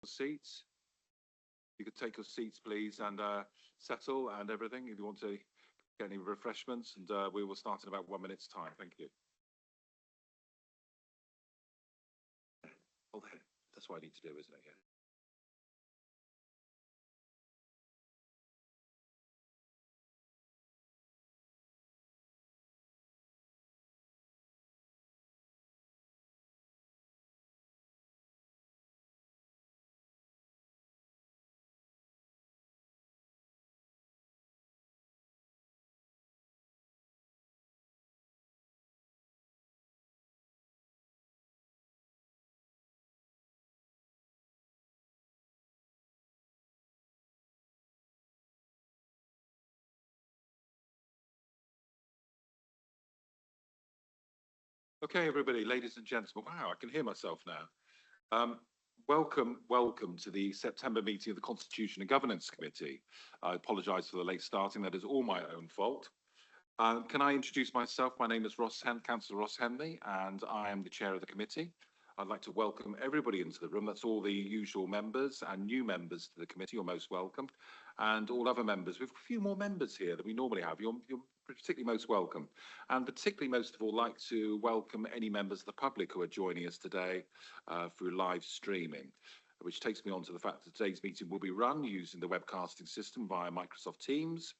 seats. You could take your seats, please, and settle and everything if you want to get any refreshments, and we will start in about 1 minute's time. Thank you. Oh, that's what I need to do, isn't it? Yeah. Okay, everybody, ladies and gentlemen. Wow, I can hear myself now. Welcome to the September meeting of the Constitution and Governance Committee. I apologise for the late starting. That is all my own fault. Can I introduce myself? My name is Councillor Ross Henley, and I am the chair of the committee. I'd like to welcome everybody into the room. That's all the usual members and new members to the committee. You're most welcome. And all other members. We've a few more members here than we normally have. You're particularly most welcome. And particularly most of all, like to welcome any members of the public who are joining us today through live streaming, which takes me on to the fact that today's meeting will be run using the webcasting system via Microsoft Teams.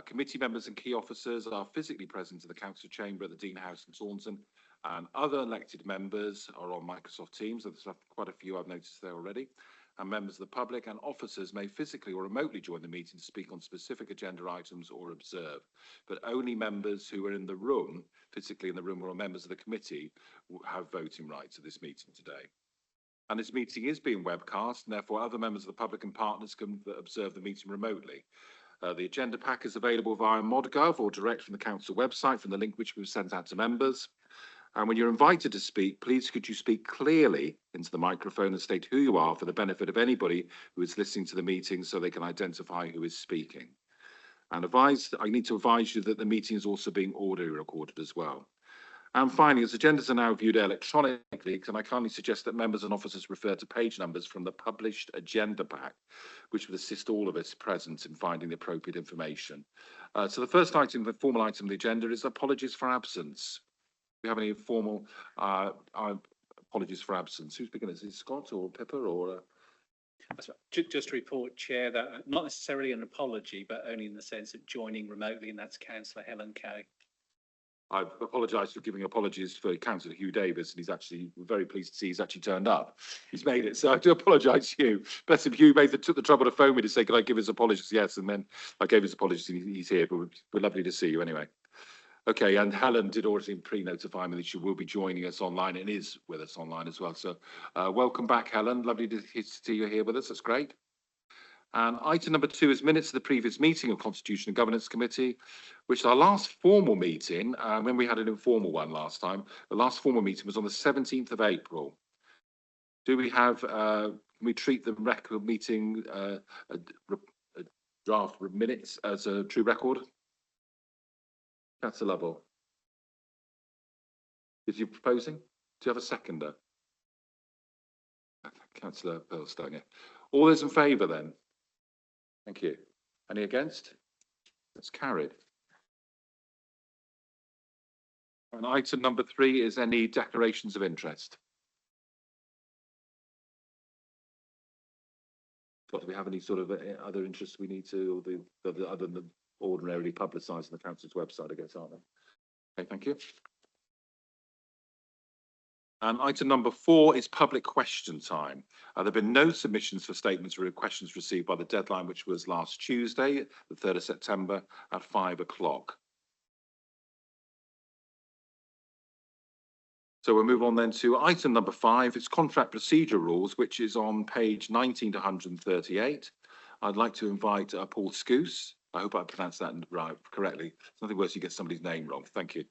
Committee members and key officers are physically present in the Council Chamber at the Dean House in Taunton, and other elected members are on Microsoft Teams. There's quite a few I've noticed there already. And members of the public and officers may physically or remotely join the meeting to speak on specific agenda items or observe. But only members who are in the room, physically in the room, or members of the committee have voting rights at this meeting today. And this meeting is being webcast, and therefore other members of the public and partners can observe the meeting remotely. The agenda pack is available via ModGov or direct from the council website from the link which we've sent out to members. And when you're invited to speak, please could you speak clearly into the microphone and state who you are for the benefit of anybody who is listening to the meeting so they can identify who is speaking. And I need to advise you that the meeting is also being audio recorded as well. And finally, as agendas are now viewed electronically, can I kindly suggest that members and officers refer to page numbers from the published agenda pack, which would assist all of us present in finding the appropriate information. So the first item, the formal item of the agenda, is apologies for absence. Do we have any formal apologies for absence? Who's beginning? Is it Scott or Pippa or? Just to report, Chair, that not necessarily an apology, but only in the sense of joining remotely, and that's Councillor Helen Kay. I apologise for giving apologies for Councillor Hugh Davis, and he's actually very pleased to see he's actually turned up. He's made it, so I do apologise to you. Bless him, Hugh took the trouble to phone me to say, could I give his apologies? Yes, and then I gave his apologies, and he's here, but we're lovely to see you anyway. Okay, and Helen did already pre-notify me that she will be joining us online and is with us online as well. So welcome back, Helen. Lovely to see you here with us. That's great. And item number 2 is minutes of the previous meeting of Constitution and Governance Committee, which is our last formal meeting, when we had an informal one last time. The last formal meeting was on the 17th of April. Do we have, can we treat the record meeting draft minutes as a true record? Councillor Lovell. Is you proposing? Do you have a seconder? Councillor Pearlstone, yeah. All those in favour then? Thank you. Any against? That's carried. And item number 3 is any declarations of interest. Do we have any sort of other interests we need to, or other than ordinarily publicised on the council's website, I guess, aren't they? Okay, thank you. And item number 4 is public question time. There have been no submissions for statements or questions received by the deadline, which was last Tuesday, the 3rd of September at 5 o'clock. So we'll move on then to item number 5. It's contract procedure rules, which is on page 19 to 138. I'd like to invite Paul Scouse. I hope I pronounced that right correctly. It's nothing worse, you get somebody's name wrong. Thank you.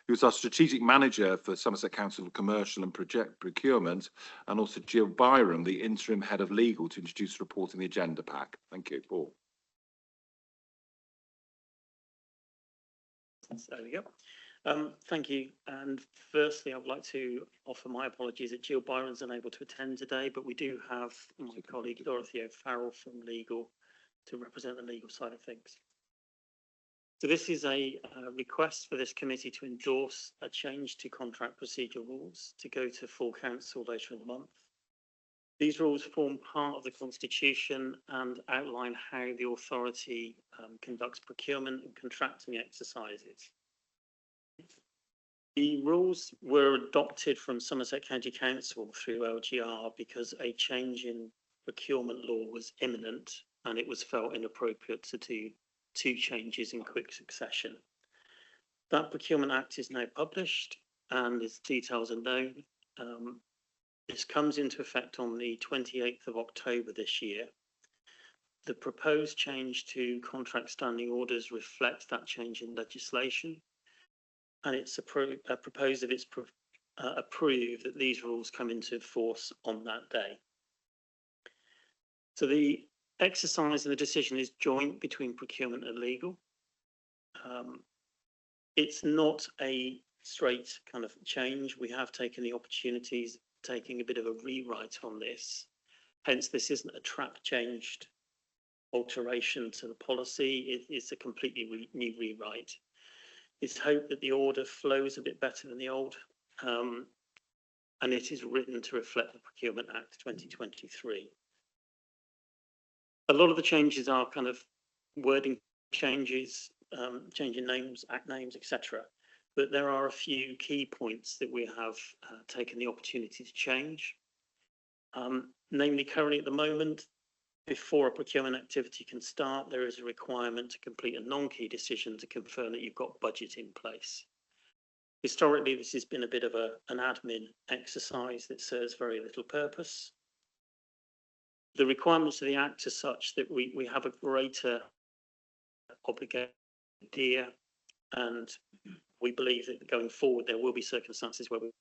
He was our strategic manager for Somerset Council of Commercial and Project Procurement, and also Jill Byram, the interim head of legal, to introduce the report in the agenda pack. Thank you, Paul. So, yep. Thank you. And firstly, I would like to offer my apologies that Jill Byron's unable to attend today, but we do have my colleague Dorothy O'Farrell from Legal to represent the legal side of things. So this is a request for this committee to endorse a change to contract procedure rules to go to full council later in the month. These rules form part of the Constitution and outline how the authority conducts procurement and contracting exercises. The rules were adopted from Somerset County Council through LGR because a change in procurement law was imminent and it was felt inappropriate to do two changes in quick succession. That Procurement Act is now published and its details are known. This comes into effect on the 28th of October this year. The proposed change to contract standing orders reflects that change in legislation, and it's proposed that it's approved that these rules come into force on that day. So the exercise and the decision is joint between procurement and legal. It's not a straight kind of change. We have taken the opportunities, taking a bit of a rewrite on this. Hence, this isn't a track changed alteration to the policy. It's a completely new rewrite. It's hoped that the order flows a bit better than the old, and it is written to reflect the Procurement Act 2023. A lot of the changes are kind of wording changes, changing names, act names, etc. But there are a few key points that we have taken the opportunity to change. Namely, currently at the moment, before a procurement activity can start, there is a requirement to complete a non-key decision to confirm that you've got budget in place. Historically, this has been a bit of an admin exercise that serves very little purpose. The requirements of the Act are such that we have a greater obligation, and we believe that going forward there will be circumstances where we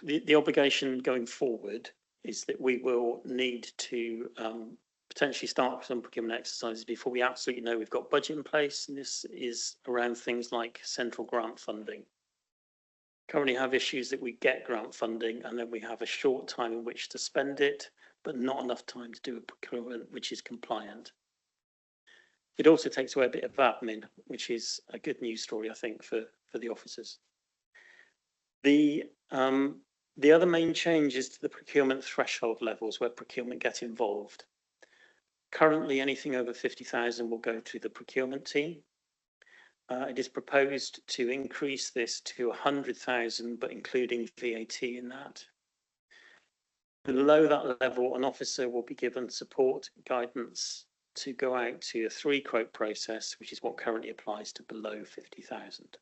the obligation going forward is that we will need to potentially start some procurement exercises before we absolutely know we've got budget in place, and this is around things like central grant funding. Currently have issues that we get grant funding and then we have a short time in which to spend it, but not enough time to do a procurement which is compliant. It also takes away a bit of admin, which is a good news story, I think, for the officers. The other main change is to the procurement threshold levels where procurement get involved. Currently, anything over 50,000 will go to the procurement team. It is proposed to increase this to 100,000, but including VAT in that. Below that level, an officer will be given support guidance to go out to a 3-quote process, which is what currently applies to below 50,000.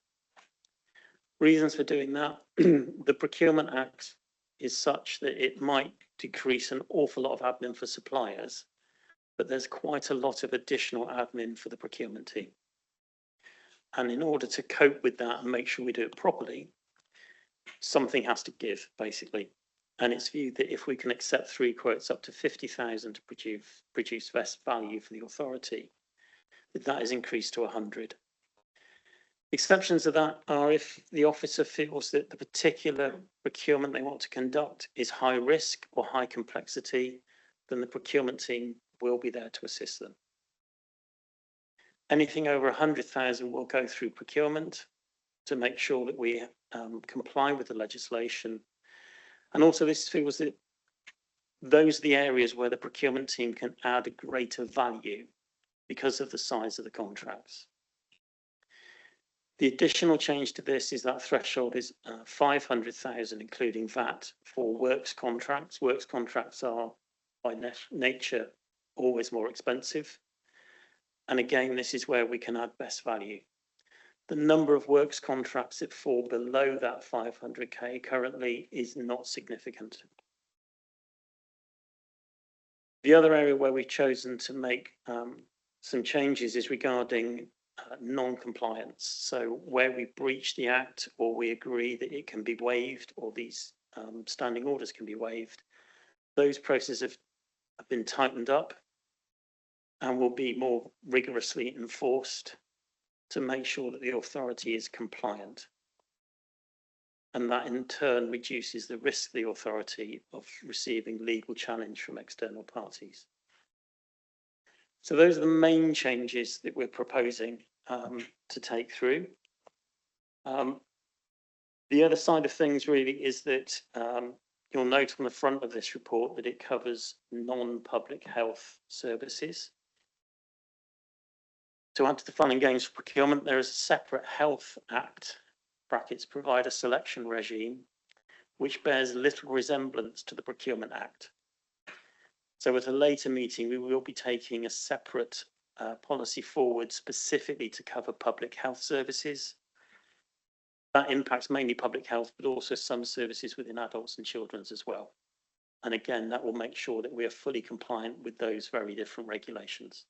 Reasons for doing that, the Procurement Act is such that it might decrease an awful lot of admin for suppliers, but there's quite a lot of additional admin for the procurement team. And in order to cope with that and make sure we do it properly, something has to give, basically. And it's viewed that if we can accept 3 quotes up to 50,000 to produce best value for the authority, that is increased to 100. Exceptions to that are if the officer feels that the particular procurement they want to conduct is high risk or high complexity, then the procurement team will be there to assist them. Anything over 100,000 will go through procurement to make sure that we comply with the legislation. And also this feels that those are the areas where the procurement team can add a greater value because of the size of the contracts. The additional change to this is that threshold is 500,000, including VAT, for works contracts. Works contracts are by nature always more expensive. And again, this is where we can add best value. The number of works contracts that fall below that 500k currently is not significant. The other area where we've chosen to make some changes is regarding non-compliance. So where we breach the Act or we agree that it can be waived or these standing orders can be waived, those processes have been tightened up and will be more rigorously enforced to make sure that the authority is compliant. And that in turn reduces the risk the authority of receiving legal challenge from external parties. So those are the main changes that we're proposing to take through. The other side of things really is that you'll note on the front of this report that it covers non-public health services. To add to the fun and games for procurement, there is a separate Health Act brackets provider selection regime, which bears little resemblance to the Procurement Act. So at a later meeting, we will be taking a separate policy forward specifically to cover public health services. That impacts mainly public health, but also some services within adults and children's as well. And again, that will make sure that we are fully compliant with those very different regulations.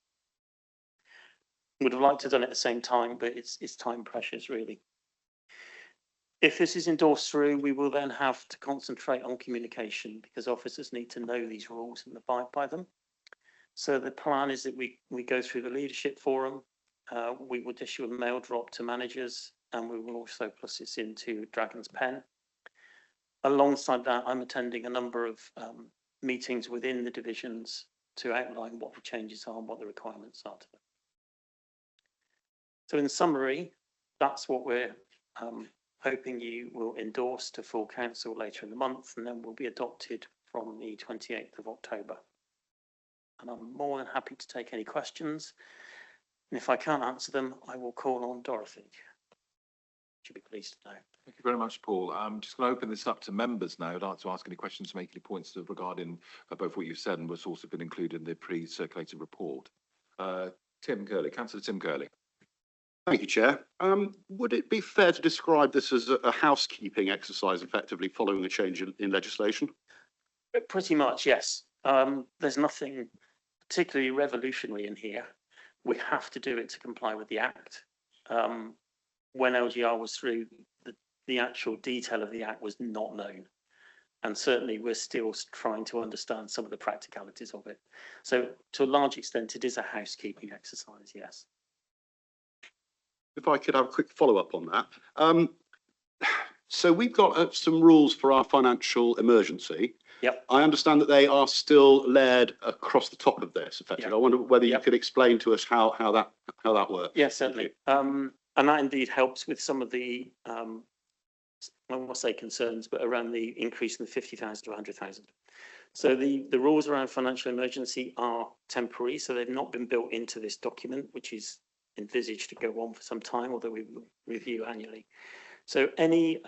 Would have liked to have done it at the same time, but it's time pressures really. If this is endorsed through, we will then have to concentrate on communication because officers need to know these rules and abide by them. So the plan is that we go through the leadership forum, we would issue a mail drop to managers, and we will also plus this into Dragon's Pen. Alongside that, I'm attending a number of meetings within the divisions to outline what the changes are and what the requirements are to them. So in summary, that's what we're hoping you will endorse to full council later in the month, and then will be adopted from the 28th of October. And I'm more than happy to take any questions. And if I can't answer them, I will call on Dorothy. She'll be pleased to know. Thank you very much, Paul. I'm just going to open this up to members now. I'd like to ask any questions, make any points regarding both what you've said and what's also been included in the pre-circulated report. Tim Curley, Councillor Tim Curley. Thank you, Chair. Would it be fair to describe this as a housekeeping exercise, effectively following a change in legislation? Pretty much, yes. There's nothing particularly revolutionary in here. We have to do it to comply with the Act. When LGR was through, the actual detail of the Act was not known. And certainly we're still trying to understand some of the practicalities of it. So to a large extent, it is a housekeeping exercise, yes. If I could have a quick follow-up on that. So we've got some rules for our financial emergency. Yep. I understand that they are still layered across the top of this, effectively. Yep. I wonder whether you could explain to us how that works. Yes, certainly. And that indeed helps with some of the, I won't say concerns, but around the increase in the 50,000 to 100,000. So the rules around financial emergency are temporary, so they've not been built into this document, which is envisaged to go on for some time, although we will review annually. So any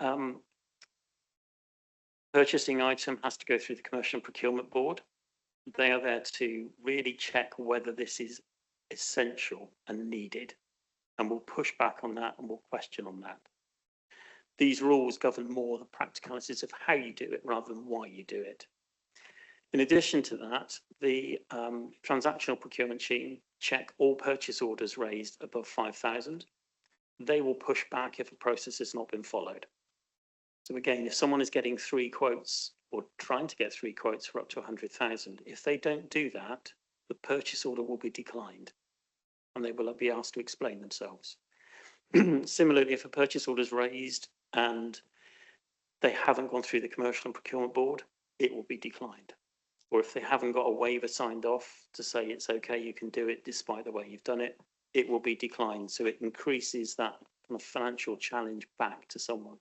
purchasing item has to go through the Commercial and Procurement Board. They are there to really check whether this is essential and needed, and we'll push back on that and we'll question on that. These rules govern more the practicalities of how you do it rather than why you do it. In addition to that, the transactional procurement team check all purchase orders raised above 5,000. They will push back if a process has not been followed. So again, if someone is getting 3 quotes or trying to get 3 quotes for up to 100,000, if they don't do that, the purchase order will be declined and they will be asked to explain themselves. Similarly, if a purchase order is raised and they haven't gone through the Commercial and Procurement Board, it will be declined. Or if they haven't got a waiver signed off to say it's okay, you can do it despite the way you've done it, it will be declined. So it increases that kind of financial challenge back to someone.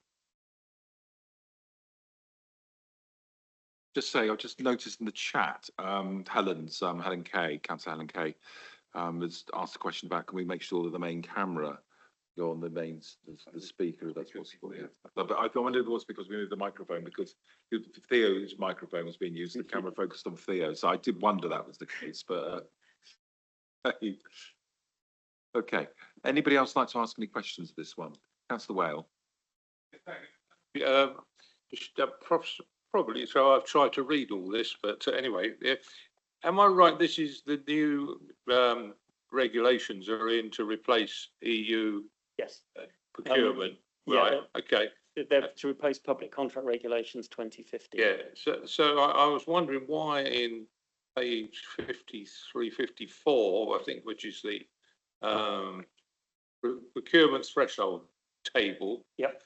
Just say, I just noticed in the chat, Helen Kay, Councillor Helen Kay, has asked a question about, can we make sure that the main camera go on the main, the speaker, if that's possible, yeah. But I wondered if it was because we moved the microphone, because Theo's microphone was being used, the camera focused on Theo, so I did wonder that was the case, but okay. Anybody else like to ask any questions of this one? Councillor Wale. Probably, so I've tried to read all this, but anyway, am I right? This is the new regulations are in to replace EU Yes, procurement, yeah, right? Okay, they're to replace public contract regulations 2050. yeah. So I was wondering why in page 53, 54, I think, which is the procurement threshold table. Yep.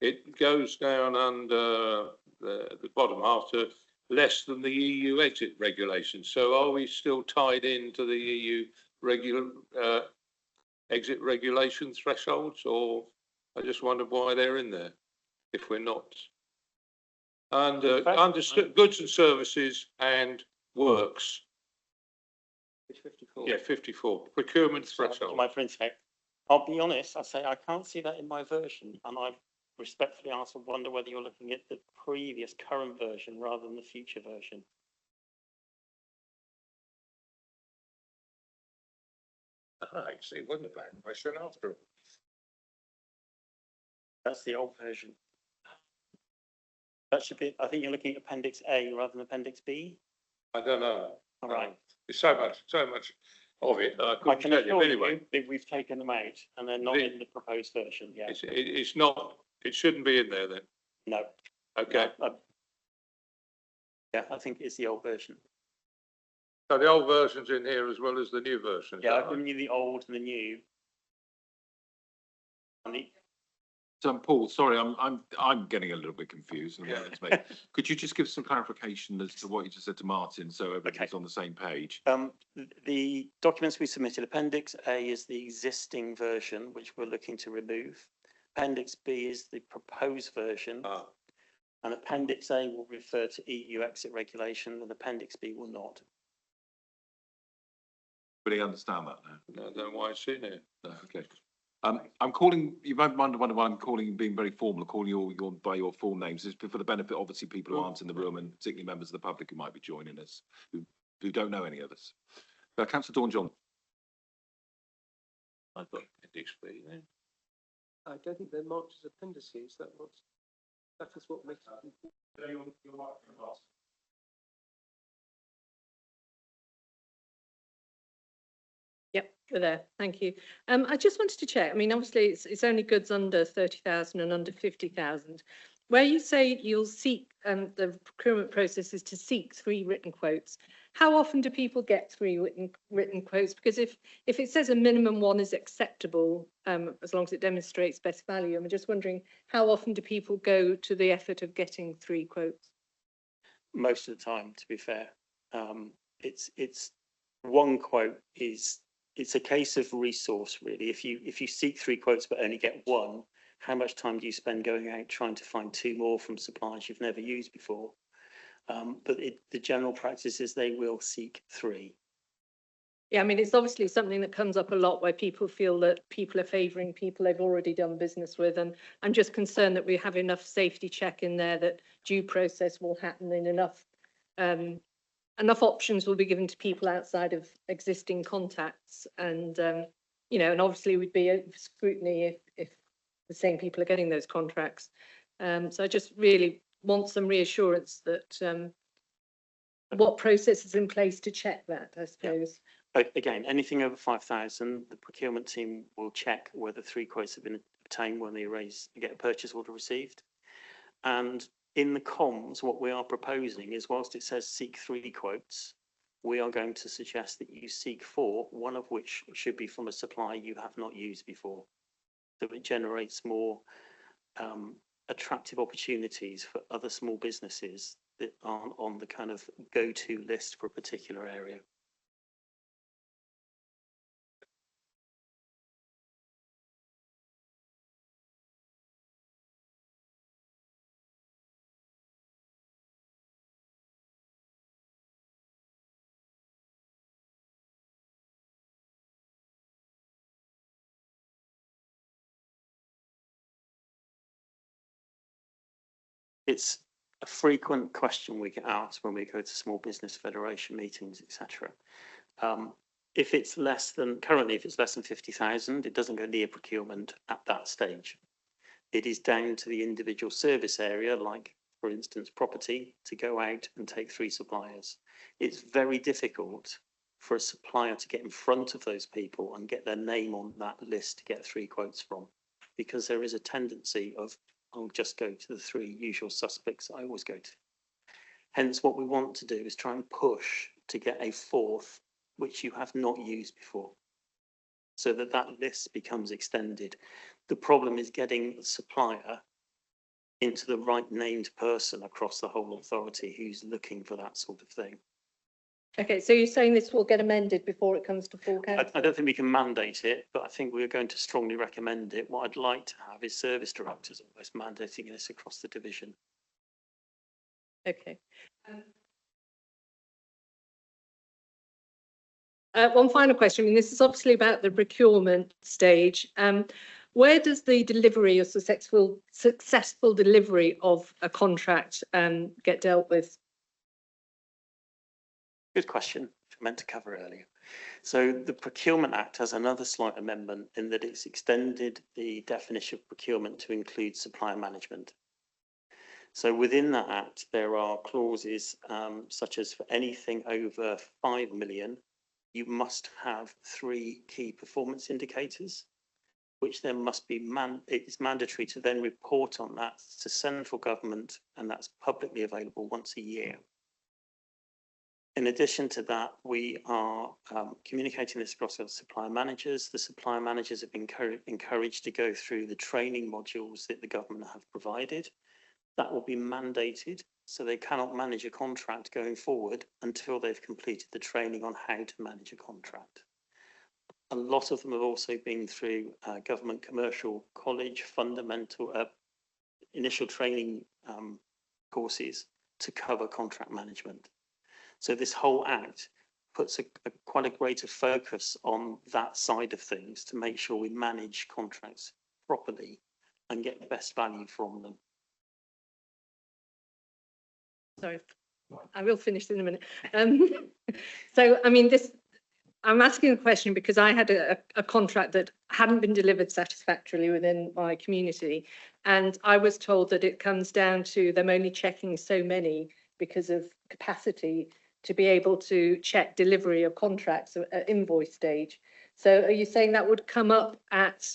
It goes down under the bottom half to less than the EU exit regulations. So are we still tied into the EU exit regulation thresholds, or I just wondered why they're in there if we're not? And understood goods and services and works. Page 54. Yeah, 54 procurement Sorry, threshold. my friend's heck. I'll be honest, I say I can't see that in my version, and I respectfully ask and wonder whether you're looking at the previous current version rather than the future version. Actually, it wasn't a bad question after all. That's the old version. That should be, I think you're looking at Appendix A rather than Appendix B. I don't know. All right. There's so much of it that I I couldn't can tell you. assure Anyway, you that we've taken them out and they're not The- in the proposed version, yeah. it's not, it shouldn't be in there then. No. Okay. Yeah, I think it's the old version. So the old version's in here as well as the new version. is Yeah, that I've right? given you the old and the new. And the, So Paul, sorry, I'm getting a little bit confused. Yeah. Could you just give some clarification as to what you just said to Martin, so everybody's on the same page? the documents we submitted, Appendix A is the existing version, which we're looking to remove. Appendix B is the proposed version, Ah, and Appendix A will refer to EU exit regulation, and Appendix B will not. Really understand that now? I don't know why it's in here. No, okay. I'm calling, you might wonder why I'm calling, being very formal, calling you all by your full names. It's for the benefit, obviously, people who aren't in the room and particularly members of the public who might be joining us, who don't know any of us. Councillor Dawn John. I thought Appendix B, yeah. I don't think they're marked as appendices, that is what makes. Yep, we're there. Thank you. I just wanted to check. I mean, obviously, it's only goods under 30,000 and under 50,000. Where you say you'll seek, the procurement process is to seek 3 written quotes. How often do people get 3 written quotes? Because if it says a minimum 1 is acceptable, as long as it demonstrates best value, I'm just wondering how often do people go to the effort of getting 3 quotes? Most of the time, to be fair. It's one quote is, it's a case of resource really. If you seek 3 quotes but only get 1, how much time do you spend going out trying to find 2 more from suppliers you've never used before? But the general practice is they will seek 3. Yeah, I mean, it's obviously something that comes up a lot where people feel that people are favouring people they've already done business with. And I'm just concerned that we have enough safety check in there that due process will happen in enough options will be given to people outside of existing contacts. And, you know, and obviously would be a scrutiny if the same people are getting those contracts. So I just really want some reassurance that what process is in place to check that, I suppose. Again, anything over 5,000, the procurement team will check whether 3 quotes have been obtained when they get a purchase order received. And in the comms, what we are proposing is, whilst it says seek 3 quotes, we are going to suggest that you seek 4, one of which should be from a supplier you have not used before. So it generates more attractive opportunities for other small businesses that aren't on the kind of go-to list for a particular area. It's a frequent question we get asked when we go to small business federation meetings, etc. If it's less than, currently, if it's less than 50,000, it doesn't go near procurement at that stage. It is down to the individual service area, like, for for instance, property, to go out and take 3 suppliers. It's very difficult for a supplier to get in front of those people and get their name on that list to get 3 quotes from, because there is a tendency of, I'll just go to the 3 usual suspects I always go to. Hence, what we want to do is try and push to get a 4th, which you have not used before, so that that list becomes extended. The problem is getting the supplier into the right named person across the whole authority who's looking for that sort of thing. Okay, so you're saying this will get amended before it comes to full council? I don't think we can mandate it, but I think we're going to strongly recommend it. What I'd like to have is service directors almost mandating this across the division. Okay. One final question. I mean, this is obviously about the procurement stage. Where does the delivery or successful delivery of a contract get dealt with? Good question, which I meant to cover earlier. So the Procurement Act has another slight amendment in that it's extended the definition of procurement to include supplier management. So within that act, there are clauses such as for anything over 5 million, you must have 3 key performance indicators, which then must be it's mandatory to then report on that to central government, and that's publicly available once a year. In addition to that, we are communicating this across our supplier managers. The supplier managers have been encouraged to go through the training modules that the government have provided. That will be mandated, so they cannot manage a contract going forward until they've completed the training on how to manage a contract. A lot of them have also been through government commercial college fundamental initial training courses to cover contract management. So this whole act puts quite a greater focus on that side of things to make sure we manage contracts properly and get the best value from them. Sorry, I will finish in a minute. So, I mean, I'm asking the question because I had a contract that hadn't been delivered satisfactorily within my community. And I was told that it comes down to them only checking so many because of capacity to be able to check delivery of contracts at invoice stage. So are you saying that would come up at,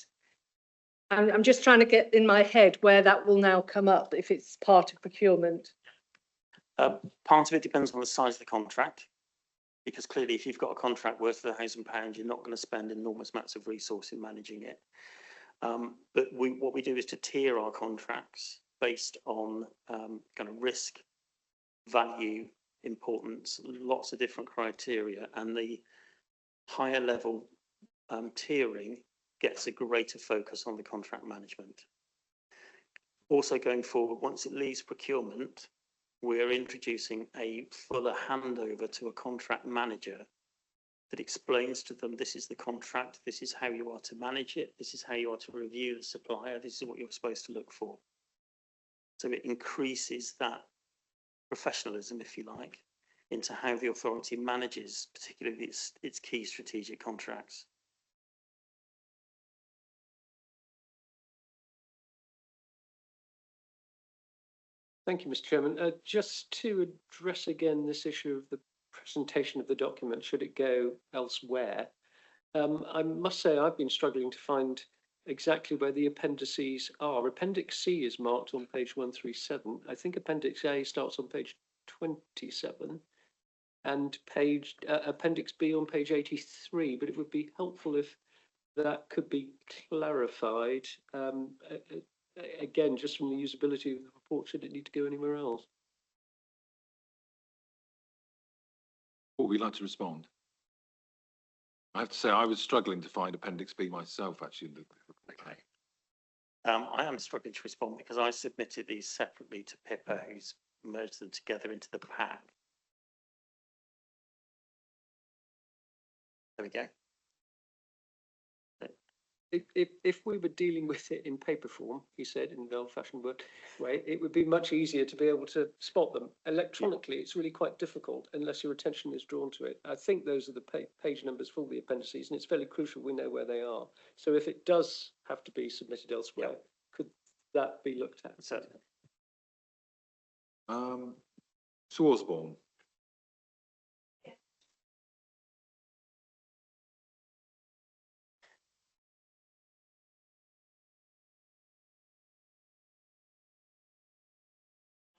I'm just trying to get in my head where that will now come up if it's part of procurement? Part of it depends on the size of the contract, because clearly if you've got a contract worth £1,000, you're not going to spend enormous amounts of resource in managing it. But what we do is to tier our contracts based on kind of risk, value, importance, lots of different criteria, and the higher level tiering gets a greater focus on the contract management. Also going forward, once it leaves procurement, we're introducing a fuller handover to a contract manager that explains to them, this is the contract, this is how you are to manage it, this is how you are to review the supplier, this is what you're supposed to look for. So it increases that professionalism, if you like, into how the authority manages, particularly its key strategic contracts. Thank you, Mr. Chairman. Just to address again this issue of the presentation of the document, should it go elsewhere? I must say I've been struggling to find exactly where the appendices are. Appendix C is marked on page 137. I think Appendix A starts on page 27 and Appendix B on page 83, but it would be helpful if that could be clarified. Again, just from the usability of the report, should it need to go anywhere else? Would we like to respond? I have to say, I was struggling to find Appendix B myself, actually. Okay. I am struggling to respond because I submitted these separately to Pippa, who's merged them together into the pack. There we go. If we were dealing with it in paper form, he said, in the old-fashioned way, it would be much easier to be able to spot them. Electronically, it's really quite difficult unless your attention is drawn to it. I think those are the page numbers for the appendices, and it's fairly crucial we know where they are. So if it does have to be submitted elsewhere, could that be looked at? Certainly. Sue Osborne.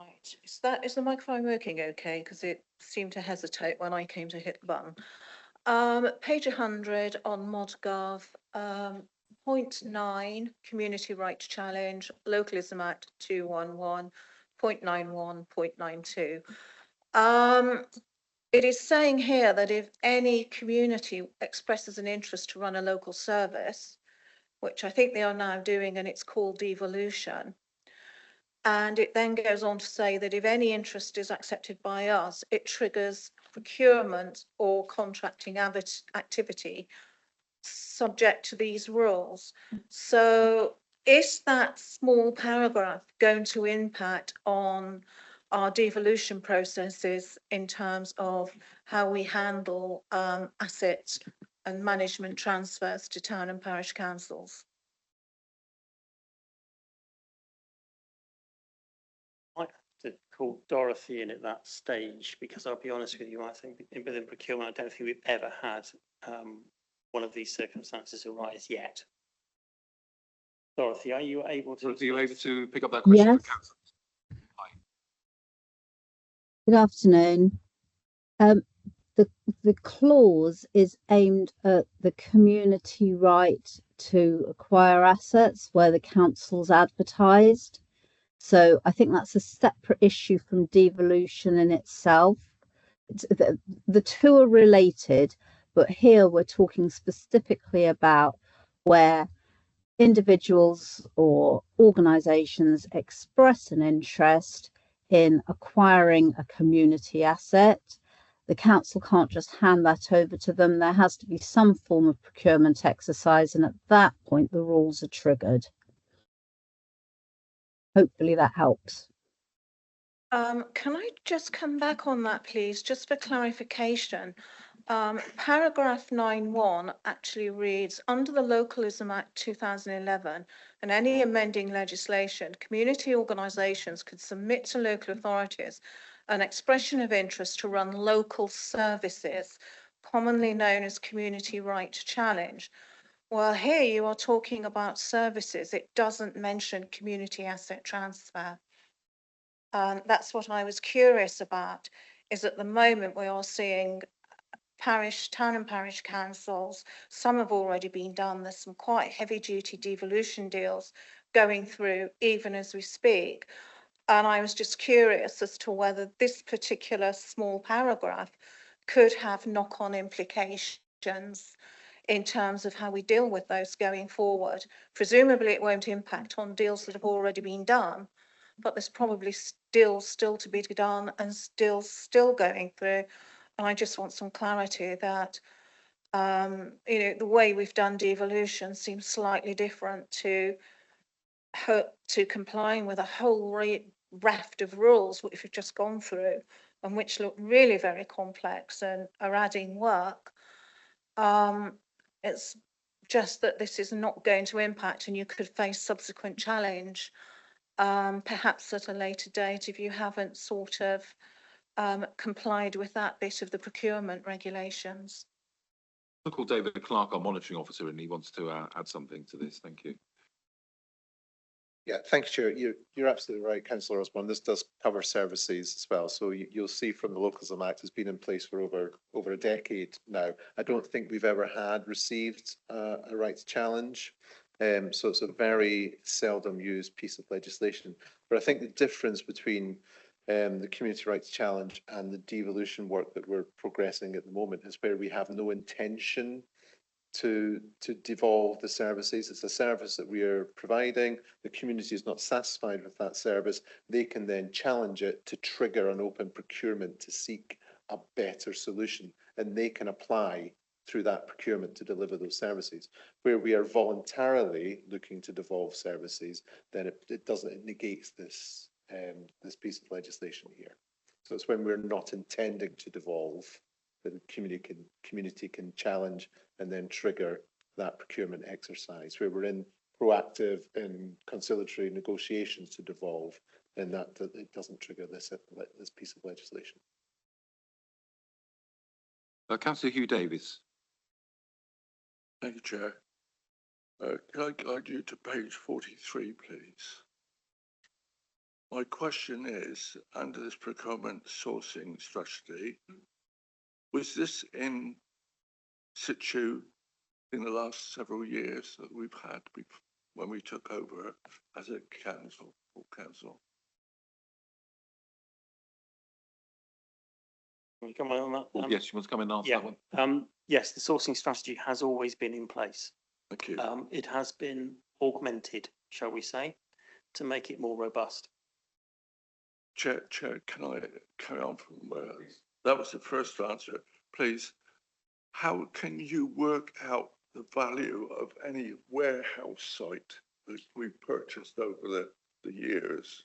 Right, is the microphone working okay? Because it seemed to hesitate when I came to hit the button. Page 100 on ModGov, point 9, Community Rights Challenge, Localism Act 211.91.92. It is saying here that if any community expresses an interest to run a local service, which I think they are now doing, and it's called devolution. And it then goes on to say that if any interest is accepted by us, it triggers procurement or contracting activity subject to these rules. So is that small paragraph going to impact on our devolution processes in terms of how we handle assets and management transfers to town and parish councils? To call Dorothy in at that stage, because I'll be honest with you, I think within procurement, I don't think we've ever had one of these circumstances arise yet. Dorothy, are you able to? Dorothy, are you able to pick up that question? Yes. Good afternoon. The clause is aimed at the community right to acquire assets where the council's advertised. So I think that's a separate issue from devolution in itself. The two are related, but here we're talking specifically about where individuals or organisations express an interest in acquiring a community asset. The council can't just hand that over to them. There has to be some form of procurement exercise, and at that point the rules are triggered. Hopefully that helps. Can I just come back on that, please, just for clarification? Paragraph 9.1 actually reads, under the Localism Act 2011 and any amending legislation, community organisations could submit to local authorities an expression of interest to run local services, commonly known as community right to challenge. Well, here you are talking about services. It doesn't mention community asset transfer. That's what I was curious about, is at the moment we are seeing town and parish councils, some have already been done. There's some quite heavy duty devolution deals going through even as we speak. And I was just curious as to whether this particular small paragraph could have knock-on implications in terms of how we deal with those going forward. Presumably it won't impact on deals that have already been done, but there's probably still to be done and still going through. And I just want some clarity that, the way we've done devolution seems slightly different to complying with a whole raft of rules which we've just gone through and which look really very complex and are adding work. It's just that this is not going to impact and you could face subsequent challenge. Perhaps at a later date if you haven't sort of complied with that bit of the procurement regulations. I'll call David Clark, our monitoring officer, and he wants to add something to this. Thank you. Yeah, thanks, Chair. You're absolutely right, Councillor Osborne. This does cover services as well. So you'll see from the Localism Act has been in place for over a decade now. I don't think we've ever received a rights challenge. So it's a very seldom used piece of legislation. But I think the difference between the community rights challenge and the devolution work that we're progressing at the moment is where we have no intention to devolve the services. It's a service that we are providing. The community is not satisfied with that service. They can then challenge it to trigger an open procurement to seek a better solution, and they can apply through that procurement to deliver those services. Where we are voluntarily looking to devolve services, then it negates this piece of legislation here. So it's when we're not intending to devolve that the community can challenge and then trigger that procurement exercise. Where we're in proactive and conciliatory negotiations to devolve, in that it doesn't trigger this piece of legislation. Councillor Hugh Davis. Thank you, Chair. Can I guide you to page 43, please? My question is, under this procurement sourcing strategy, was this in situ in the last several years that we've had when we took over as a council or council? Can we come on that? Oh, yes, you want to come in and answer yeah. that one? Yes, the sourcing strategy has always been in place. Thank you. It has been augmented, shall we say, to make it more robust. Chair, can I carry on from where that was the first answer, please? How can you work out the value of any warehouse site that we've purchased over the years?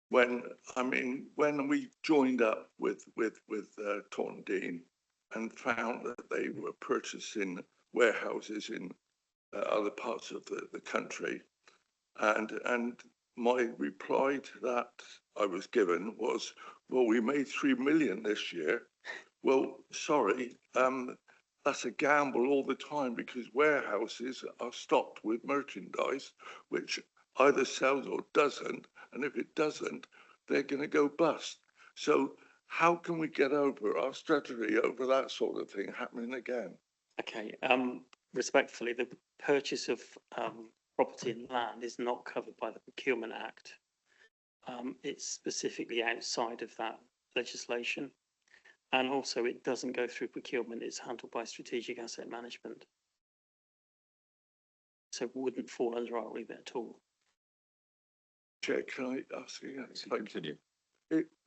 When, I mean, when we joined up with Taunton Deane and found that they were purchasing warehouses in other parts of the country, and my reply to that I was given was, well, we made 3 million this year. Well, sorry, that's a gamble all the time, because warehouses are stocked with merchandise which either sells or doesn't, and if it doesn't, they're going to go bust. So how can we get over our strategy over that sort of thing happening again? Okay, respectfully, the purchase of property and land is not covered by the Procurement Act. It's specifically outside of that legislation. And also it doesn't go through procurement, it's handled by Strategic Asset Management. So it wouldn't fall under our remit at all. Chair, can I ask again? Continue.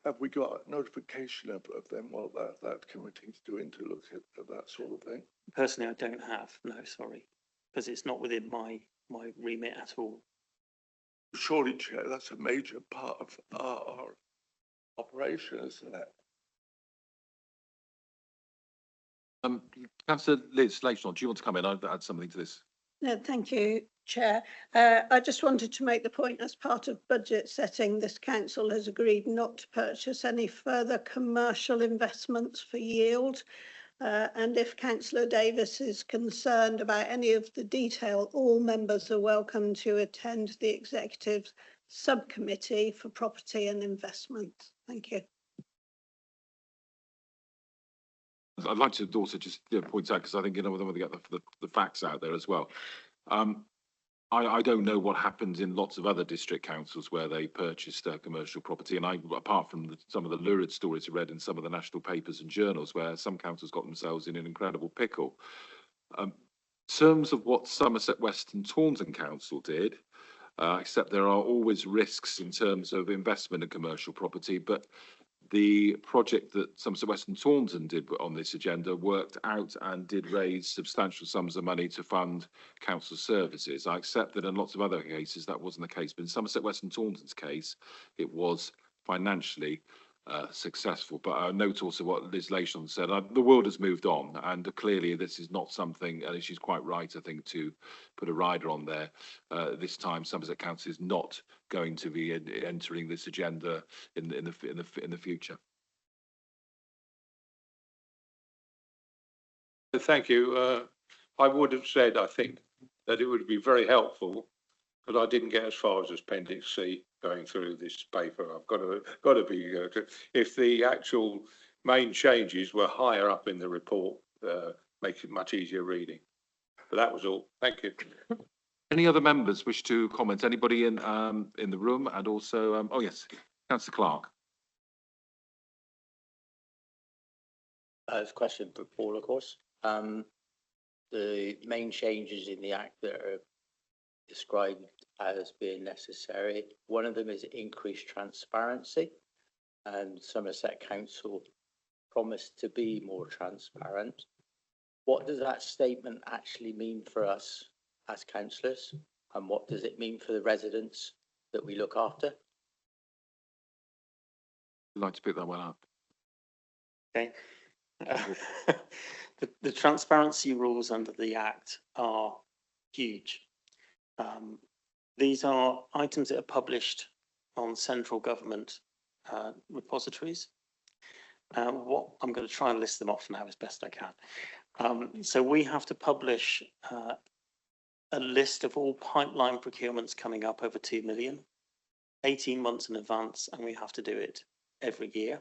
Have we got a notification of them what that committee's doing to look at that sort of thing? Personally, I don't have, no, sorry, because it's not within my remit at all. Surely, Chair, that's a major part of our operation, isn't it? Councillor Liz Laishnaw, do you want to come in? I'd add something to this. No, thank you, Chair. I just wanted to make the point, as part of budget setting, this council has agreed not to purchase any further commercial investments for yield. And if Councillor Davis is concerned about any of the detail, all members are welcome to attend the Executive Subcommittee for Property and Investment. Thank you. I'd like to also just point out, because I think, you know, we want to get the facts out there as well. I don't know what happens in lots of other district councils where they purchased commercial property, and apart from some of the lurid stories I read in some of the national papers and journals, where some councils got themselves in an incredible pickle. In terms of what Somerset West and Taunton Council did, except there are always risks in terms of investment in commercial property, but the project that Somerset West and Taunton did on this agenda worked out and did raise substantial sums of money to fund council services. I accept that in lots of other cases that wasn't the case, but in Somerset West and Taunton's case, it was financially successful. But I note also what Liz Laishnaw said. The world has moved on, and clearly this is not something, and she's quite right, I think, to put a rider on there. This time, Somerset Council is not going to be entering this agenda in the future. Thank you. I would have said, I think, that it would be very helpful, but I didn't get as far as Appendix C going through this paper. I've got to be, if the actual main changes were higher up in the report, makes it much easier reading. But that was all. Thank you. Any other members wish to comment? Anybody in the room? And also, oh yes, Councillor Clark. It's a question for Paul, of course. The main changes in the Act that are described as being necessary, one of them is increased transparency, and Somerset Council promised to be more transparent. What does that statement actually mean for us as councillors, and what does it mean for the residents that we look after? I'd like to pick that one up. Okay. The transparency rules under the Act are huge. These are items that are published on central government repositories. What I'm going to try and list them off now as best I can. So we have to publish a list of all pipeline procurements coming up over 2 million, 18 months in advance, and we have to do it every year.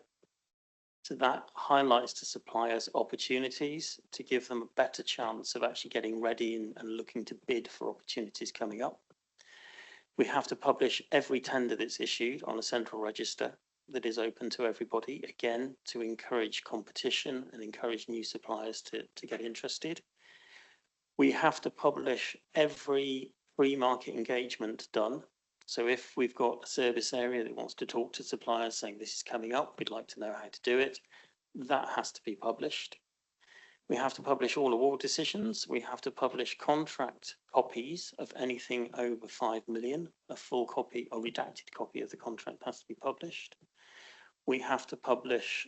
So that highlights to suppliers opportunities to give them a better chance of actually getting ready and looking to bid for opportunities coming up. We have to publish every tender that's issued on a central register that is open to everybody, again, to encourage competition and encourage new suppliers to get interested. We have to publish every pre-market engagement done. So if we've got a service area that wants to talk to suppliers saying this is coming up, we'd like to know how to do it, that has to be published. We have to publish all award decisions. We have to publish contract copies of anything over 5 million. A full copy or redacted copy of the contract has to be published. We have to publish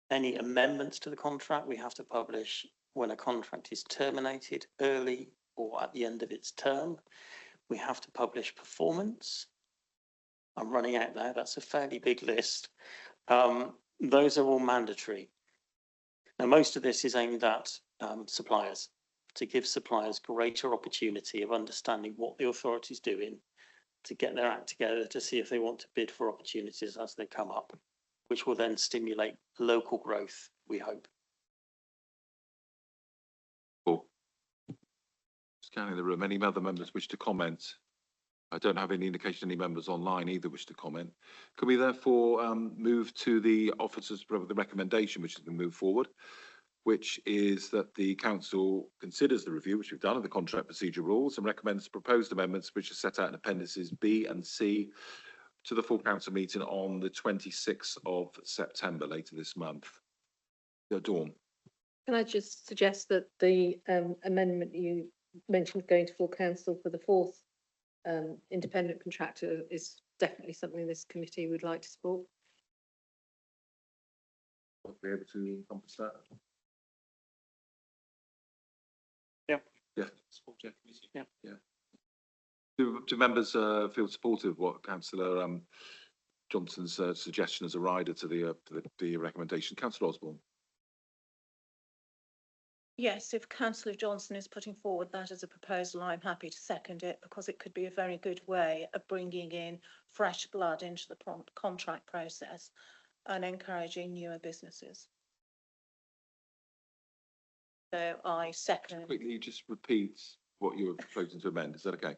any amendments to the contract. We have to publish when a contract is terminated early or at the end of its term. We have to publish performance. I'm running out there. That's a fairly big list. Those are all mandatory. Now, most of this is aimed at suppliers, to give suppliers greater opportunity of understanding what the authority is doing, to get their act together to see if they want to bid for opportunities as they come up, which will then stimulate local growth, we hope. Scanning the room, any other members wish to comment? I don't have any indication any members online either wish to comment. Can we therefore move to the officers of the recommendation which has been moved forward, which is that the council considers the review, which we've done, of the contract procedure rules and recommends proposed amendments which are set out in appendices B and C to the full council meeting on the 26th of September, later this month. Dawn. Can I just suggest that the amendment you mentioned going to full council for the fourth independent contractor is definitely something this committee would like to support. Will be able to encompass that? Yeah. Yeah. Yeah. Yeah. Do members feel supportive of what Councillor Johnson's suggestion as a rider to the recommendation? Councillor Osborne. Yes, if Councillor Johnson is putting forward that as a proposal, I'm happy to second it because it could be a very good way of bringing in fresh blood into the contract process and encouraging newer businesses. So I second. Quickly, just repeat what you're proposing to amend. Is that okay?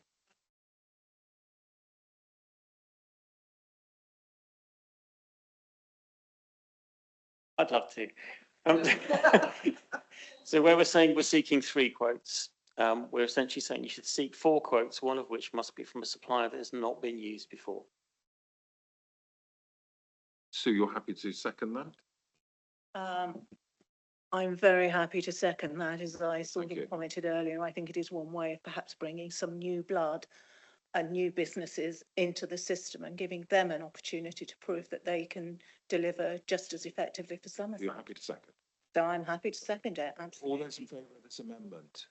I'd love to. So where we're saying we're seeking 3 quotes, we're essentially saying you should seek 4 quotes, one of which must be from a supplier that has not been used before. Sue, you're happy to second that? I'm very happy to second that, as I sort Thank you. of commented earlier. I think it is one way of perhaps bringing some new blood and new businesses into the system and giving them an opportunity to prove that they can deliver just as effectively for Somerset. You're happy to second? So I'm happy to second it, absolutely. All those in favour of this amendment?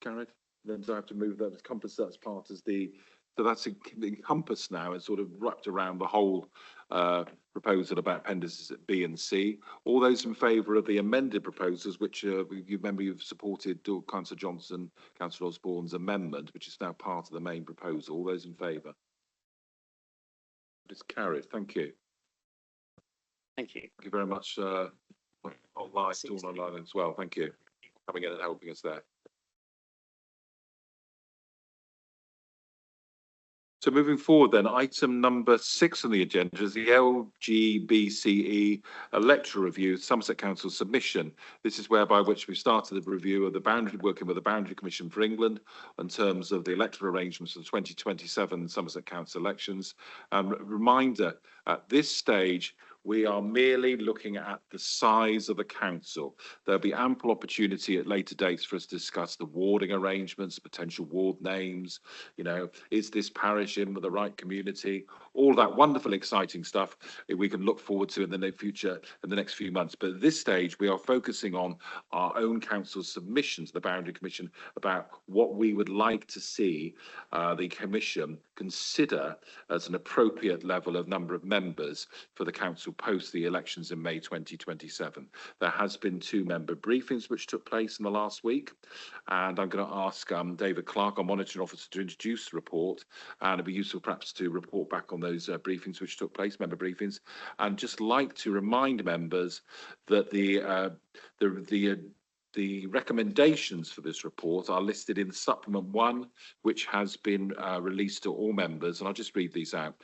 Carried. Then do I have to move that, encompass that as part as the, so that's encompassed now and sort of wrapped around the whole proposal about appendices B and C. All those in favour of the amended proposals, which you remember you've supported Councillor Johnson, Councillor Osborne's amendment, which is now part of the main proposal. All those in favour? It's carried. Thank you. Thank you. Thank you very much. Online, Dawn online as well. Thank you for coming in and helping us there. So moving forward then, item number 6 on the agenda is the LGBCE Electoral Review, Somerset Council submission. This is whereby which we started the review of the boundary, working with the Boundary Commission for England in terms of the electoral arrangements for the 2027 Somerset Council elections. Reminder, at this stage, We are merely looking at the size of the council. There'll be ample opportunity at later dates for us to discuss the warding arrangements, potential ward names, is this parish in with the right community? All that wonderful, exciting stuff we can look forward to in the near future, in the next few months. But at this stage, we are focusing on our own council's submission to the Boundary Commission about what we would like to see the Commission consider as an appropriate level of number of members for the council post the elections in May 2027. There has been 2 member briefings which took place in the last week, and I'm going to ask David Clark, our monitoring officer, to introduce the report, and it'd be useful perhaps to report back on those briefings which took place, member briefings, and just like to remind members that the recommendations for this report are listed in supplement 1, which has been released to all members, and I'll just read these out.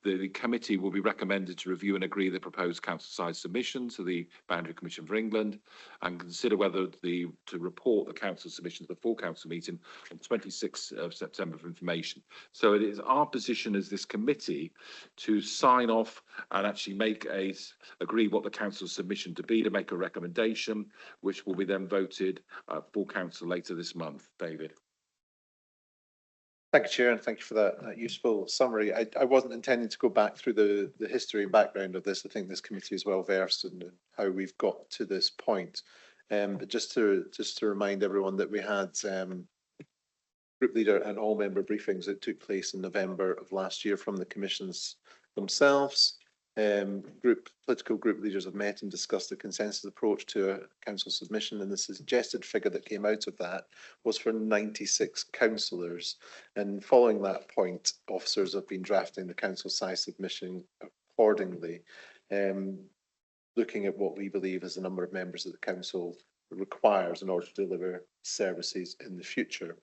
The committee will be recommended to review and agree the proposed council-side submission to the Boundary Commission for England and consider whether to report the council submission to the full council meeting on 26th of September for information. So it is our position as this committee to sign off and actually agree what the council submission to be, to make a recommendation, which will be then voted full council later this month. David. Thank you, Chair, and thank you for that useful summary. I wasn't intending to go back through the history and background of this. I think this committee is well versed in how we've got to this point. But just to remind everyone that we had group leader and all member briefings that took place in November of last year from the commissions themselves. Political group leaders have met and discussed the consensus approach to a council submission, and the suggested figure that came out of that was for 96 councillors. And following that point, officers have been drafting the council size submission accordingly, looking at what we believe is the number of members that the council requires in order to deliver services in the future.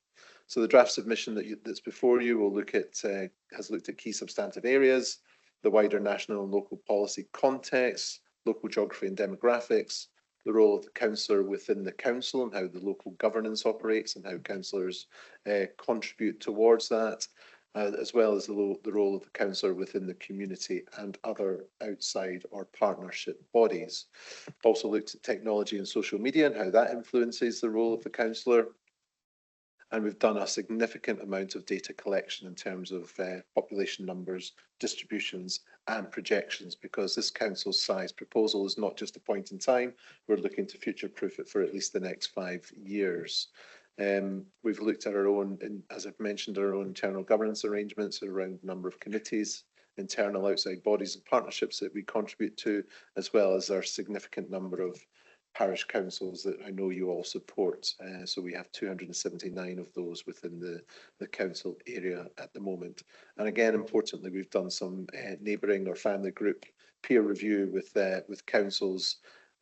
So the draft submission that's before you will has looked at key substantive areas, the wider national and local policy context, local geography and demographics, the role of the councillor within the council and how the local governance operates and how councillors contribute towards that, as well as the role of the councillor within the community and other outside or partnership bodies. Also looked at technology and social media and how that influences the role of the councillor. And we've done a significant amount of data collection in terms of population numbers, distributions and projections, because this council size proposal is not just a point in time. We're looking to future-proof it for at least the next 5 years. We've looked at our own, as I've mentioned, our own internal governance arrangements around the number of committees, internal outside bodies and partnerships that we contribute to, as well as our significant number of parish councils that I know you all support. So we have 279 of those within the council area at the moment. And again, importantly, we've done some neighbouring or family group peer review with councils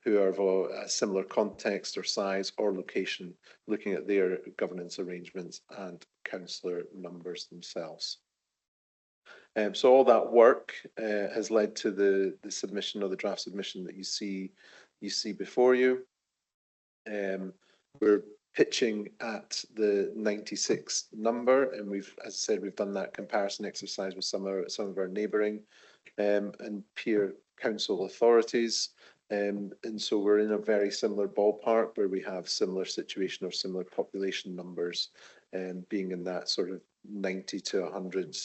who are of a similar context or size or location, looking at their governance arrangements and councillor numbers themselves. So all that work has led to the submission, or the draft submission that you see before you. We're pitching at the 96 number, and we've, as I said, we've done that comparison exercise with some of our neighbouring and peer council authorities. And so we're in a very similar ballpark where we have similar situation or similar population numbers, being in that sort of 90 to 100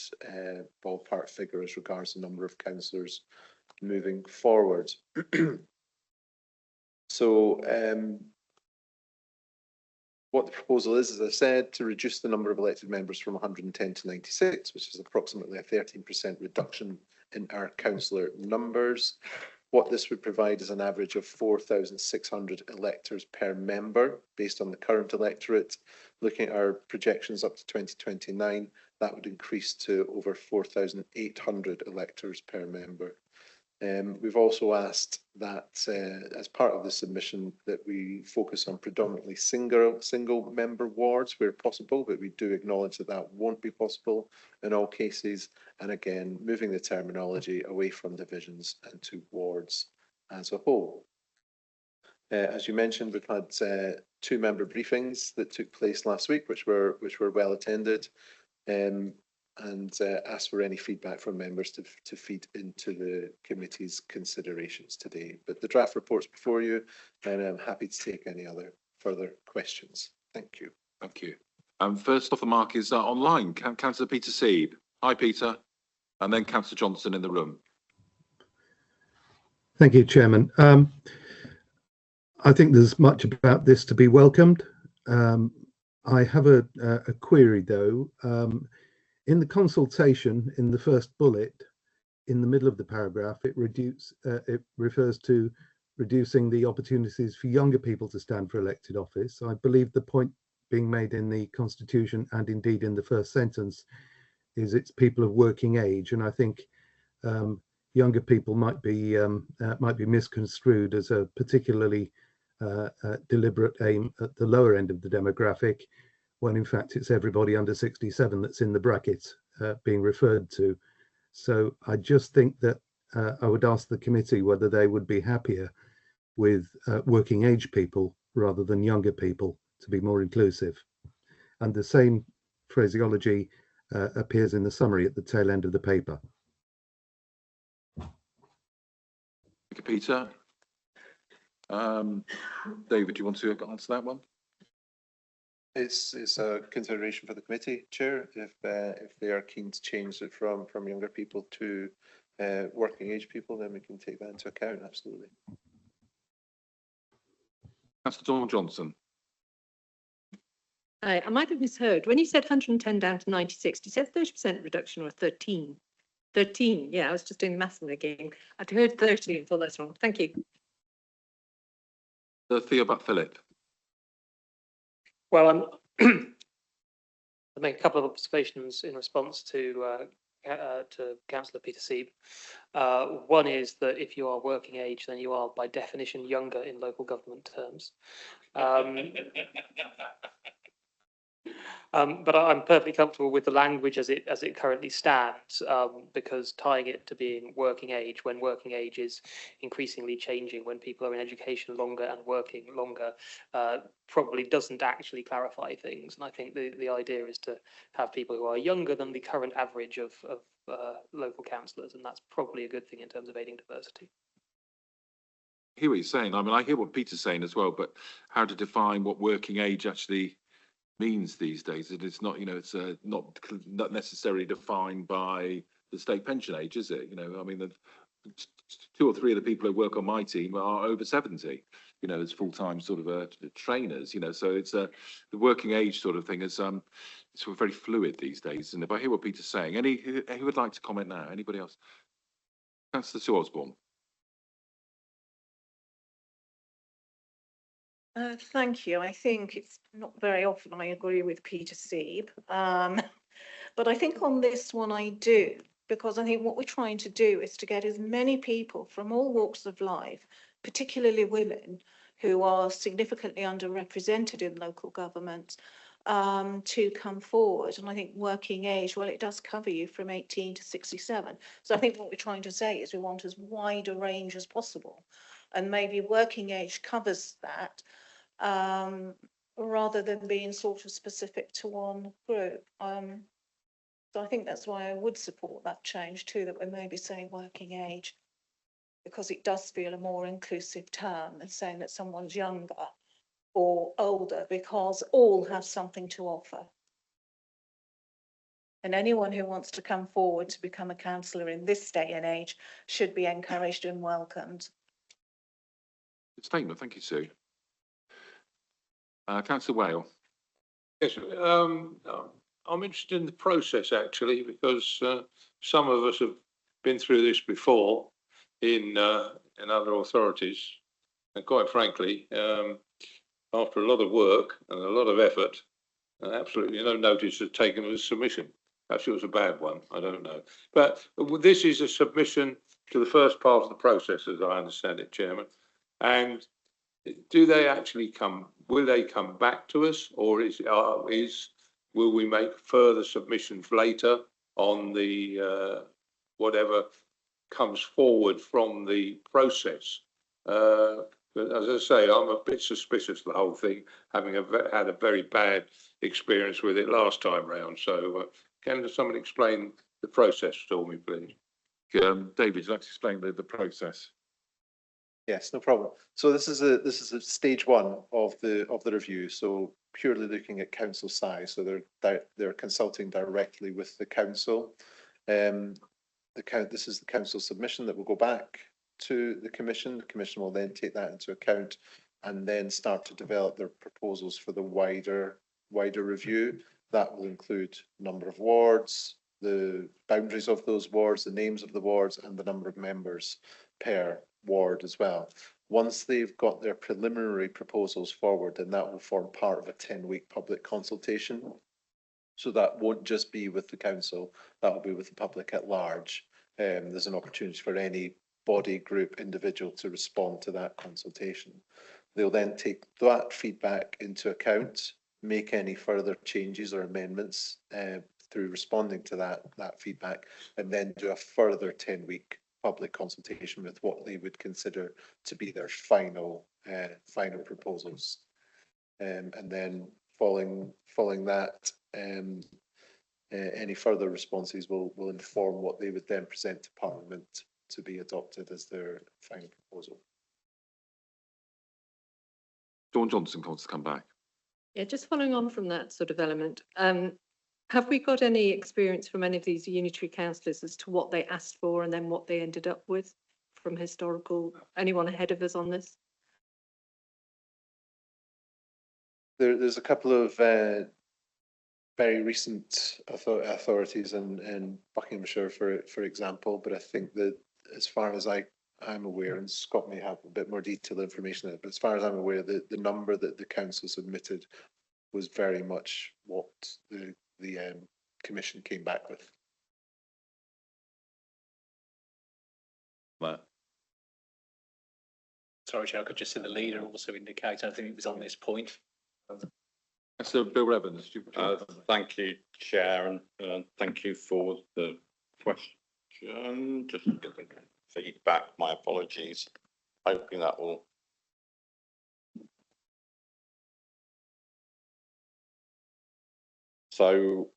ballpark figure as regards the number of councillors moving forward. So what the proposal is, as I said, to reduce the number of elected members from 110 to 96, which is approximately a 13% reduction in our councillor numbers. What this would provide is an average of 4,600 electors per member based on the current electorate. Looking at our projections up to 2029, that would increase to over 4,800 electors per member. We've also asked that as part of the submission that we focus on predominantly single member wards where possible, but we do acknowledge that that won't be possible in all cases. And again, moving the terminology away from divisions and to wards as a whole. As you mentioned, we've had 2 member briefings that took place last week, which were well attended. and ask for any feedback from members to feed into the committee's considerations today. But the draft report's before you, and I'm happy to take any other further questions. Thank you. Thank you. First off the mark is online, Councillor Peter Seeb. Hi, Peter. And then Councillor Johnson in the room. Thank you, Chairman. I think there's much about this to be welcomed. I have a query though. In the consultation, in the first bullet, in the middle of the paragraph, it refers to reducing the opportunities for younger people to stand for elected office. I believe the point being made in the Constitution and indeed in the first sentence is it's people of working age, and I think younger people might be misconstrued as a particularly deliberate aim at the lower end of the demographic, when in fact it's everybody under 67 that's in the brackets being referred to. So I just think that I would ask the committee whether they would be happier with working age people rather than younger people, to be more inclusive. And the same phraseology appears in the summary at the tail end of the paper. Thank you, Peter. David, do you want to answer that one? It's a consideration for the committee, Chair, if they are keen to change it from younger people to working age people, then we can take that into account, absolutely. Councillor Dawn Johnson. I might have misheard. When you said 110 down to 96, you said 30% reduction or 13? 13, yeah, I was just doing maths in the game. I'd heard 30 and thought that's wrong. Thank you. Theo Philip. Well, I'll make a couple of observations in response to Councillor Peter Seeb. One is that if you are working age, then you are by definition younger in local government terms. But I'm perfectly comfortable with the language as it currently stands, because tying it to being working age, when working age is increasingly changing, when people are in education longer and working longer, probably doesn't actually clarify things. And I think the idea is to have people who are younger than the current average of local councillors, and that's probably a good thing in terms of aiding diversity. I hear what you're saying. I mean, I hear what Peter's saying as well, but how to define what working age actually means these days? It's not, you know, it's not necessarily defined by the state pension age, is it? You know, I mean, the 2 or 3 of the people who work on my team are over 70, you know, as full-time sort of trainers, you know, so it's the working age sort of thing is it's very fluid these days. And if I hear what Peter's saying, who would like to comment now? Anybody else? Councillor Sue Osborne. Thank you. I think it's not very often I agree with Peter Seeb, but I think on this one I do, because I think what we're trying to do is to get as many people from all walks of life, particularly women, who are significantly underrepresented in local government, to come forward. And I think working age, well, it does cover you from 18 to 67. So I think what we're trying to say is we want as wide a range as possible. And maybe working age covers that, rather than being sort of specific to one group. So I think that's why I would support that change too, that we're maybe saying working age, because it does feel a more inclusive term than saying that someone's younger or older, because all have something to offer. And anyone who wants to come forward to become a councillor in this day and age should be encouraged and welcomed. Good statement, thank you, Sue. Councillor Wale. Yes, I'm interested in the process actually, because some of us have been through this before in other authorities, and quite frankly, after a lot of work and a lot of effort, absolutely no notice was taken of the submission. Perhaps it was a bad one, I don't know. But this is a submission to the first part of the process, as I understand it, Chairman. And do they actually will they come back to us, or will we make further submissions later on the whatever comes forward from the process? But as I say, I'm a bit suspicious of the whole thing, having had a very bad experience with it last time round. So Can someone explain the process to me, please? David, you'd like to explain the process? Yes, no problem. So this is a stage one of the review. So purely looking at council size. So they're consulting directly with the council. This is the council submission that will go back to the commission. The commission will then take that into account and then start to develop their proposals for the wider review. That will include number of wards, the boundaries of those wards, the names of the wards, and the number of members per ward as well. Once they've got their preliminary proposals forward, then that will form part of a 10-week public consultation. So that won't just be with the council, that will be with the public at large. There's an opportunity for any body, group, individual to respond to that consultation. They'll then take that feedback into account, make any further changes or amendments through responding to that feedback, and then do a further 10-week public consultation with what they would consider to be their final proposals. And then following that, any further responses will inform what they would then present to Parliament to be adopted as their final proposal. Dawn Johnson wants to come back. Yeah, just following on from that sort of element, have we got any experience from any of these unitary councillors as to what they asked for and then what they ended up with from historical, anyone ahead of us on this? There's a couple of very recent authorities in Buckinghamshire, for example, but I think that as far as I'm aware, and Scott may have a bit more detailed information on it, but as far as I'm aware, the number that the council submitted was very much what the commission came back with. Matt. Sorry, Chair, I could just see the leader also indicate, I think it was on this point. So Bill Evans. Thank you, Chair, and thank you for the question. Just getting feedback, my apologies. Hoping that will. So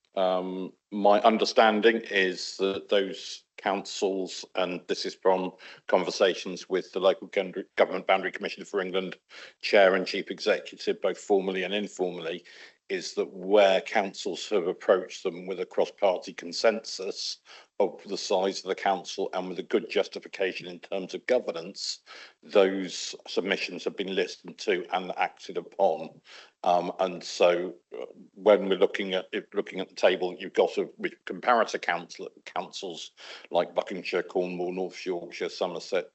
my understanding is that those councils, and this is from conversations with the Local Government Boundary Commission for England Chair and Chief Executive, both formally and informally, is that where councils have approached them with a cross-party consensus of the size of the council and with a good justification in terms of governance, those submissions have been listened to and acted upon. And so when we're looking at the table, you've got comparator councils like Buckinghamshire, Cornwall, North Yorkshire, Somerset,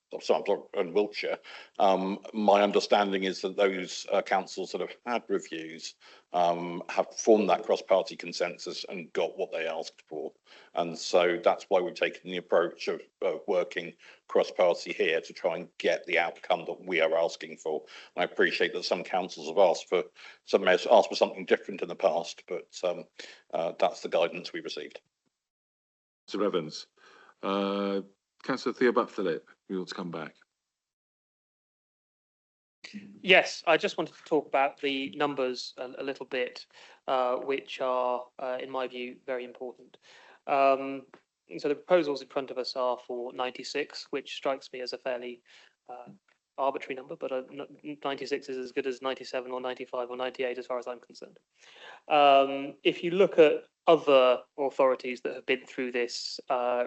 and Wiltshire. My understanding is that those councils that have had reviews have formed that cross-party consensus and got what they asked for. And so that's why we've taken the approach of working cross-party here to try and get the outcome that we are asking for. I appreciate that some councils have asked for something different in the past, but that's the guidance we received. Sir Evans. Councillor Theobald Philip, you want to come back? Yes, I just wanted to talk about the numbers a little bit, which are, in my view, very important. So the proposals in front of us are for 96, which strikes me as a fairly arbitrary number, but 96 is as good as 97 or 95 or 98 as far as I'm concerned. If you look at other authorities that have been through this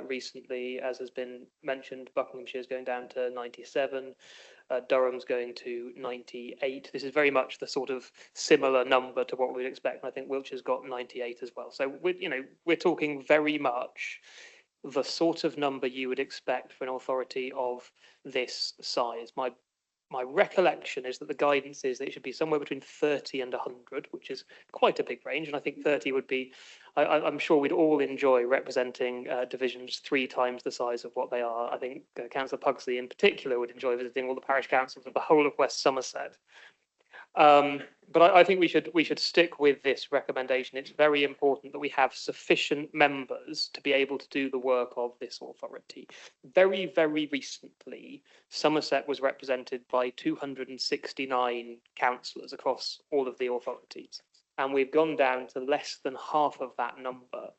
recently, as has been mentioned, Buckinghamshire is going down to 97. Durham's going to 98. This is very much the sort of similar number to what we'd expect. And I think Wiltshire's got 98 as well. So we're talking very much the sort of number you would expect for an authority of this size. My recollection is that the guidance is that it should be somewhere between 30 and 100, which is quite a big range. And I think 30 would be, I'm sure we'd all enjoy representing divisions 3 times the size of what they are. I think Councillor Pugsley in particular would enjoy visiting all the parish councils of the whole of West Somerset. But I think we should stick with this recommendation. It's very important that we have sufficient members to be able to do the work of this authority. Very, very recently, Somerset was represented by 269 councillors across all of the authorities. and we've gone down to less than half of that number.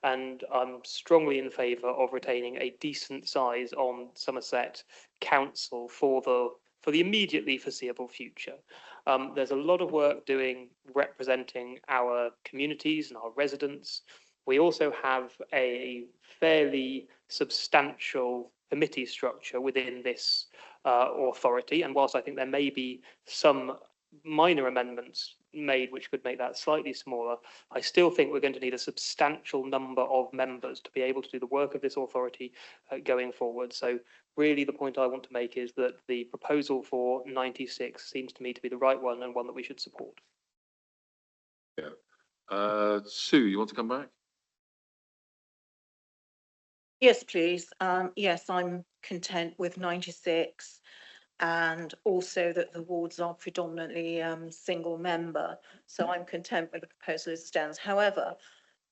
And I'm strongly in favour of retaining a decent size on Somerset Council for the immediately foreseeable future. There's a lot of work doing representing our communities and our residents. We also have a fairly substantial committee structure within this authority, and whilst I think there may be some minor amendments made which could make that slightly smaller, I still think we're going to need a substantial number of members to be able to do the work of this authority going forward. So really the point I want to make is that the proposal for 96 seems to me to be the right one and one that we should support. Yeah. Sue, you want to come back? Yes, please. Yes, I'm content with 96, and also that the wards are predominantly single member. So I'm content with the proposal as it stands. However,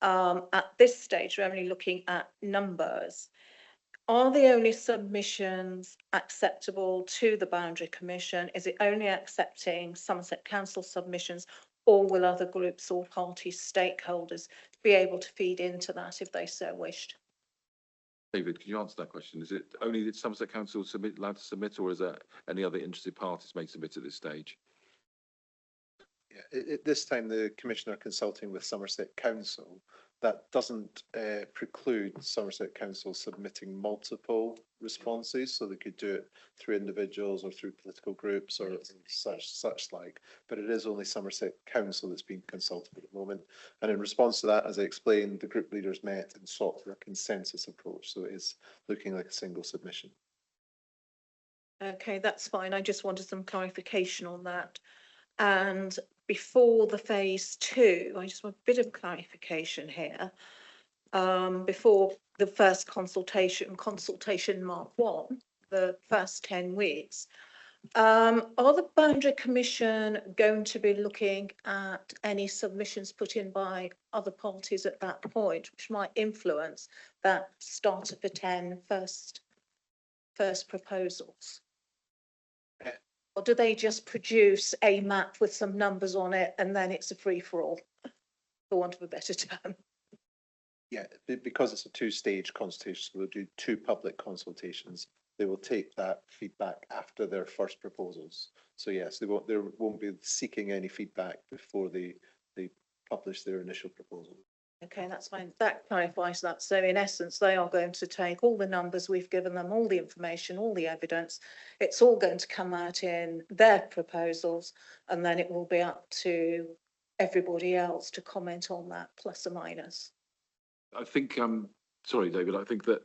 at this stage, we're only looking at numbers. Are the only submissions acceptable to the Boundary Commission? Is it only accepting Somerset Council submissions, or will other groups or party stakeholders be able to feed into that if they so wished? David, can you answer that question? Is it only the Somerset Council allowed to submit, or is there any other interested parties may submit at this stage? Yeah, at this time, the Commissioner consulting with Somerset Council. That doesn't preclude Somerset Council submitting multiple responses, so they could do it through individuals or through political groups or such like. But it is only Somerset Council that's being consulted at the moment. And in response to that, as I explained, the group leaders met and sought for a consensus approach. So it is looking like a single submission. Okay, that's fine. I just wanted some clarification on that. And before the phase 2, I just want a bit of clarification here. Before the first consultation mark 1, the first 10 weeks, are the Boundary Commission going to be looking at any submissions put in by other parties at that point, which might influence that starter for 10 first proposals? Or do they just produce a map with some numbers on it and then it's a free-for-all, for want of a better term? Yeah, because it's a two-stage consultation, so we'll do 2 public consultations. They will take that feedback after their first proposals. So yes, they won't be seeking any feedback before they publish their initial proposal. Okay, that's fine. That clarifies that. So in essence, they are going to take all the numbers we've given them, all the information, all the evidence. It's all going to come out in their proposals, and then it will be up to everybody else to comment on that, plus or minus. I think, sorry, David, I think that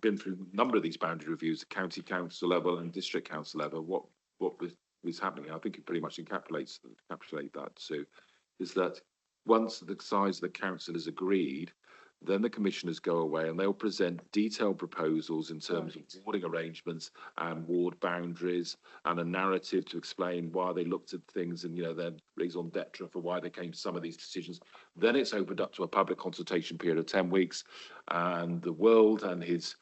been through a number of these boundary reviews at county council level and district council level, what was happening, I think it pretty much encapsulates that, Sue, is that once the size of the council is agreed, then the commissioners go away and they'll present detailed proposals in terms of warding arrangements and ward boundaries and a narrative to explain why they looked at things and, their raison d'etre for why they came to some of these decisions. Then it's opened up to a public consultation period of 10 weeks, and the world and his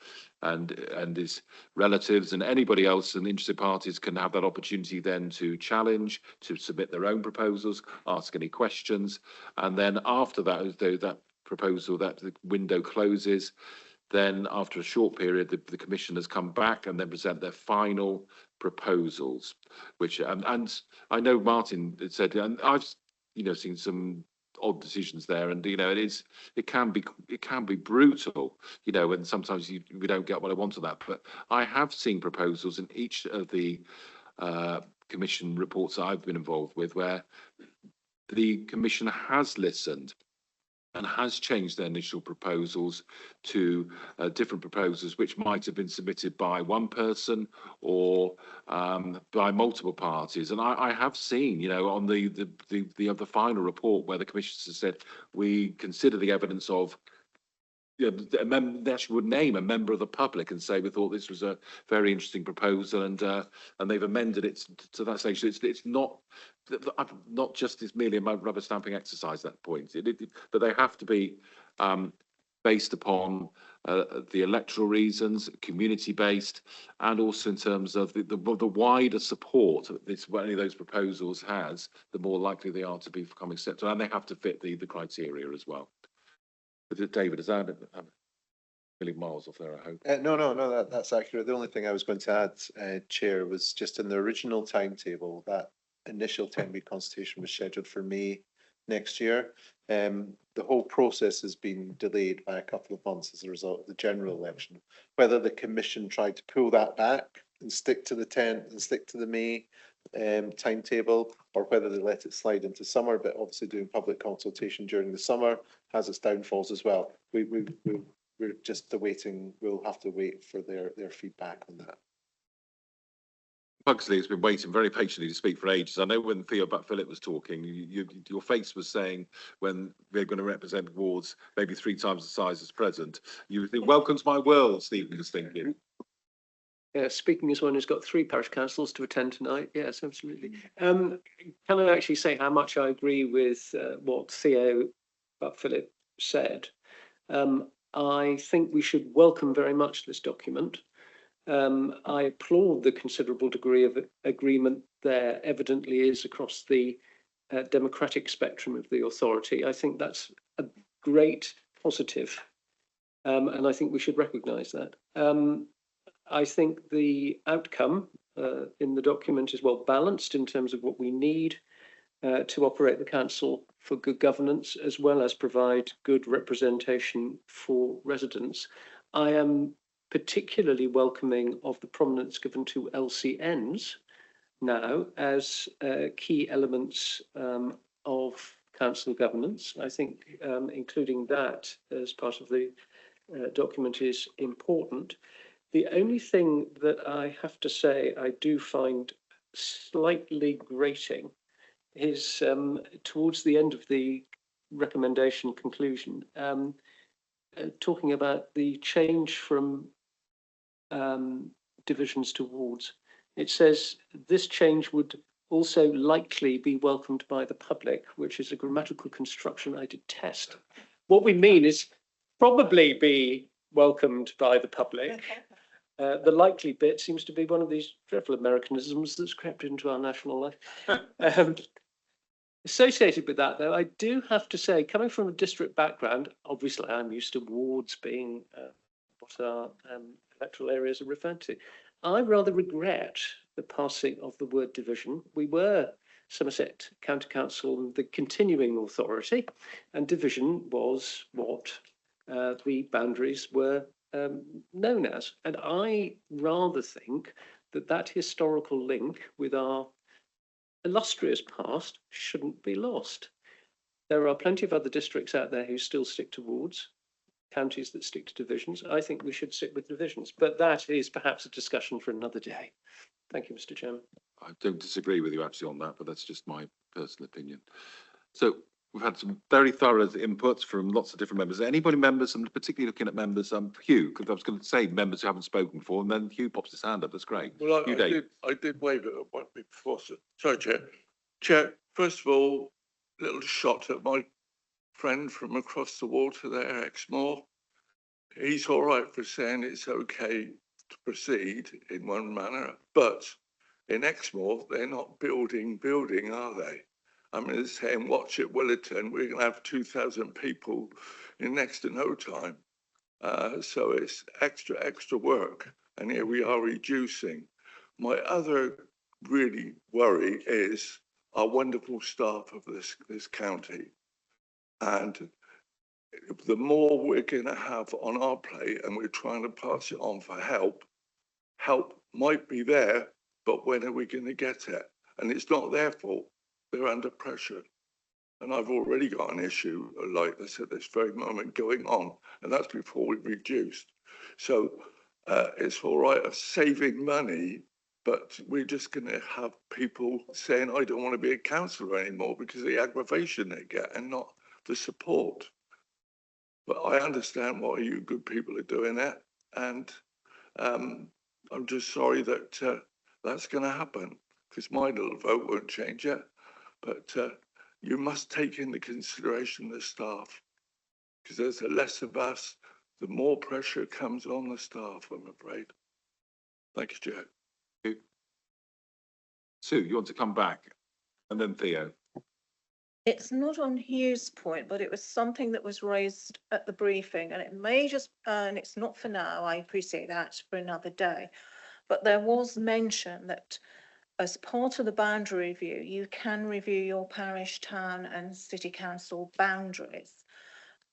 relatives and anybody else and interested parties can have that opportunity then to challenge, to submit their own proposals, ask any questions, and then after that, that proposal, that the window closes, then after a short period the commissioners come back and then present their final proposals, which and I know Martin had said, and I've seen some odd decisions there, and it can be brutal, and sometimes we don't get what I want on that, but I have seen proposals in each of the commission reports that I've been involved with where the commission has listened and has changed their initial proposals to different proposals which might have been submitted by one person or by multiple parties. And I have seen, on the final report where the commissioners said, we consider the evidence of, they actually would name a member of the public and say we thought this was a very interesting proposal, and they've amended it to that stage. So it's not just merely a rubber stamping exercise at that point, but they have to be based upon the electoral reasons, community-based, and also in terms of the wider support any of those proposals has, the more likely they are to become accepted, and they have to fit the criteria as well. But David, is that a million miles off there, I hope? No, that's accurate. The only thing I was going to add, Chair, was just in the original timetable, that initial 10-week consultation was scheduled for May next year. The whole process has been delayed by a couple of months as a result of the general election. Whether the Commission tried to pull that back and stick to the 10th and stick to the May timetable, or whether they let it slide into summer, but obviously doing public consultation during the summer has its downfalls as well. We're just awaiting, we'll have to wait for their feedback on that. Pugsley has been waiting very patiently to speak for ages. I know when Philip was talking, your face was saying when they're going to represent wards maybe 3 times the size as present. You think, welcome to my world, Stephen was thinking. Yeah, speaking as one who's got 3 parish councils to attend tonight, yes, absolutely. Can I actually say how much I agree with what Theo Philip said? I think we should welcome very much this document. I applaud the considerable degree of agreement there evidently is across the democratic spectrum of the authority. I think that's a great positive, and I think we should recognise that. I think the outcome in the document is well balanced in terms of what we need to operate the council for good governance, as well as provide good representation for residents. I am particularly welcoming of the prominence given to LCNs now as key elements of council governance. I think including that as part of the document is important. The only thing that I have to say I do find slightly grating is towards the end of the recommendation conclusion, talking about the change from divisions to wards. It says this change would also likely be welcomed by the public, which is a grammatical construction I detest. What we mean is probably be welcomed by the public. The likely bit seems to be one of these dreadful Americanisms that's crept into our national life. Associated with that, though, I do have to say, coming from a district background, obviously I'm used to wards being what our electoral areas are referred to. I rather regret the passing of the word division. We were Somerset County Council, the continuing authority, and division was what the boundaries were known as. And I rather think that that historical link with our illustrious past shouldn't be lost. There are plenty of other districts out there who still stick to wards, counties that stick to divisions. I think we should stick with divisions, but that is perhaps a discussion for another day. Thank you, Mr. Chairman. I don't disagree with you actually on that, but that's just my personal opinion. So we've had some very thorough inputs from lots of different members. Anybody members, and particularly looking at members, Hugh, because I was going to say members who haven't spoken before, and then Hugh pops his hand up. That's great. Well, I did wave it at one before. Sorry, Chair. Chair, first of all, little shot at my friend from across the water there, Exmoor. He's all right for saying it's okay to proceed in one manner, but in Exmoor, they're not building, are they? I mean, they're saying, watch at Willerton, we're going to have 2,000 people in next to no time. So it's extra work, and here we are reducing. My other really worry is our wonderful staff of this county. And the more we're going to have on our plate and we're trying to pass it on for help might be there, but when are we going to get it? And it's not their fault. They're under pressure. And I've already got an issue like this at this very moment going on, and that's before we've reduced. So it's all right of saving money, but we're just going to have people saying, I don't want to be a councillor anymore because of the aggravation they get and not the support. But I understand why you good people are doing it, and I'm just sorry that that's going to happen, because my little vote won't change it. But you must take into consideration the staff, Because there's less of us, the more pressure comes on the staff, I'm afraid. Thank you, Chair. Sue, you want to come back? And then Theo. It's not on Hugh's point, but it was something that was raised at the briefing, and it may just, and it's not for now, I appreciate that, for another day. But there was mention that as part of the boundary review, you can review your parish, town and city council boundaries.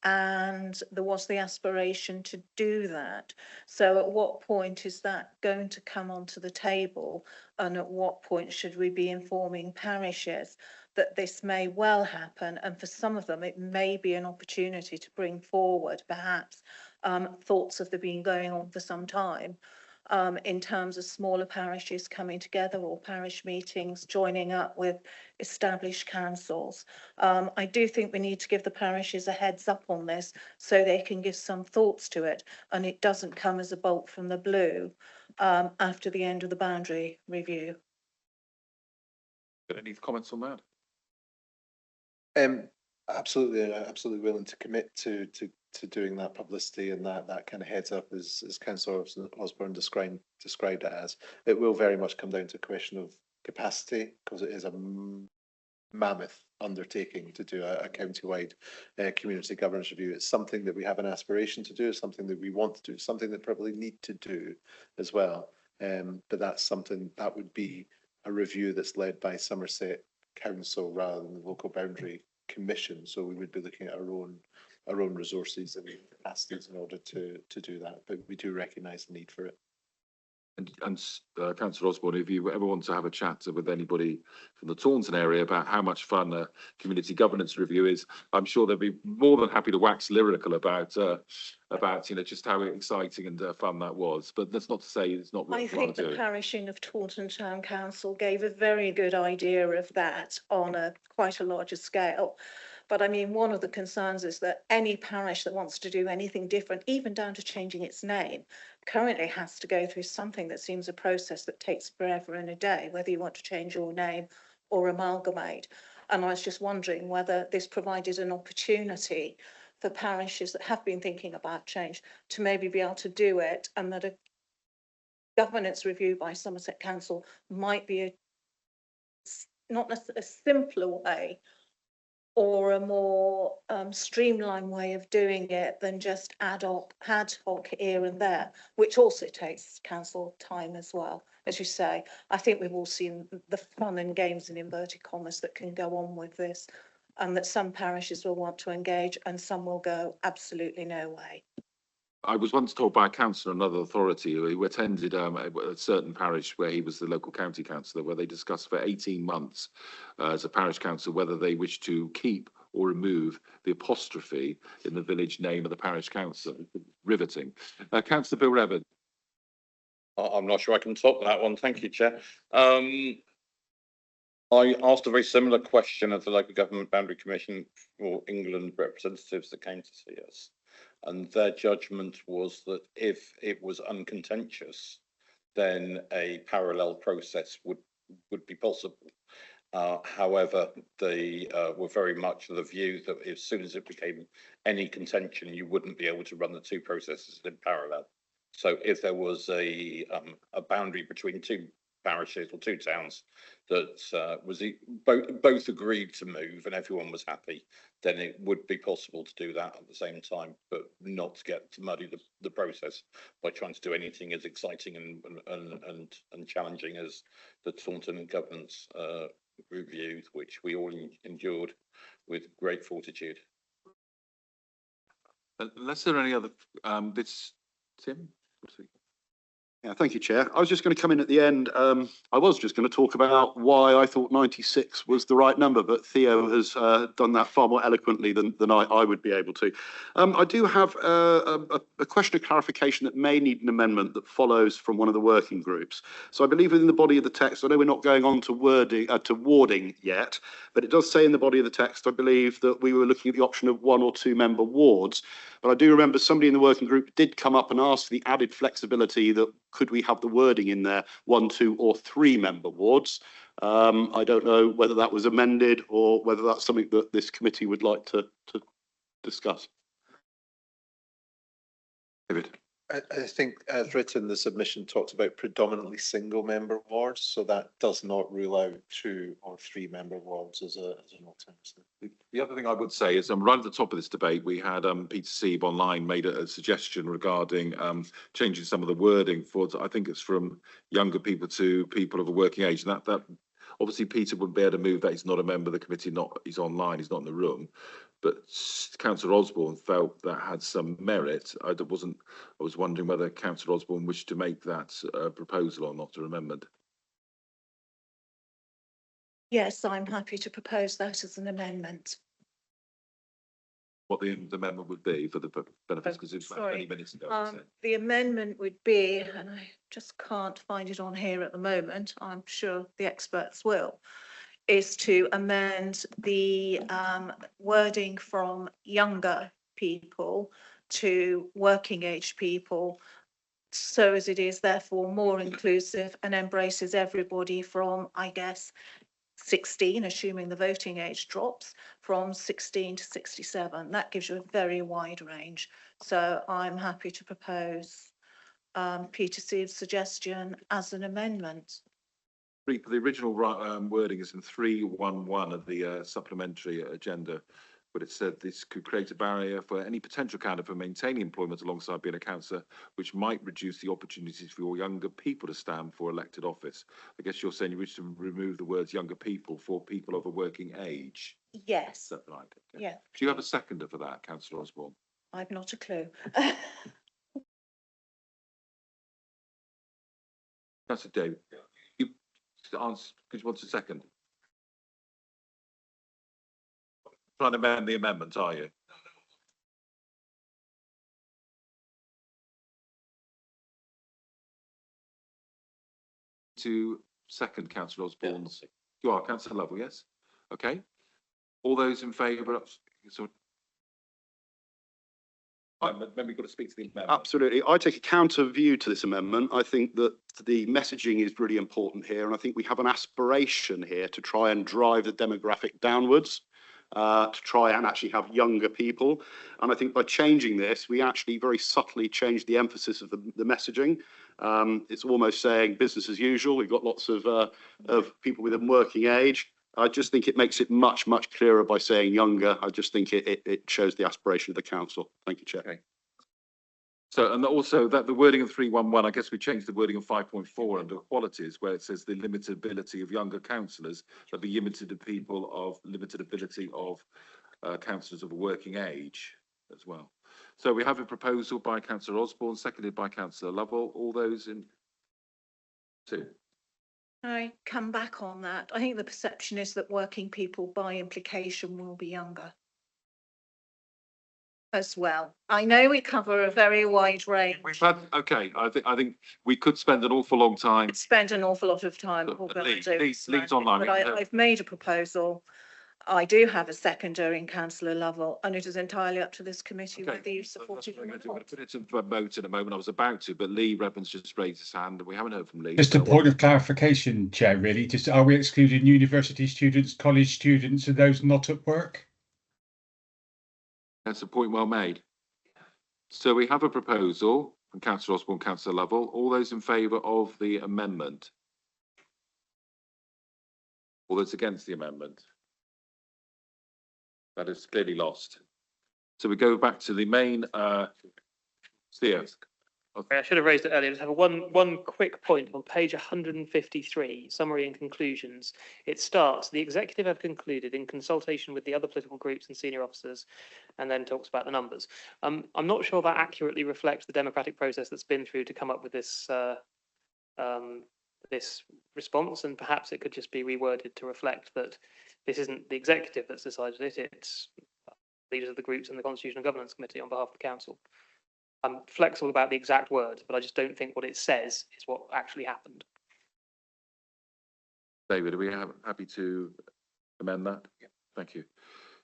And there was the aspiration to do that. So at what point is that going to come onto the table? And at what point should we be informing parishes that this may well happen? And for some of them, it may be an opportunity to bring forward perhaps thoughts that have been going on for some time. In terms of smaller parishes coming together or parish meetings, joining up with established councils. I do think we need to give the parishes a heads up on this so they can give some thoughts to it and it doesn't come as a bolt from the blue after the end of the boundary review. Any comments on that? Absolutely willing to commit to doing that publicity and that kind of heads up as Councillor Osborne described it as. It will very much come down to a question of capacity because it is a mammoth undertaking to do a county-wide community governance review. It's something that we have an aspiration to do, something that we want to do, something that probably need to do as well. But that's something that would be a review that's led by Somerset Council rather than the local boundary commission. So we would be looking at our own resources and capacities in order to do that. But we do recognise the need for it. And Councillor Osborne, if you ever want to have a chat with anybody from the Taunton area about how much fun a community governance review is, I'm sure they'll be more than happy to wax lyrical about just how exciting and fun that was. But that's not to say it's not I think the parishing of Taunton Town Council gave a very good idea of that on quite a larger scale. But I mean, one of the concerns is that any parish that wants to do anything different, even down to changing its name, currently has to go through something that seems a process that takes forever and a day, whether you want to change your name or amalgamate. And I was just wondering whether this provided an opportunity for parishes that have been thinking about change to maybe be able to do it, and that a governance review by Somerset Council might be not a simpler way or a more streamlined way of doing it than just ad hoc here and there, which also takes council time as well. As you say, I think we've all seen the fun and games in inverted commas that can go on with this, and that some parishes will want to engage and some will go absolutely no way. I was once told by a councillor, another authority, who attended a certain parish where he was the local county councillor, where they discussed for 18 months as a parish council whether they wish to keep or remove the apostrophe in the village name of the parish council. Riveting. Councillor Bill Revett. I'm not sure I can top that one. Thank you, Chair. I asked a very similar question of the Local Government Boundary Commission for England representatives that came to see us. And their judgment was that if it was uncontentious, then a parallel process would be possible. However, they were very much of the view that as soon as it became any contention, you wouldn't be able to run the two processes in parallel. So if there was a boundary between two parishes or two towns that was both agreed to move and everyone was happy, then it would be possible to do that at the same time, but not to get to muddy the process by trying to do anything as exciting and challenging as the Taunton Governance review, which we all endured with great fortitude. Unless there are any other bits, Tim? Yeah, thank you, Chair. I was just going to come in at the end. I was just going to talk about why I thought 96 was the right number, but Theo has done that far more eloquently than I would be able to. I do have a question of clarification that may need an amendment that follows from one of the working groups. So I believe within the body of the text, I know we're not going on to warding yet, but it does say in the body of the text, I believe, that we were looking at the option of 1 or 2 member wards. But I do remember somebody in the working group did come up and ask the added flexibility that could we have the wording in there 1, 2 or 3 member wards. I don't know whether that was amended or whether that's something that this committee would like to discuss. David. I think as written, the submission talks about predominantly single member wards, so that does not rule out 2 or 3 member wards as an alternative. The other thing I would say is, right at the top of this debate, we had Peter Sieb online made a suggestion regarding changing some of the wording for, I think it's from younger people to people of a working age. And that obviously Peter wouldn't be able to move that. He's not a member of the committee, he's online, he's not in the room. But Councillor Osborne felt that had some merit. I was wondering whether Councillor Osborne wished to make that proposal or not, remembered. Yes, I'm happy to propose that as an amendment. What the amendment would be for the benefits, because it was about 20 minutes ago. The amendment would be, and I just can't find it on here at the moment, I'm sure the experts will, is to amend the wording from younger people to working age people, so as it is therefore more inclusive and embraces everybody from, I guess, 16, assuming the voting age drops, from 16 to 67. That gives you a very wide range. So I'm happy to propose Peter Sieb's suggestion as an amendment. The original wording is in 311 of the supplementary agenda, but it said this could create a barrier for any potential candidate for maintaining employment alongside being a councillor, which might reduce the opportunities for younger people to stand for elected office. I guess you're saying you wish to remove the words younger people for people of a working age. Yes. Is that right? Okay. Yeah. Do you have a seconder for that, Councillor Osborne? I've not a clue. Councillor David, you answer, could you want a second? Trying to amend the amendment, are you? To second Councillor Osborne's. You are Councillor Lovell, yes? Okay. All those in favour? Then we've got to speak to the amendment. Absolutely. I take a counter view to this amendment. I think that the messaging is really important here, and I think we have an aspiration here to try and drive the demographic downwards, to try and actually have younger people. And I think by changing this, we actually very subtly change the emphasis of the messaging. It's almost saying business as usual. We've got lots of people within working age. I just think it makes it much, much clearer by saying younger. I just think it shows the aspiration of the council. Thank you, Chair. Okay. So, and also that the wording of 311, I guess we changed the wording of 5.4 under qualities, where it says the limited ability of younger councillors, that the limited ability of councillors of a working age as well. So we have a proposal by Councillor Osborne, seconded by Councillor Lovell. All those in two. I come back on that. I think the perception is that working people by implication will be younger as well. I know we cover a very wide range. Okay, I think we could spend an awful long time. Spend an awful lot of time. Leeds online. But I've made a proposal. I do have a seconder in Councillor Lovell, and it is entirely up to this committee whether you support it or not. I'm going to put it to vote in a moment. I was about to, but Lee Revens just raised his hand, and we haven't heard from Lee. Just a point of clarification, Chair, really. Just are we excluding university students, college students, and those not at work? That's a point well made. So we have a proposal from Councillor Osborne, Councillor Lovell. All those in favour of the amendment? All those against the amendment? That is clearly lost. So we go back to the main, Theo. I should have raised it earlier. Just have one quick point on page 153, summary and conclusions. It starts, the executive have concluded in consultation with the other political groups and senior officers, and then talks about the numbers. I'm not sure that accurately reflects the democratic process that's been through to come up with this this response, and perhaps it could just be reworded to reflect that this isn't the executive that's decided it, it's leaders of the groups and the Constitutional Governance Committee on behalf of the council. I'm flexible about the exact words, but I just don't think what it says is what actually happened. David, are we happy to amend that? Yeah. Thank you.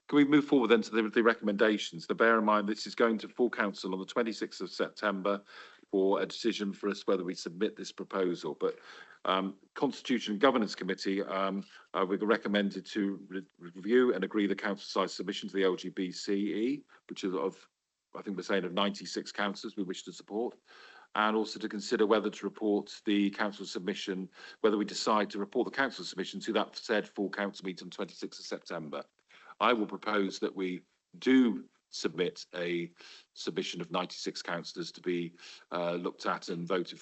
Can we move forward then to the recommendations? Now, bear in mind, this is going to full council on the 26th of September for a decision for us whether we submit this proposal. But Constitution and Governance Committee, we've recommended to review and agree the council size submission to the LGBCE, which is of I think we're saying of 96 councillors we wish to support, and also to consider whether to report the council submission, whether we decide to report the council submission to that said full council meeting on 26th of September. I will propose that we do submit a submission of 96 councillors to be looked at and voted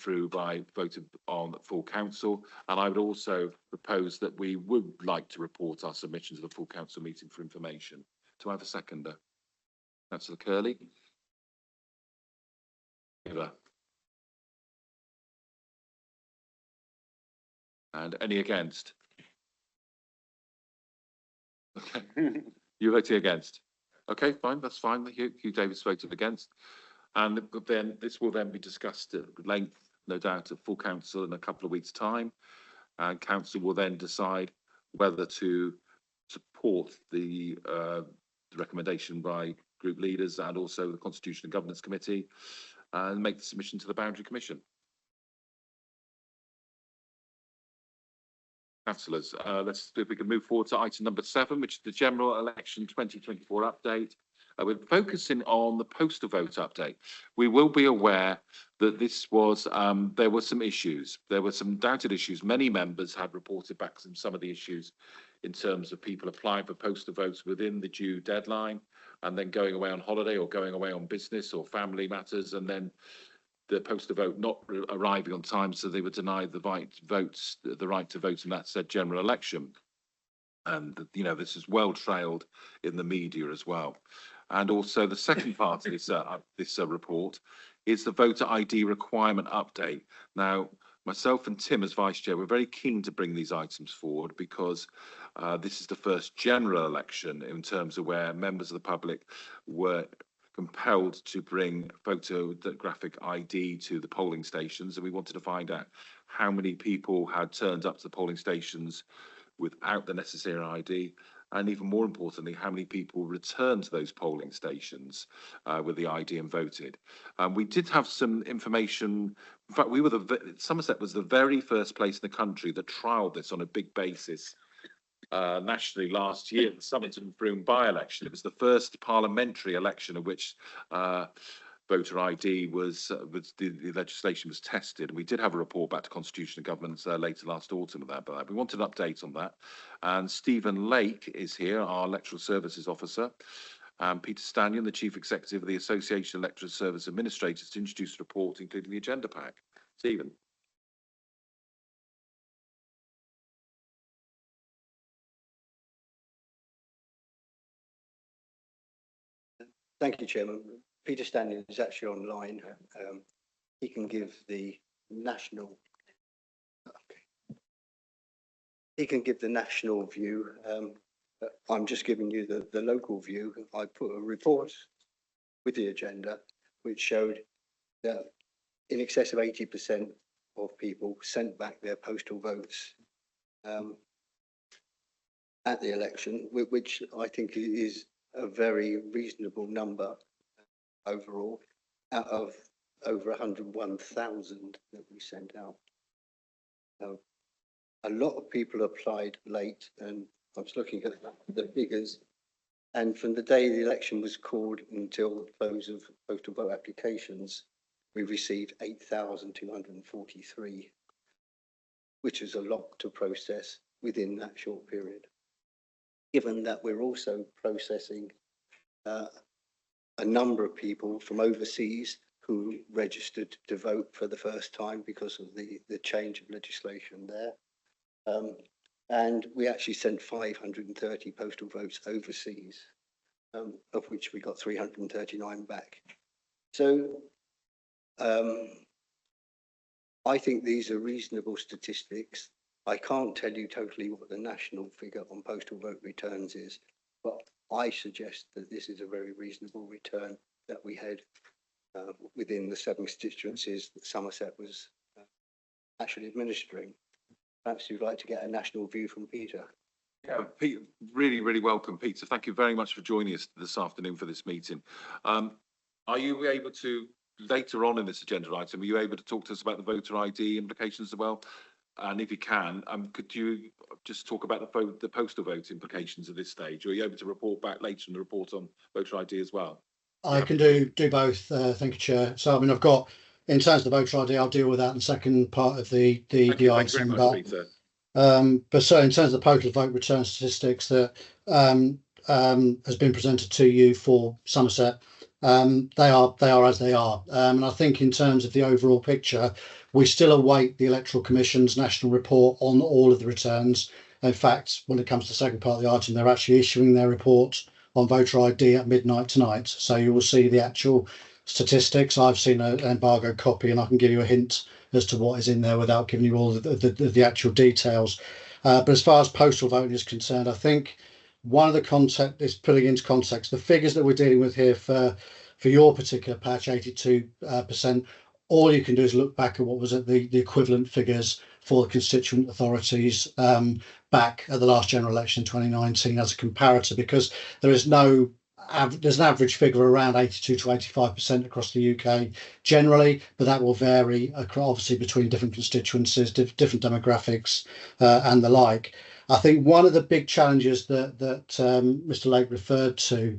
on at full council. And I would also propose that we would like to report our submission to the full council meeting for information. Do I have a seconder? Councillor Curley. Eva. And any against? Okay. You're voting against? Okay, fine, that's fine. Hugh Davis voted against. And then this will then be discussed at length, no doubt, at full council in a couple of weeks' time. And council will then decide whether to support the recommendation by group leaders and also the Constitution and Governance Committee and make the submission to the Boundary Commission. Councillors, let's see if we can move forward to item number 7, which is the general election 2024 update. We're focusing on the postal vote update. We will be aware that this was, there were some issues. There were some doubted issues. Many members had reported back some of the issues in terms of people applying for postal votes within the due deadline and then going away on holiday or going away on business or family matters, and then the postal vote not arriving on time, so they were denied the right to vote in that said general election. And you know, this is well trailed in the media as well. And also the second part of this report is the voter ID requirement update. Now, myself and Tim as Vice Chair, we're very keen to bring these items forward because this is the first general election in terms of where members of the public were compelled to bring photographic ID to the polling stations, and we wanted to find out how many people had turned up to the polling stations without the necessary ID, and even more importantly, how many people returned to those polling stations with the ID and voted. We did have some information. In fact, Somerset was the very first place in the country that trialled this on a big basis nationally last year, the Somerton Broome by-election. It was the first parliamentary election in which voter ID was the legislation was tested. We did have a report back to Constitution and Government later last autumn of that, but we wanted an update on that. And Stephen Lake is here, our Electoral Services Officer, and Peter Stanyon, the Chief Executive of the Association of Electoral Service Administrators, to introduce a report, including the agenda pack. Stephen. Thank you, Chairman. Peter Stanley is actually online. He can give the national. Okay. He can give the national view. I'm just giving you the local view. I put a report with the agenda which showed that in excess of 80% of people sent back their postal votes at the election, which I think is a very reasonable number overall, out of over 101,000 that we sent out. A lot of people applied late, and I was looking at the figures, and from the day the election was called until the close of postal vote applications, we received 8,243, which is a lot to process within that short period. Given that we're also processing a number of people from overseas who registered to vote for the first time because of the change of legislation there. And we actually sent 530 postal votes overseas, of which we got 339 back. So I think these are reasonable statistics. I can't tell you totally what the national figure on postal vote returns is, but I suggest that this is a very reasonable return that we had within the 7 constituencies that Somerset was actually administering. Perhaps you'd like to get a national view from Peter. Yeah, Pete, really welcome, Peter. Thank you very much for joining us this afternoon for this meeting. Are you able to, later on in this agenda item, are you able to talk to us about the voter ID implications as well? And if you can, could you just talk about the postal vote implications at this stage? Or are you able to report back later in the report on voter ID as well? I can do both. Thank you, Chair. So I mean, I've got, in terms of the voter ID, I'll deal with that in the second part of the Thank you very item. much, Peter. But so in terms of the postal vote return statistics that has been presented to you for Somerset, they are as they are. And I think in terms of the overall picture, we still await the Electoral Commission's national report on all of the returns. In fact, when it comes to the second part of the item, they're actually issuing their report on voter ID at midnight tonight. So you will see the actual statistics. I've seen an embargo copy, and I can give you a hint as to what is in there without giving you all the actual details. But as far as postal voting is concerned, I think one of the context is putting into context the figures that we're dealing with here for your particular patch, 82%. All you can do is look back at what was at the equivalent figures for the constituent authorities back at the last general election in 2019 as a comparator, because there is no there's an average figure around 82 to 85% across the UK generally, but that will vary obviously between different constituencies, different demographics and the like. I think one of the big challenges that Mr. Lake referred to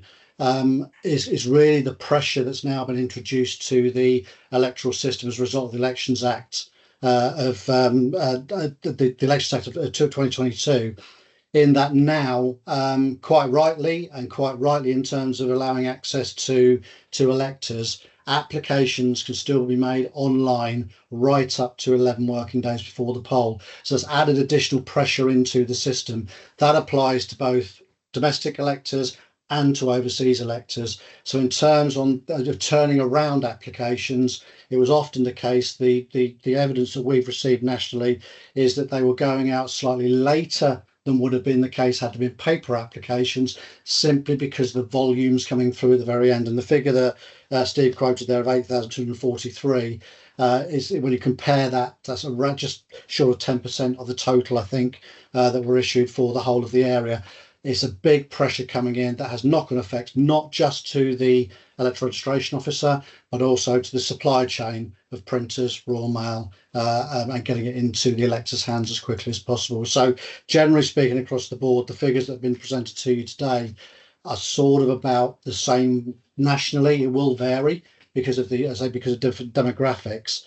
is really the pressure that's now been introduced to the electoral system as a result of the Elections Act the Elections Act of 2022. In that now, quite rightly in terms of allowing access to electors, applications can still be made online right up to 11 working days before the poll. So it's added additional pressure into the system. That applies to both domestic electors and to overseas electors. So in terms of turning around applications, it was often the case, the evidence that we've received nationally is that they were going out slightly later than would have been the case had there been paper applications, simply because the volumes coming through at the very end. And the figure that Steve quoted there of 8,243 is, when you compare that, that's around just short of 10% of the total, I think, that were issued for the whole of the area. It's a big pressure coming in that has knock-on effects, not just to the electoral registration officer, but also to the supply chain of printers, Royal Mail, and getting it into the electors' hands as quickly as possible. So generally speaking, across the board, the figures that have been presented to you today are sort of about the same nationally. It will vary because of different demographics,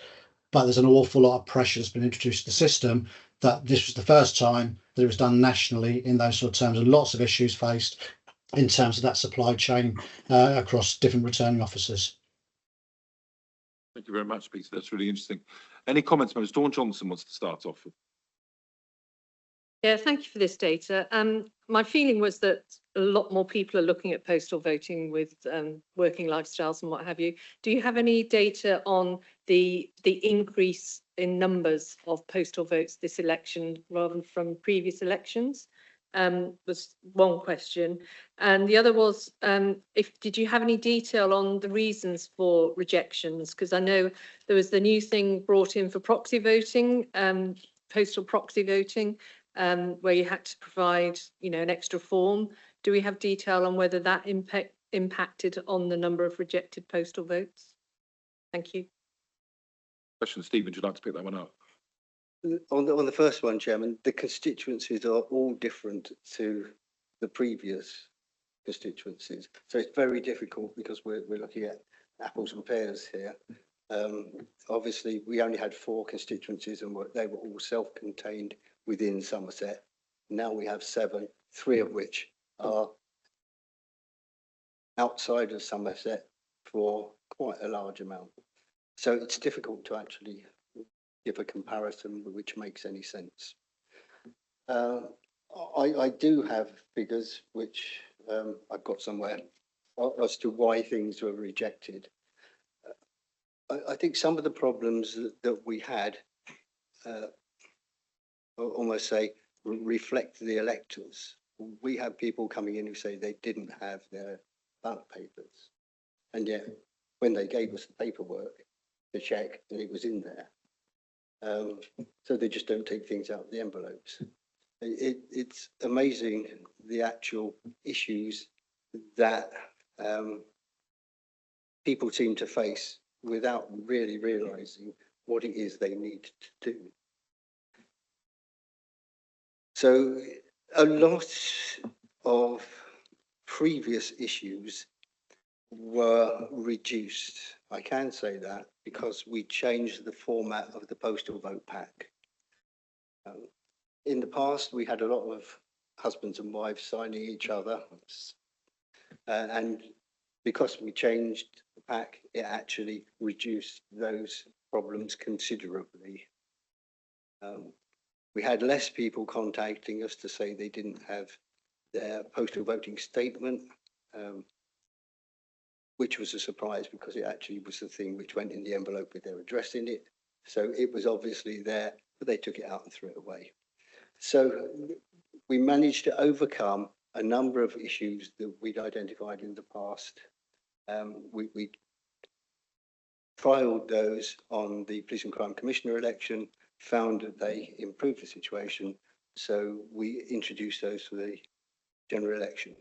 but there's an awful lot of pressure that's been introduced to the system that this was the first time that it was done nationally in those sort of terms, and lots of issues faced in terms of that supply chain across different returning officers. Thank you very much, Peter. That's really interesting. Any comments, members? Dawn Johnson wants to start off. Yeah, thank you for this data. My feeling was that a lot more people are looking at postal voting with working lifestyles and what have you. Do you have any data on the increase in numbers of postal votes this election rather than from previous elections? Was one question. And the other was, did you have any detail on the reasons for rejections? Because I know there was the new thing brought in for proxy voting, postal proxy voting, where you had to provide, an extra form. Do we have detail on whether that impacted on the number of rejected postal votes? Thank you. Question, Stephen, would you like to pick that one up? On the first one, Chairman, the constituencies are all different to the previous constituencies. So it's very difficult because we're looking at apples and pears here. Obviously, we only had 4 constituencies and they were all self-contained within Somerset. Now we have 7, 3 of which are outside of Somerset for quite a large amount. So it's difficult to actually give a comparison which makes any sense. I do have figures which I've got somewhere as to why things were rejected. I think some of the problems that we had almost say reflect the electors. We have people coming in who say they didn't have their ballot papers, and yet when they gave us the paperwork to check, and it was in there. So they just don't take things out of the envelopes. It's amazing the actual issues that people seem to face without really realising what it is they need to do. So a lot of previous issues were reduced. I can say that because we changed the format of the postal vote pack. In the past, we had a lot of husbands and wives signing each other. And because we changed the pack, it actually reduced those problems considerably. We had less people contacting us to say they didn't have their postal voting statement, which was a surprise because it actually was the thing which went in the envelope with their address in it. So it was obviously there, but they took it out and threw it away. So we managed to overcome a number of issues that we'd identified in the past. We trialled those on the Police and Crime Commissioner election, found that they improved the situation. So we introduced those for the general election.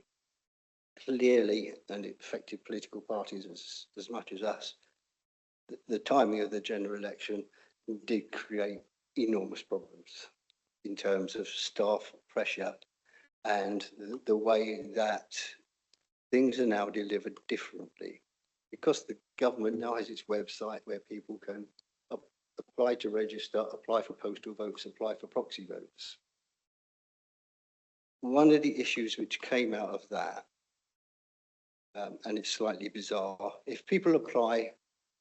Clearly, and it affected political parties as much as us, the timing of the general election did create enormous problems in terms of staff pressure and the way that things are now delivered differently. Because the government now has its website where people can apply to register, apply for postal votes, apply for proxy votes. One of the issues which came out of that, and it's slightly bizarre, if people apply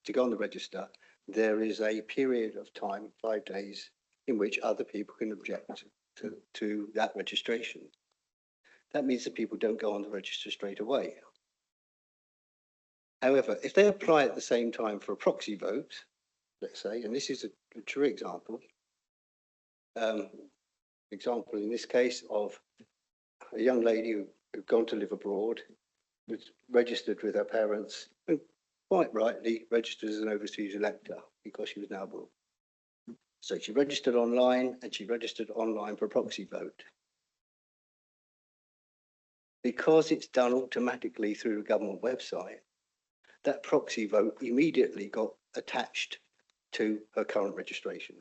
to go on the register, there is a period of time, 5 days, in which other people can object to that registration. That means that people don't go on the register straight away. However, if they apply at the same time for a proxy vote, let's say, and this is a true example in this case of a young lady who'd gone to live abroad, was registered with her parents, and quite rightly registered as an overseas elector because she was now abroad. So she registered online and she registered online for a proxy vote. Because it's done automatically through the government website, that proxy vote immediately got attached to her current registration.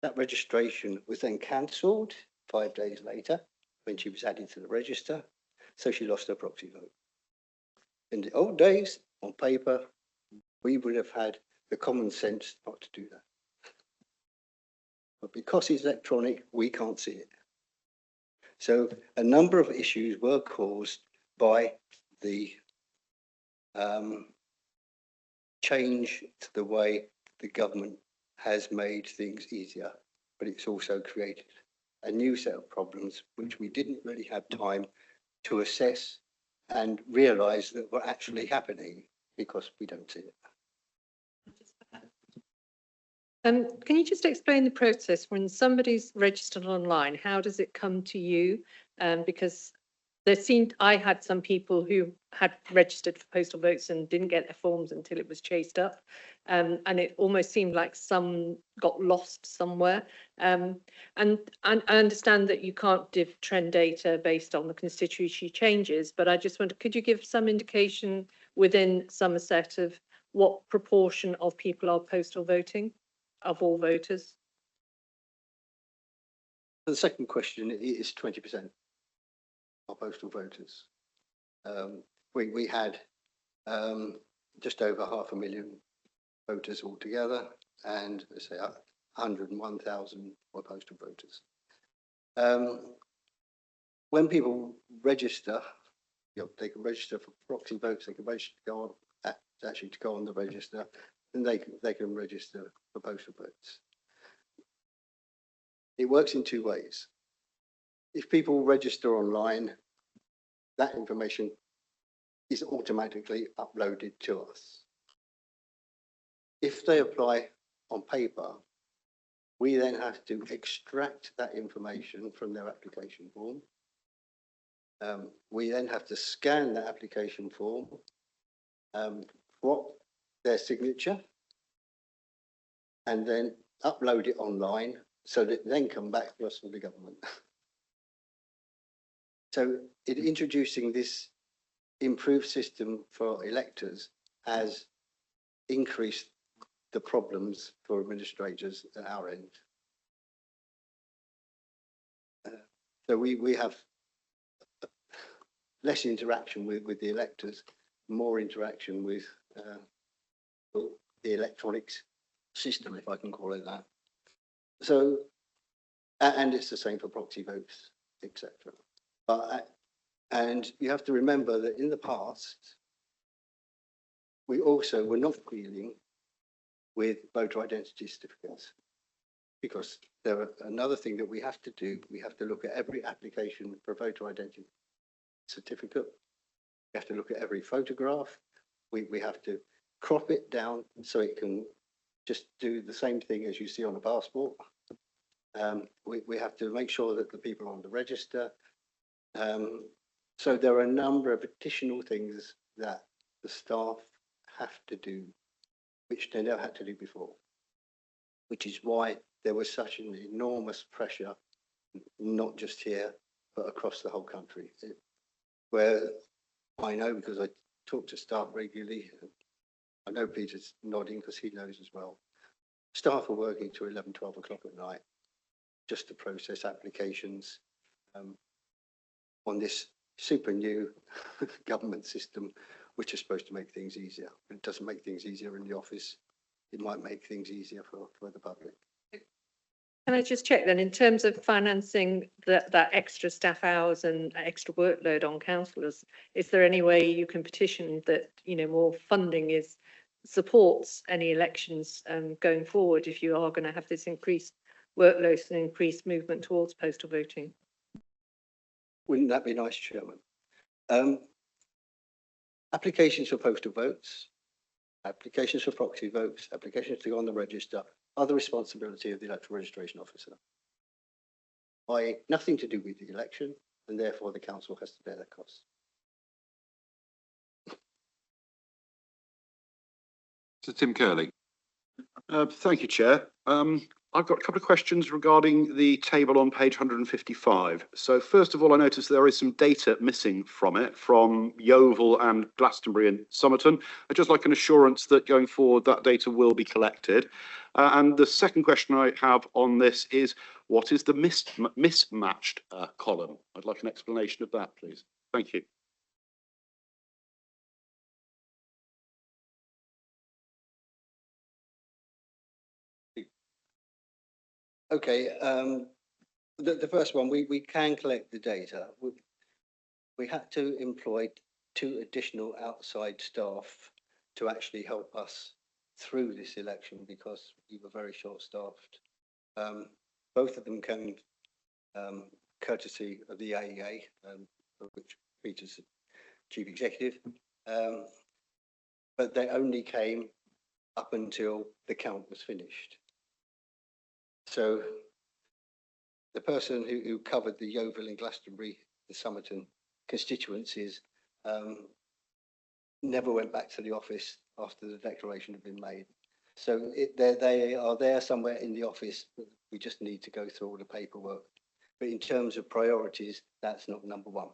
That registration was then cancelled 5 days later when she was added to the register, so she lost her proxy vote. In the old days, on paper, we would have had the common sense not to do that. But because it's electronic, we can't see it. So a number of issues were caused by the change to the way the government has made things easier, but it's also created a new set of problems which we didn't really have time to assess and realise that were actually happening because we don't see it. Can you just explain the process when somebody's registered online? How does it come to you? Because I had some people who had registered for postal votes and didn't get their forms until it was chased up. And it almost seemed like some got lost somewhere. And I understand that you can't give trend data based on the constituency changes, but I just wonder, could you give some indication within Somerset of what proportion of people are postal voting, of all voters? The second question is 20%. Our postal voters. We had just over 500,000 voters altogether, and let's say 101,000 were postal voters. When people register, they can register for proxy votes, they can register to go on the register, and they can register for postal votes. It works in two ways. If people register online, that information is automatically uploaded to us. If they apply on paper, we then have to extract that information from their application form. We then have to scan that application form, crop their signature, and then upload it online so that it then come back to us from the government. So introducing this improved system for electors has increased the problems for administrators at our end. So we have less interaction with the electors, more interaction with the electronics system, if I can call it that. So, and it's the same for proxy votes, etc. But and you have to remember that in the past, we also were not dealing with voter identity certificates, because there are another thing that we have to do. We have to look at every application for a voter identity certificate. We have to look at every photograph. We have to crop it down so it can just do the same thing as you see on a passport. We have to make sure that the people are on the register. So there are a number of additional things that the staff have to do, which they never had to do before, which is why there was such an enormous pressure, not just here, but across the whole country. Where I know, because I talk to staff regularly, I know Peter's nodding because he knows as well. Staff are working till 11, 12 o'clock at night just to process applications on this super new government system, which is supposed to make things easier. It doesn't make things easier in the office. It might make things easier for the public. Can I just check then, in terms of financing that extra staff hours and extra workload on councillors, is there any way you can petition that, you know, more funding supports any elections going forward if you are going to have this increased workload and increased movement towards postal voting? Wouldn't that be nice, Chairman? Applications for postal votes, applications for proxy votes, applications to go on the register are the responsibility of the electoral registration officer. Nothing to do with the election, and therefore the council has to bear that cost. So Tim Curley. Thank you, Chair. I've got a couple of questions regarding the table on page 155. So first of all, I noticed there is some data missing from it, from Yeovil and Glastonbury and Somerton. I'd just like an assurance that going forward that data will be collected. And the second question I have on this is, what is the mismatched column? I'd like an explanation of that, please. Thank you. Okay, the first one, we can collect the data. We had to employ 2 additional outside staff to actually help us through this election because we were very short-staffed. Both of them came courtesy of the AEA, of which Peter's chief executive, but they only came up until the count was finished. So the person who covered the Yeovil and Glastonbury, the Somerton constituencies, never went back to the office after the declaration had been made. So they are there somewhere in the office. We just need to go through all the paperwork. But in terms of priorities, that's not number one.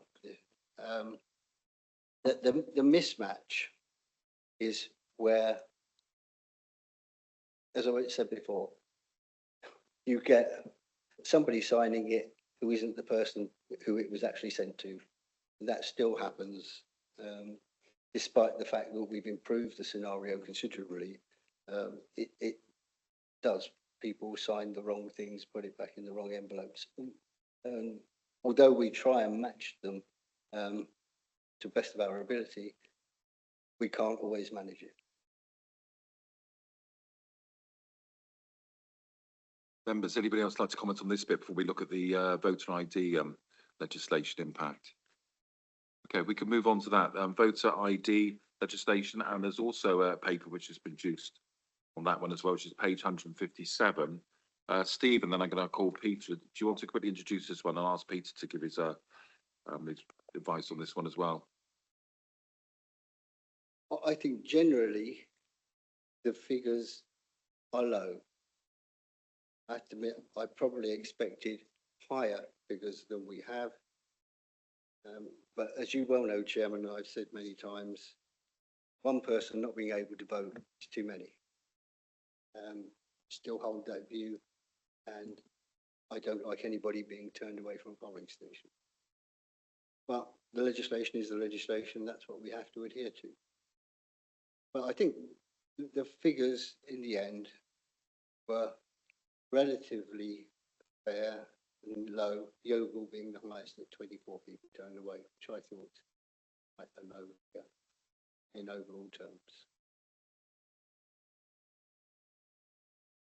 The mismatch is where, as I said before, you get somebody signing it who isn't the person who it was actually sent to. And that still happens, despite the fact that we've improved the scenario considerably. It does. People sign the wrong things, put it back in the wrong envelopes. Although we try and match them to best of our ability, we can't always manage it. Members, anybody else like to comment on this bit before we look at the voter ID legislation impact? Okay, we can move on to that. Voter ID legislation, and there's also a paper which has been produced on that one as well, which is page 157. Steve, and then I'm going to call Peter. Do you want to quickly introduce this one and ask Peter to give his advice on this one as well? I think generally the figures are low. I have to admit, I probably expected higher figures than we have. But as you well know, Chairman, I've said many times, one person not being able to vote is too many. Still hold that view, and I don't like anybody being turned away from a polling station. But the legislation is the legislation, that's what we have to adhere to. But I think the figures in the end were relatively fair and low, Yeovil being the highest at 24 people turned away, which I thought quite a low figure in overall terms.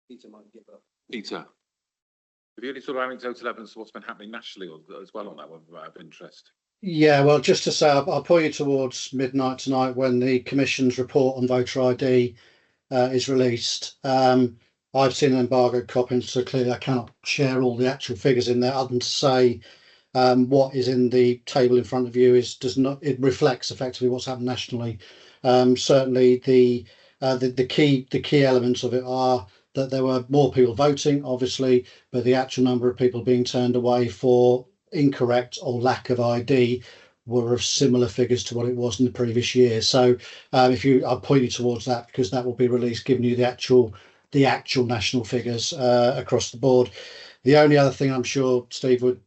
Peter might give up. Peter, have you any sort of anecdotal evidence of what's been happening nationally as well on that one of interest? Yeah, well, just to say, I'll point you towards midnight tonight when the Commission's report on voter ID is released. I've seen an embargoed copy, so clearly I cannot share all the actual figures in there, other than to say what is in the table in front of you it reflects effectively what's happened nationally. Certainly the key elements of it are that there were more people voting, obviously, but the actual number of people being turned away for incorrect or lack of ID were of similar figures to what it was in the previous year. So I'll point you towards that because that will be released, giving you the actual national figures across the board. The only other thing I'm sure Steve would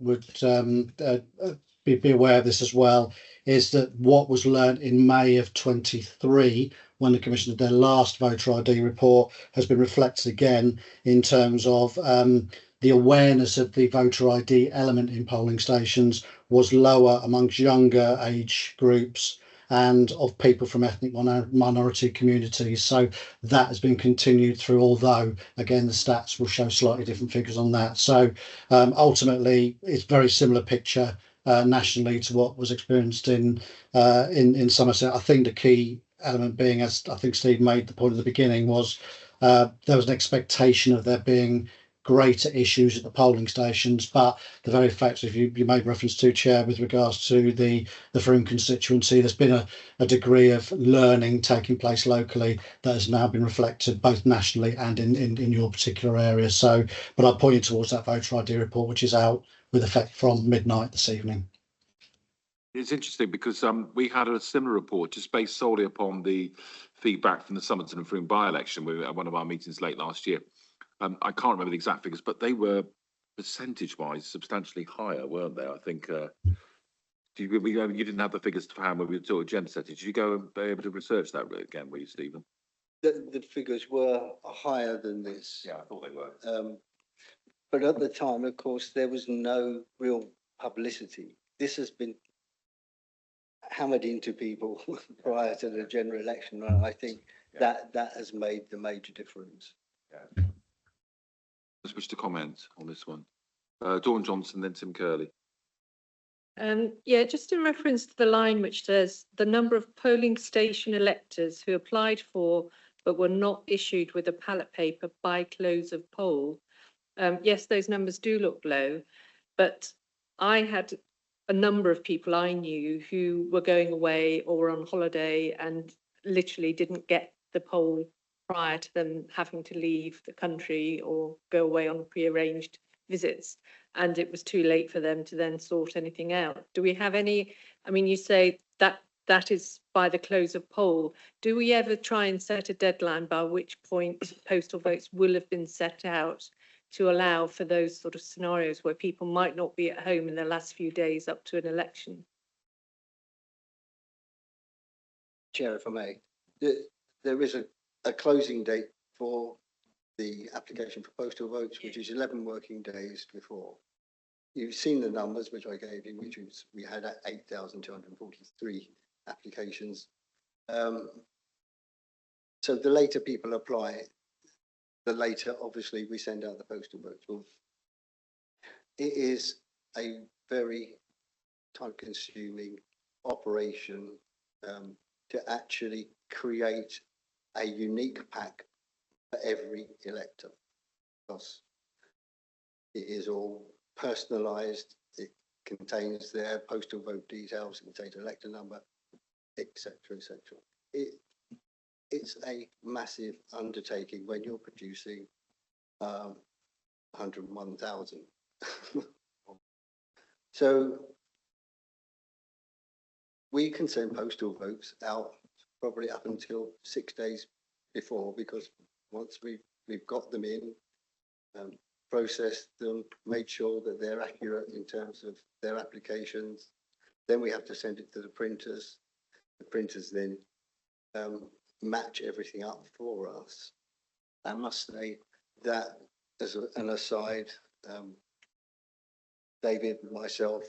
be aware of this as well is that what was learnt in May of 23 when the Commission did their last voter ID report has been reflected again in terms of the awareness of the voter ID element in polling stations was lower amongst younger age groups and of people from ethnic minority communities. So that has been continued through, although again the stats will show slightly different figures on that. So ultimately it's a very similar picture nationally to what was experienced in Somerset. I think the key element being, as I think Steve made the point at the beginning, was there was an expectation of there being greater issues at the polling stations, but the very fact, if you made reference to, Chair, with regards to the Frome constituency, there's been a degree of learning taking place locally that has now been reflected both nationally and in your particular area. So, but I'll point you towards that voter ID report, which is out with effect from midnight this evening. It's interesting because we had a similar report just based solely upon the feedback from the Somerton and Frome by-election at one of our meetings late last year. I can't remember the exact figures, but they were percentage-wise substantially higher, weren't they? I think you didn't have the figures to hand when we were talking agenda setting. Did you go and be able to research that again, were you, Stephen? The figures were higher than this. Yeah, I thought they were. But at the time, of course, there was no real publicity. This has been hammered into people prior to the general election, and I think that has made the major difference. Yeah. Just wish to comment on this one. Dawn Johnson, then Tim Curley. Yeah, just in reference to the line which says the number of polling station electors who applied for but were not issued with a ballot paper by close of poll. Yes, those numbers do look low, but I had a number of people I knew who were going away or were on holiday and literally didn't get the poll prior to them having to leave the country or go away on prearranged visits, and it was too late for them to then sort anything out. Do we have any, I mean, you say that is by the close of poll. Do we ever try and set a deadline by which point postal votes will have been set out to allow for those sort of scenarios where people might not be at home in the last few days up to an election? Chair, if I may, there is a closing date for the application for postal votes, which is 11 working days before. You've seen the numbers which I gave you, which was we had 8,243 applications. So the later people apply, the later obviously we send out the postal votes. Well, it is a very time-consuming operation to actually create a unique pack for every elector, because it is all personalised. It contains their postal vote details, it contains elector number, etc., etc. It's a massive undertaking when you're producing 101,000. So we can send postal votes out probably up until 6 days before, because once we've got them in, processed them, made sure that they're accurate in terms of their applications, Then we have to send it to the printers. The printers then match everything up for us. I must say that as an aside, David, myself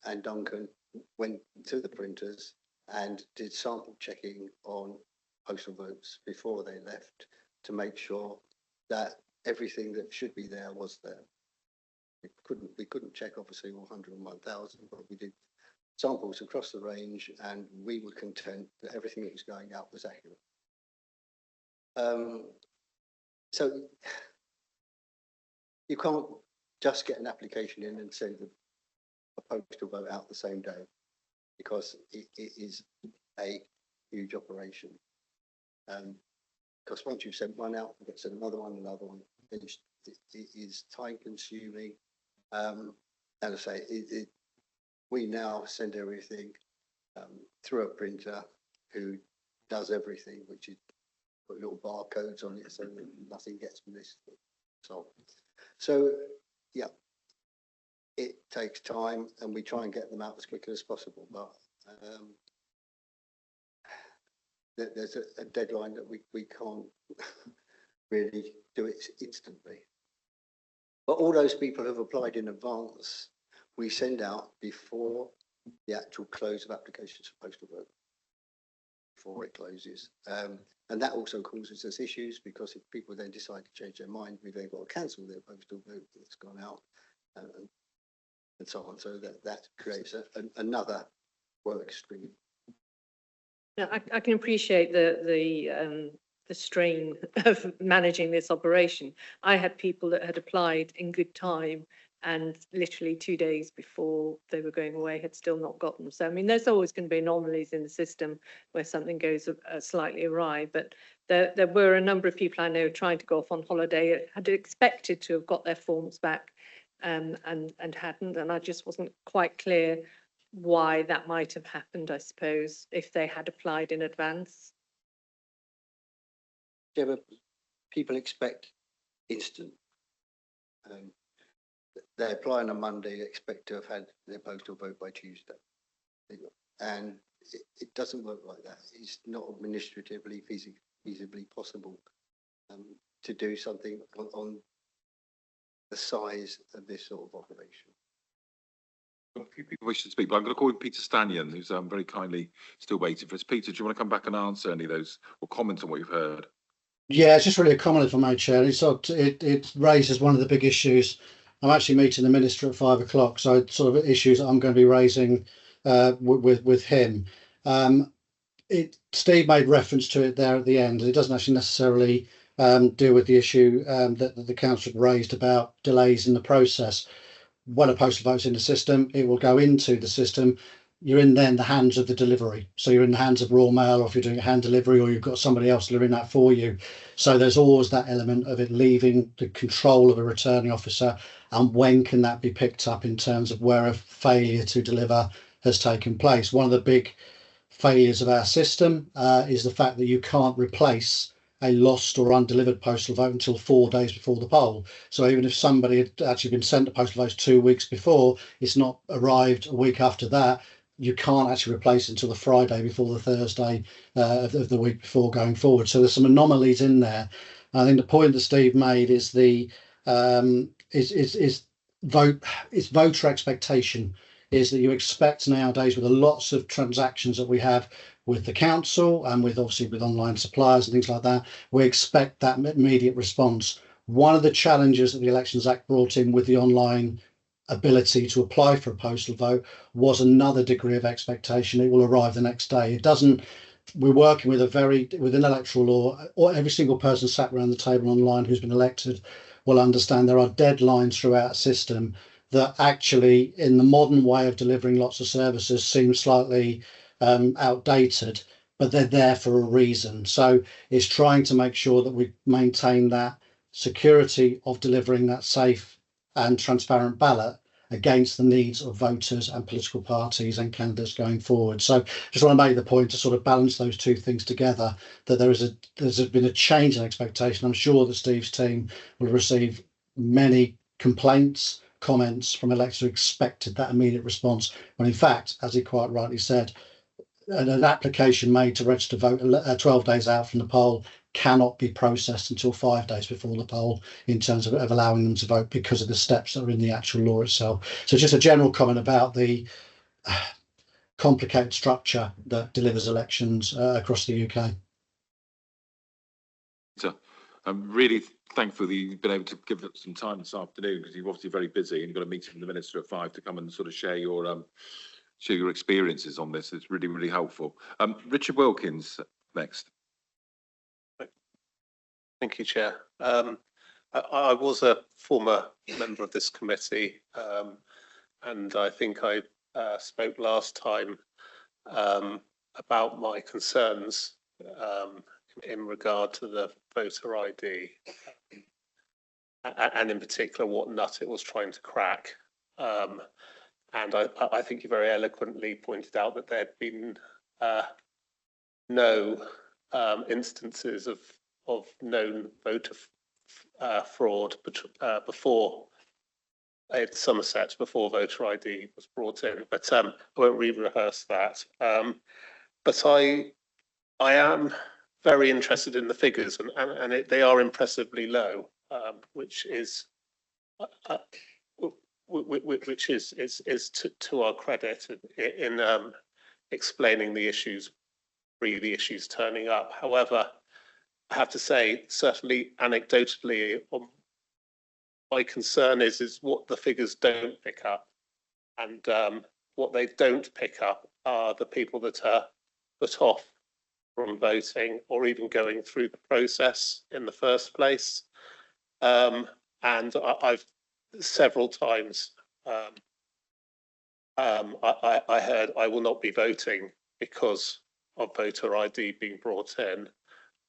and Duncan went to the printers and did sample checking on postal votes before they left to make sure that everything that should be there was there. We couldn't check obviously all 101,000, but we did samples across the range, and we were content that everything that was going out was accurate. So you can't just get an application in and send a postal vote out the same day, because it is a huge operation. Because once you've sent one out, you've got to send another one. It is time consuming. And I say, we now send everything through a printer who does everything, which is put little barcodes on it so that nothing gets missed. So yeah, it takes time, and we try and get them out as quickly as possible, but there's a deadline that we can't really do it instantly. But all those people who have applied in advance, we send out before the actual close of applications for postal vote, before it closes. And that also causes us issues, because if people then decide to change their mind, we've then got to cancel their postal vote that's gone out, and so on. So that creates another work stream. Now, I can appreciate the strain of managing this operation. I had people that had applied in good time, and literally 2 days before they were going away had still not got them. So, I mean, there's always going to be anomalies in the system where something goes slightly awry, but there were a number of people I know trying to go off on holiday, had expected to have got their forms back and hadn't, and I just wasn't quite clear why that might have happened, I suppose, if they had applied in advance. Yeah, but people expect instant. They apply on a Monday, expect to have had their postal vote by Tuesday. And it doesn't work like that. It's not administratively feasibly possible to do something on the size of this sort of operation. A few people wish to speak, but I'm going to call in Peter Stanion, who's very kindly still waiting for us. Peter, do you want to come back and answer any of those or comment on what you've heard? Yeah, it's just really a comment, if I may, Chair. It raises one of the big issues. I'm actually meeting the Minister at 5 o'clock, so it's sort of issues that I'm going to be raising with him. Steve made reference to it there at the end, and it doesn't actually necessarily deal with the issue that the council raised about delays in the process. When a postal vote's in the system, it will go into the system. You're in then the hands of the delivery. So you're in the hands of Royal Mail, or if you're doing a hand delivery, or you've got somebody else delivering that for you. So there's always that element of it leaving the control of a returning officer, and when can that be picked up in terms of where a failure to deliver has taken place. One of the big failures of our system is the fact that you can't replace a lost or undelivered postal vote until 4 days before the poll. So even if somebody had actually been sent a postal vote 2 weeks before, it's not arrived a week after that, you can't actually replace it until the Friday before the Thursday of the week before going forward. So there's some anomalies in there. I think the point that Steve made is voter expectation, is that you expect nowadays with the lots of transactions that we have with the council and with obviously with online suppliers and things like that, we expect that immediate response. One of the challenges that the Elections Act brought in with the online ability to apply for a postal vote was another degree of expectation. It will arrive the next day. It doesn't. We're working with within electoral law, or every single person sat around the table online who's been elected will understand there are deadlines throughout the system that actually in the modern way of delivering lots of services seem slightly outdated, but they're there for a reason. So it's trying to make sure that we maintain that security of delivering that safe and transparent ballot against the needs of voters and political parties and candidates going forward. So just want to make the point to sort of balance those two things together, that there's been a change in expectation. I'm sure that Steve's team will receive many complaints, comments from electors who expected that immediate response, when in fact, as he quite rightly said, an application made to register vote 12 days out from the poll cannot be processed until 5 days before the poll in terms of allowing them to vote because of the steps that are in the actual law itself. So just a general comment about the complicated structure that delivers elections across the UK. So I'm really thankful that you've been able to give us some time this afternoon, because you're obviously very busy and you've got a meeting with the Minister at 5 to come and sort of share your experiences on this. It's really, really helpful. Richard Wilkins next. Thank you, Chair. I was a former member of this committee, and I think I spoke last time about my concerns in regard to the voter ID, and in particular what nut it was trying to crack. And I think you very eloquently pointed out that there had been no instances of known voter fraud before at Somerset, before voter ID was brought in. But I won't re-rehearse that. But I am very interested in the figures, and they are impressively low, which is to our credit in explaining the issues, the issues turning up. However, I have to say, certainly anecdotally, my concern is what the figures don't pick up, and what they don't pick up are the people that are put off from voting or even going through the process in the first place. And I've several times I heard I will not be voting because of voter ID being brought in.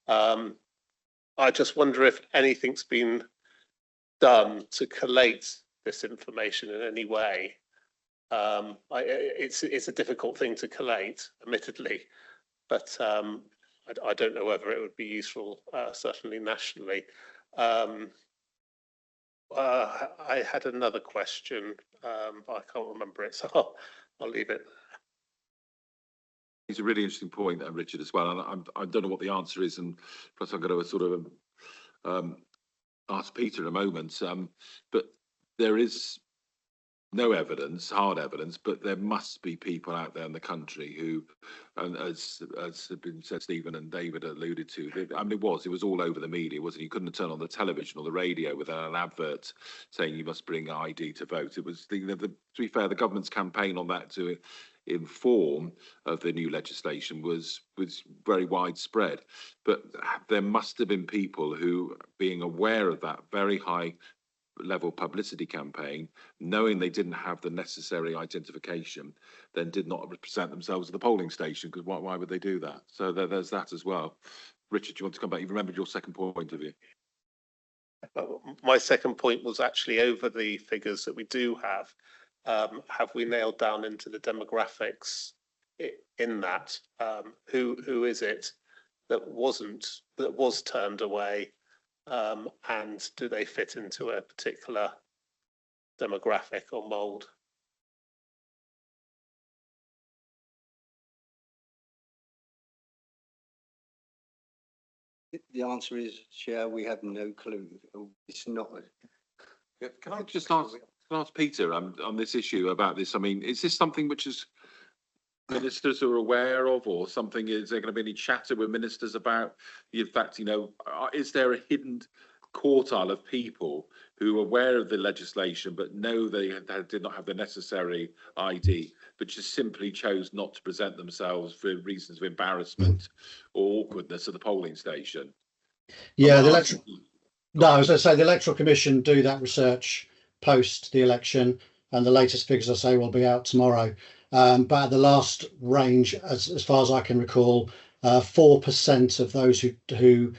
I just wonder if anything's been done to collate this information in any way. It's a difficult thing to collate, admittedly, but I don't know whether it would be useful, certainly nationally. I had another question, but I can't remember it, so I'll leave it. It's a really interesting point, Richard, as well. And I don't know what the answer is, and plus I'm going to sort of ask Peter in a moment. But there is no evidence, hard evidence, but there must be people out there in the country who, and as has been said, Stephen and David alluded to, I mean, it was all over the media, wasn't it? You couldn't turn on the television or the radio without an advert saying you must bring ID to vote. It was, to be fair, the government's campaign on that to inform of the new legislation was very widespread, but there must have been people who, being aware of that very high level publicity campaign, knowing they didn't have the necessary identification, then did not represent themselves at the polling station, because why would they do that? So there's that as well. Richard, do you want to come back? You remembered your second point of view. My second point was actually over the figures that we do have. Have we nailed down into the demographics in that? Who is it that was turned away, and do they fit into a particular demographic or mould? The answer is, Chair, we have no clue. It's not. Can I just ask Peter on this issue about this? I mean, is this something which is ministers are aware of, or something? Is there going to be any chatter with ministers about? In fact, is there a hidden quartile of people who are aware of the legislation but know they did not have the necessary ID, but just simply chose not to present themselves for reasons of embarrassment or awkwardness at the polling station? Yeah, I was going to say the Electoral Commission do that research post the election, and the latest figures, I say, will be out tomorrow. But at the last range, as far as I can recall, 4% of those who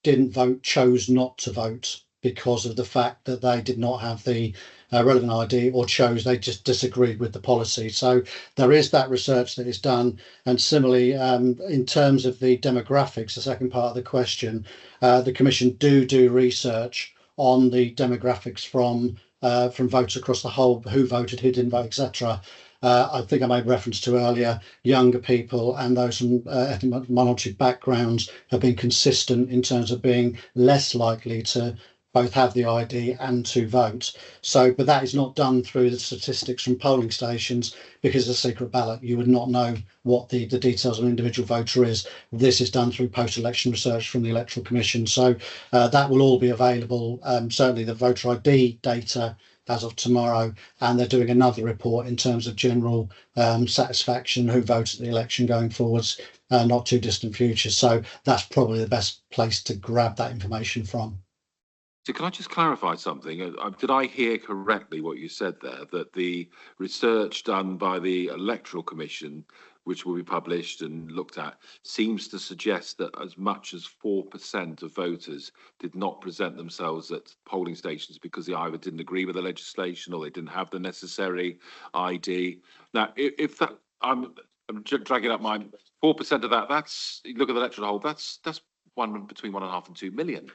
didn't vote chose not to vote because of the fact that they did not have the relevant ID, or they just disagreed with the policy. So there is that research that is done. And similarly, in terms of the demographics, the second part of the question, the Commission do research on the demographics from from votes across the whole, who voted, who didn't vote, etc. I think I made reference to earlier, younger people and those from ethnic minority backgrounds have been consistent in terms of being less likely to both have the ID and to vote. So, but that is not done through the statistics from polling stations because it's a secret ballot. You would not know what the details of an individual voter is. This is done through post-election research from the Electoral Commission. So that will all be available. Certainly the voter ID data as of tomorrow, and they're doing another report in terms of general satisfaction, who voted the election going forwards, not too distant future. So that's probably the best place to grab that information from. So can I just clarify something? Did I hear correctly what you said there, that the research done by the Electoral Commission, which will be published and looked at, seems to suggest that as much as 4% of voters did not present themselves at polling stations because they either didn't agree with the legislation or they didn't have the necessary ID. Now, if that, I'm dragging up my 4% of that, that's, you look at the electoral whole, that's between 1.5 and 2 million.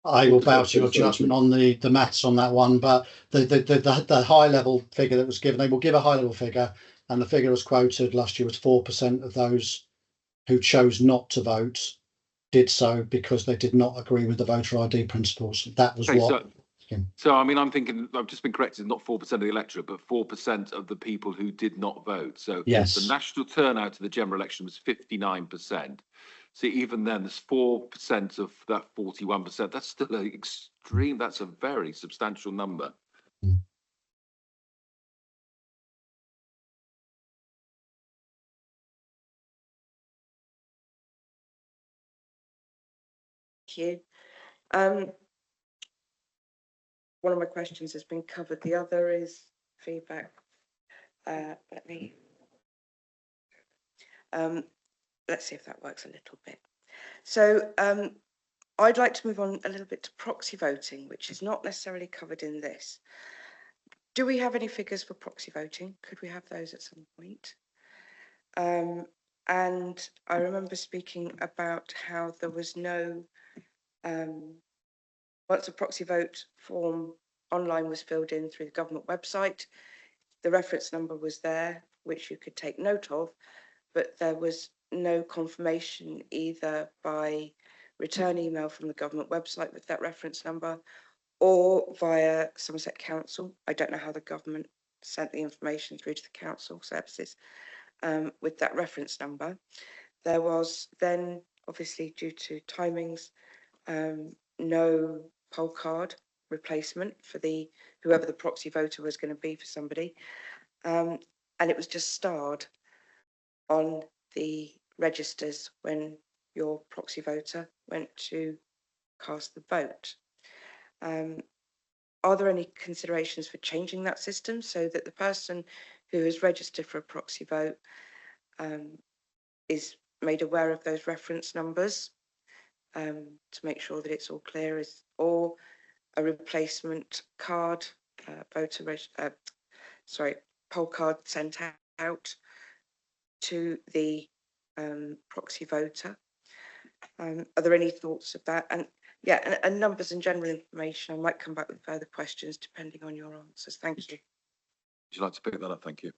I will bow to your judgment on the maths on that one, but the high level figure that was given, they will give a high level figure, and the figure was quoted last year was 4% of those who chose not to vote did so because they did not agree with the voter ID principles. That was what. So I mean, I'm thinking, I've just been corrected, not 4% of the electorate, but 4% of the people who did not vote. So yes, the national turnout to the general election was 59%. So even then, there's 4% of that 41%. That's still an extreme. That's a very substantial number. Thank you. One of my questions has been covered. The other is feedback. Let's see if that works a little bit. So I'd like to move on a little bit to proxy voting, which is not necessarily covered in this. Do we have any figures for proxy voting? Could we have those at some point? And I remember speaking about how there was no, once a proxy vote form online was filled in through the government website, the reference number was there, which you could take note of, but there was no confirmation either by return email from the government website with that reference number or via Somerset Council. I don't know how the government sent the information through to the council services with that reference number. There was then, obviously due to timings, no poll card replacement for whoever the proxy voter was going to be for somebody, and it was just starred on the registers when your proxy voter went to cast the vote. Are there any considerations for changing that system so that the person who has registered for a proxy vote is made aware of those reference numbers to make sure that it's all clear, or a replacement card, poll card sent out to the proxy voter? Are there any thoughts of that? And yeah, and numbers and general information. I might come back with further questions depending on your answers. Thank you. Would you like to pick that up? Thank you.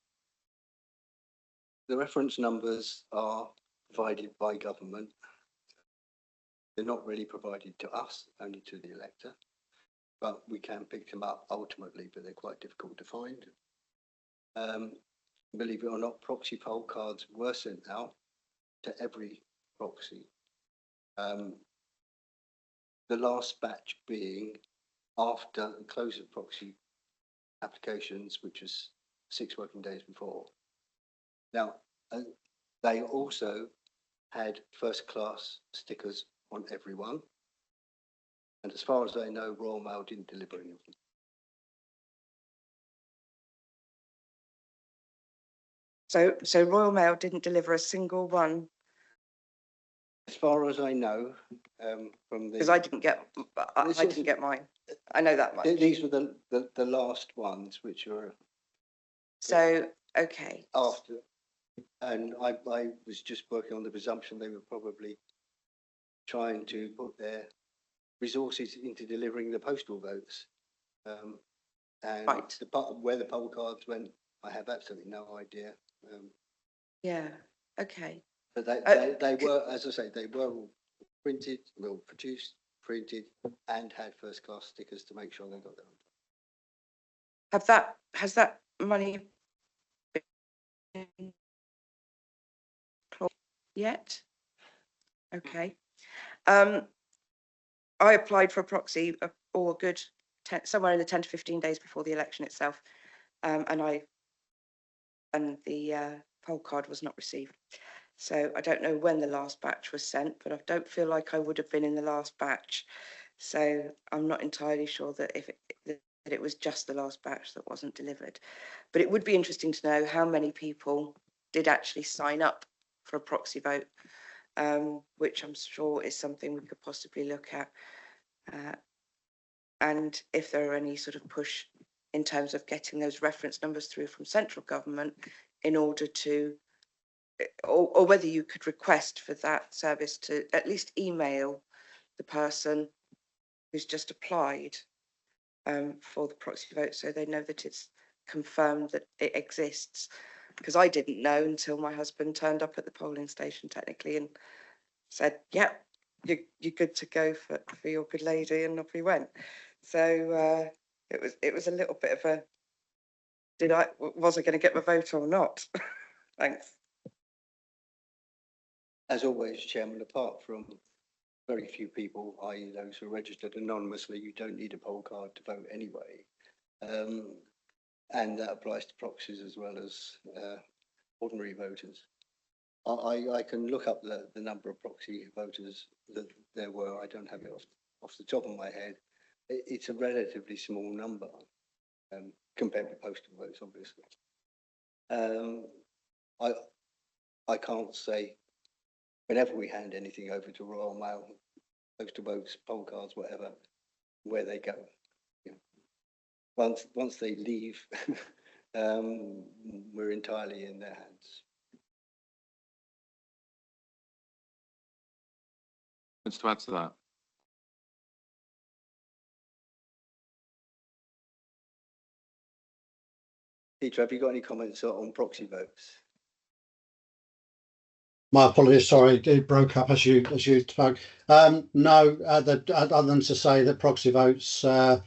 The reference numbers are provided by government. They're not really provided to us, only to the elector, but we can pick them up ultimately, but they're quite difficult to find. Believe it or not, proxy poll cards were sent out to every proxy. The last batch being after the close of proxy applications, which was 6 working days before. Now, they also had first class stickers on everyone. And as far as I know, Royal Mail didn't deliver any of them. So Royal Mail didn't deliver a single one? As far as I know, from the... Because I didn't get mine. I know that much. These were the last ones, which were... So, okay. After, and I was just working on the presumption they were probably trying to put their resources into delivering the postal votes. And Right. where the poll cards went, I have absolutely no idea. Yeah, okay. But Uh, they were, as I say, they were all printed, well, produced, printed, and had first class stickers to make sure they got them. Has that money been yet? Okay. I applied for a proxy or a good somewhere in the 10 to 15 days before the election itself, and the poll card was not received. So I don't know when the last batch was sent, but I don't feel like I would have been in the last batch. So I'm not entirely sure that that it was just the last batch that wasn't delivered. But it would be interesting to know how many people did actually sign up for a proxy vote, which I'm sure is something we could possibly look at. And if there are any sort of push in terms of getting those reference numbers through from central government in order to, or whether you could request for that service to at least email the person who's just applied for the proxy vote, so they know that it's confirmed that it exists. Because I didn't know until my husband turned up at the polling station technically and said, "Yep, you're good to go for your good lady," and off we went. So it was a little bit of a, was I going to get my vote or not? Thanks. As always, Chairman, apart from very few people, i.e. those who are registered anonymously, you don't need a poll card to vote anyway. And that applies to proxies as well as ordinary voters. I can look up the number of proxy voters that there were. I don't have it off the top of my head. It's a relatively small number compared with postal votes, obviously. I can't say whenever we hand anything over to Royal Mail, postal votes, poll cards, whatever, where they go. You know, once they leave, we're entirely in their hands. Wants to add to that? Peter, have you got any comments on proxy votes? My apologies, sorry, it broke up as you spoke. No, other than to say that proxy votes are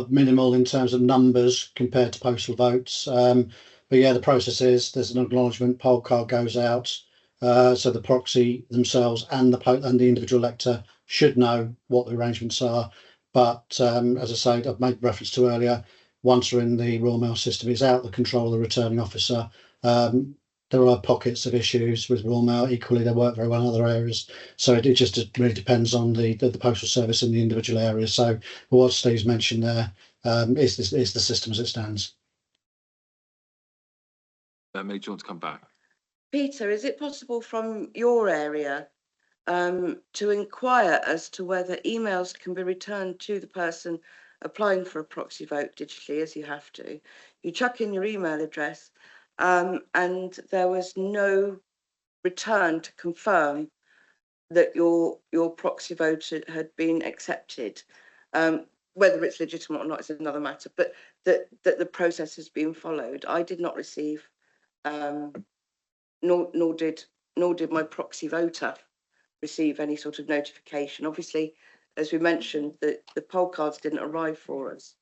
minimal in terms of numbers compared to postal votes. But yeah, the process is there's an acknowledgement, poll card goes out, so the proxy themselves and the individual elector should know what the arrangements are. But as I say, I've made reference to earlier, once we're in the Royal Mail system, it's out of the control of the returning officer. There are pockets of issues with Royal Mail. Equally, they work very well in other areas. So it just really depends on the postal service in the individual area. So what Steve's mentioned there is the system as it stands. May, do you want to come back? Peter, is it possible from your area to inquire as to whether emails can be returned to the person applying for a proxy vote digitally, as you have to? You chuck in your email address and there was no return to confirm that your proxy vote had been accepted. Whether it's legitimate or not is another matter, but that the process has been followed. I did not receive, nor did my proxy voter receive any sort of notification. Obviously, as we mentioned, the poll cards didn't arrive for us.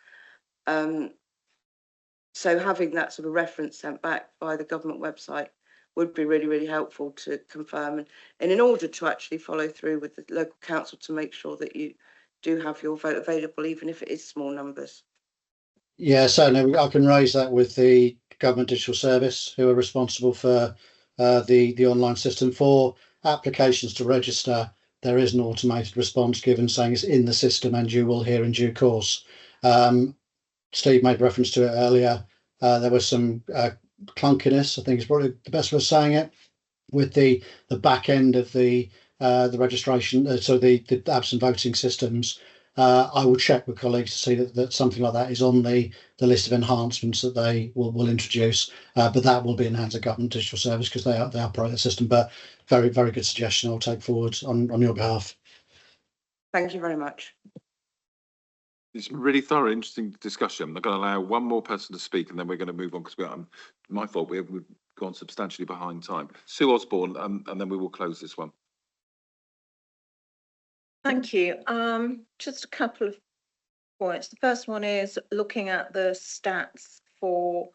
So having that sort of reference sent back via the government website would be really, really helpful to confirm, and in order to actually follow through with the local council to make sure that you do have your vote available, even if it is small numbers. Yeah, certainly I can raise that with the Government Digital Service, who are responsible for the online system. For applications to register, there is an automated response given saying it's in the system and you will hear in due course. Steve made reference to it earlier. There was some clunkiness, I think is probably the best way of saying it, with the back end of the registration, so the absent voting systems. I will check with colleagues to see that something like that is on the list of enhancements that they will introduce, but that will be in the hands of Government Digital Service because they operate the system. But very, very good suggestion I'll take forward on your behalf. Thank you very much. It's been really thorough, interesting discussion. I'm going to allow one more person to speak and then we're going to move on because my fault, we've gone substantially behind time. Sue Osborne, and then we will close this one. Thank you. Just a couple of points. The first one is looking at the stats for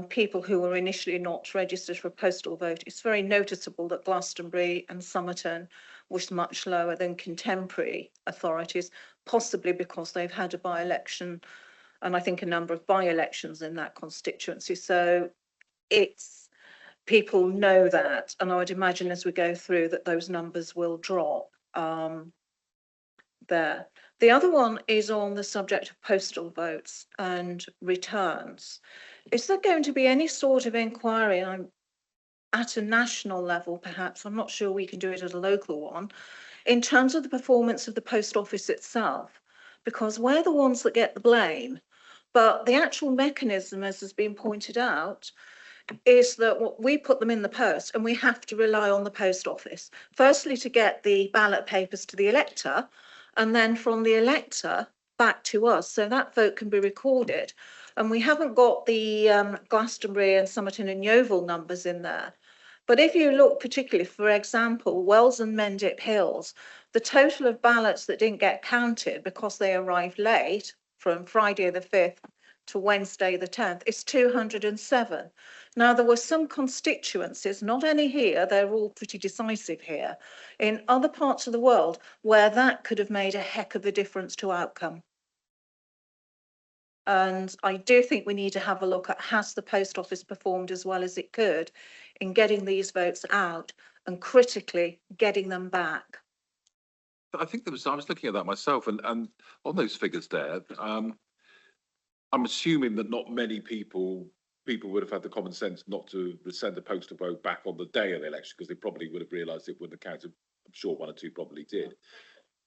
people who were initially not registered for a postal vote. It's very noticeable that Glastonbury and Somerton was much lower than contemporary authorities, possibly because they've had a by-election and I think a number of by-elections in that constituency. So it's people know that, and I would imagine as we go through that those numbers will drop there. The other one is on the subject of postal votes and returns. Is there going to be any sort of inquiry at a national level, perhaps? I'm not sure we can do it at a local one, in terms of the performance of the post office itself, because we're the ones that get the blame. But the actual mechanism, as has been pointed out, is that we put them in the post and we have to rely on the post office, firstly to get the ballot papers to the elector, and then from the elector back to us, so that vote can be recorded. And we haven't got the Glastonbury and Somerton and Yeovil numbers in there. But if you look particularly, for example, Wells and Mendip Hills, the total of ballots that didn't get counted because they arrived late from Friday the 5th to Wednesday the 10th is 207. Now, there were some constituencies, not any here, they're all pretty decisive here, in other parts of the world where that could have made a heck of a difference to outcome. And I do think we need to have a look at, has the post office performed as well as it could in getting these votes out and critically getting them back? I think I was looking at that myself, and on those figures there, I'm assuming that not many people would have had the common sense not to send a postal vote back on the day of the election, because they probably would have realised it wouldn't have counted. I'm sure one or two probably did.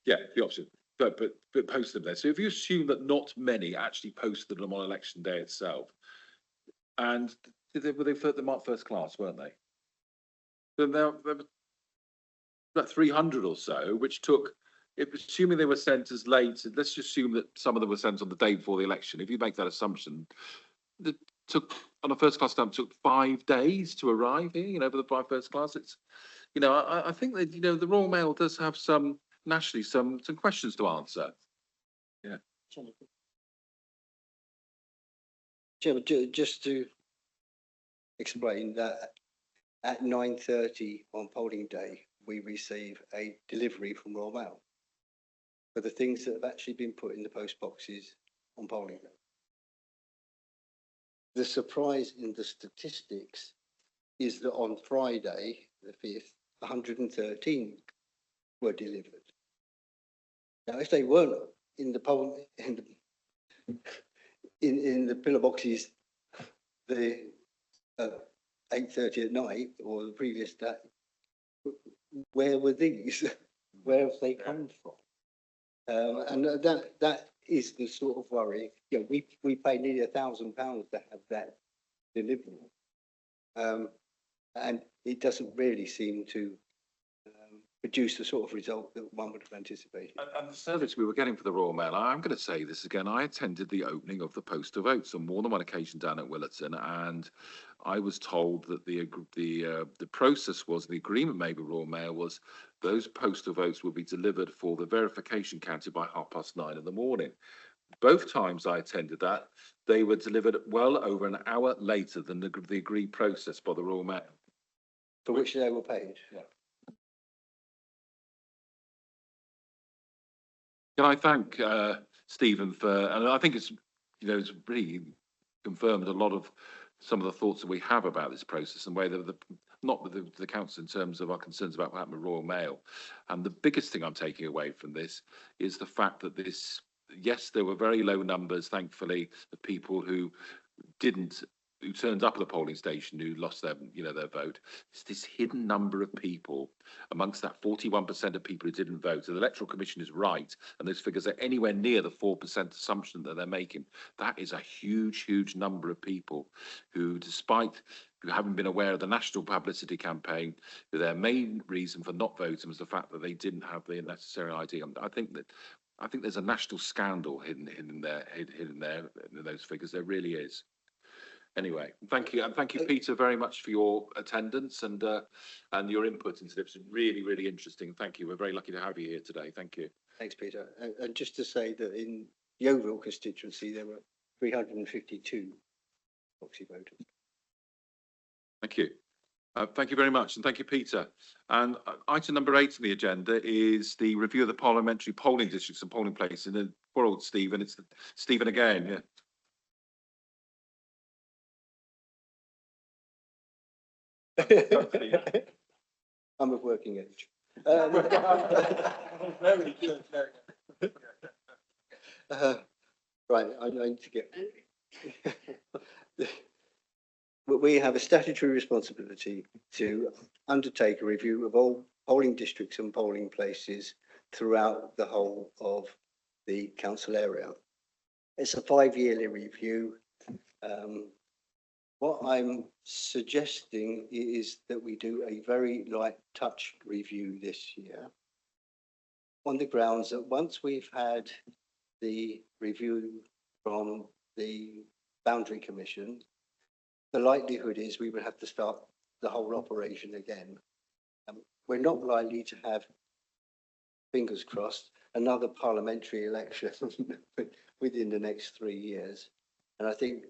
Yeah, the option, but post them there. So if you assume that not many actually posted them on election day itself, and were they marked first class, weren't they? Then there were about 300 or so, which took, assuming they were sent as late, let's just assume that some of them were sent on the day before the election. If you make that assumption, it took, on a first class stamp, took 5 days to arrive here, for the first class. It's, I think that, the Royal Mail does have nationally, some questions to answer. Yeah. Chairman, just to explain that at 9:30 on polling day, we receive a delivery from Royal Mail for the things that have actually been put in the post boxes on polling day. The surprise in the statistics is that on Friday, the 5th, 113 were delivered. Now, if they weren't in the poll, in the pillar boxes, the 8:30 at night or the previous day, where were these? Where have they come from? And that is the sort of worry. We pay nearly £1,000 to have that delivered, and it doesn't really seem to produce the sort of result that one would have anticipated. And the service we were getting for the Royal Mail, I'm going to say this again, I attended the opening of the postal votes on more than one occasion down at Willerton, and I was told that the process was, the agreement made with Royal Mail was, those postal votes would be delivered for the verification counted by 9:30 in the morning. Both times I attended that, they were delivered well over an hour later than the agreed process by the Royal Mail. For which they were paid? Yeah. Can I thank Stephen and I think it's really confirmed a lot of some of the thoughts that we have about this process and whether not with the council in terms of our concerns about what happened with Royal Mail. And the biggest thing I'm taking away from this is the fact that yes, there were very low numbers, thankfully, of people who didn't who turned up at the polling station who lost their, their vote. It's this hidden number of people amongst that 41% of people who didn't vote. So the Electoral Commission is right, and those figures are anywhere near the 4% assumption that they're making. That is a huge, huge number of people who, despite who haven't been aware of the national publicity campaign, their main reason for not voting was the fact that they didn't have the necessary ID. I think there's a national scandal hidden there in those figures. There really is. Anyway, thank you, and thank you, Peter, very much for your attendance and your input into this. Really, really interesting. Thank you. We're very lucky to have you here today. Thank you. Thanks, Peter. And just to say that in the Yeovil constituency, there were 352 proxy voters. Thank you. Thank you very much, and thank you, Peter. And item number 8 on the agenda is the review of the parliamentary polling districts and polling places. And poor old Stephen, it's Stephen again. Yeah. I'm of working age. Very good. Right, I need to get. We have a statutory responsibility to undertake a review of all polling districts and polling places throughout the whole of the council area. It's a 5-yearly review. What I'm suggesting is that we do a very light touch review this year on the grounds that once we've had the review from the Boundary Commission, the likelihood is we would have to start the whole operation again. We're not likely to have, fingers crossed, another parliamentary election within the next 3 years. And I think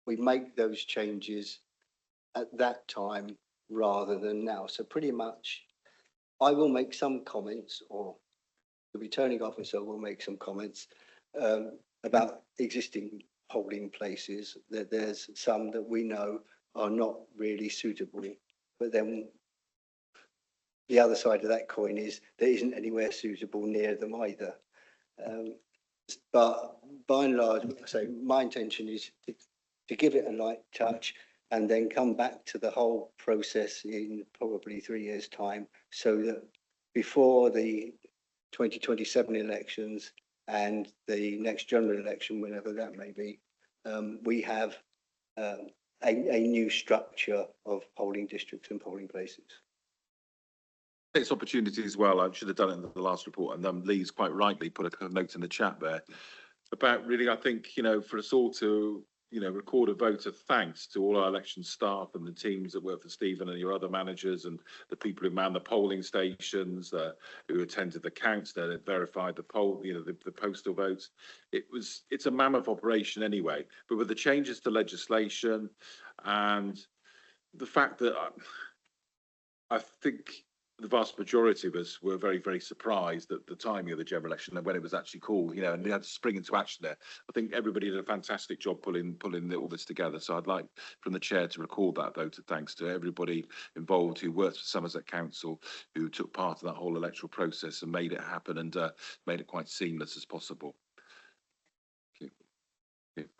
we make those changes at that time rather than now. So pretty much I will make some comments, or the returning officer will make some comments about existing polling places, that there's some that we know are not really suitable, but then the other side of that coin is there isn't anywhere suitable near them either. But by and large, I say my intention is to give it a light touch and then come back to the whole process in probably 3 years' time, so that before the 2027 elections and the next general election, whenever that may be, we have a new structure of polling districts and polling places. This opportunity as well, I should have done it in the last report, and Lee's quite rightly put a note in the chat there about really, I think, for us all to, record a vote of thanks to all our election staff and the teams that work for Stephen and your other managers and the people who man the polling stations, who attended the counts, that verified the poll, the postal votes. It's a mammoth operation anyway, but with the changes to legislation and the fact that I think the vast majority of us were very, very surprised at the timing of the general election and when it was actually called, and they had to spring into action there. I think everybody did a fantastic job pulling all this together. So I'd like from the chair to record that vote of thanks to everybody involved who worked for Somerset Council, who took part in that whole electoral process and made it happen and made it quite seamless as possible. Thank you. Thank you.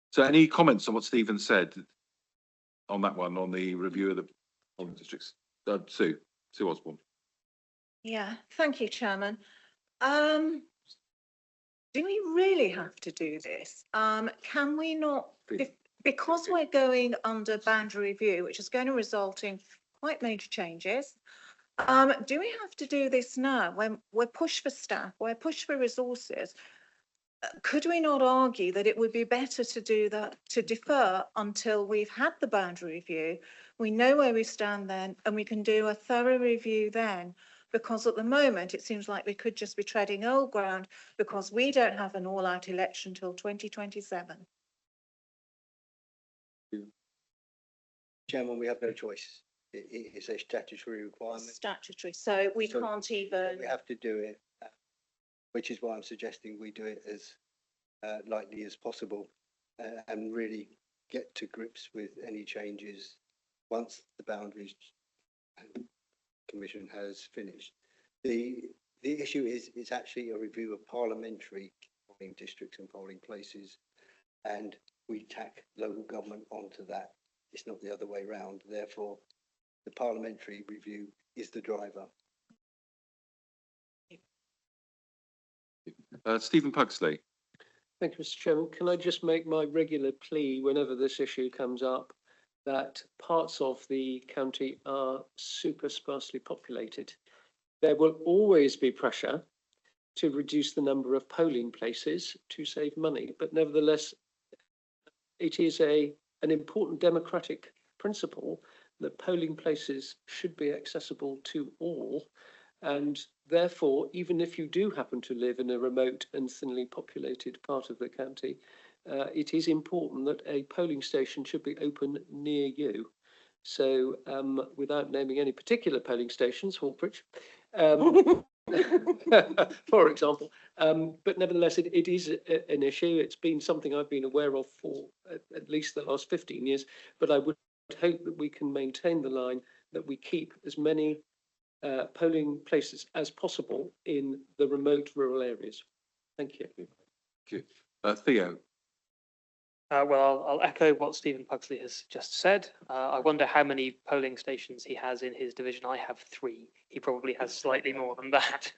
So any comments on what Stephen said on that one, on the review of the polling districts? Sue Osborne. Yeah, thank you, Chairman. Do we really have to do this? Can we not, because we're going under boundary review, which is going to result in quite major changes, do we have to do this now when we're pushed for staff, we're pushed for resources? Could we not argue that it would be better to do that, to defer until we've had the boundary review, we know where we stand then, and we can do a thorough review then? Because at the moment, it seems like we could just be treading old ground because we don't have an all-out election till 2027. Chairman, we have no choice. It is a statutory requirement. Statutory, so we can't even. We have to do it, which is why I'm suggesting we do it as lightly as possible and really get to grips with any changes once the Boundaries Commission has finished. The issue is it's actually a review of parliamentary polling districts and polling places, and we tack local government onto that. It's not the other way round. Therefore, the parliamentary review is the driver. Stephen Pugsley. Thank you, Mr. Chairman. Can I just make my regular plea whenever this issue comes up that parts of the county are super sparsely populated. There will always be pressure to reduce the number of polling places to save money, but nevertheless, it is an important democratic principle that polling places should be accessible to all. And therefore, even if you do happen to live in a remote and thinly populated part of the county, it is important that a polling station should be open near you. So without naming any particular polling stations, Hawkbridge, for example, but nevertheless, it is an issue. It's been something I've been aware of for at least the last 15 years, but I would hope that we can maintain the line that we keep as many polling places as possible in the remote rural areas. Thank you. Thank you. Theo. Well, I'll echo what Stephen Pugsley has just said. I wonder how many polling stations he has in his division. I have 3. He probably has slightly more than that.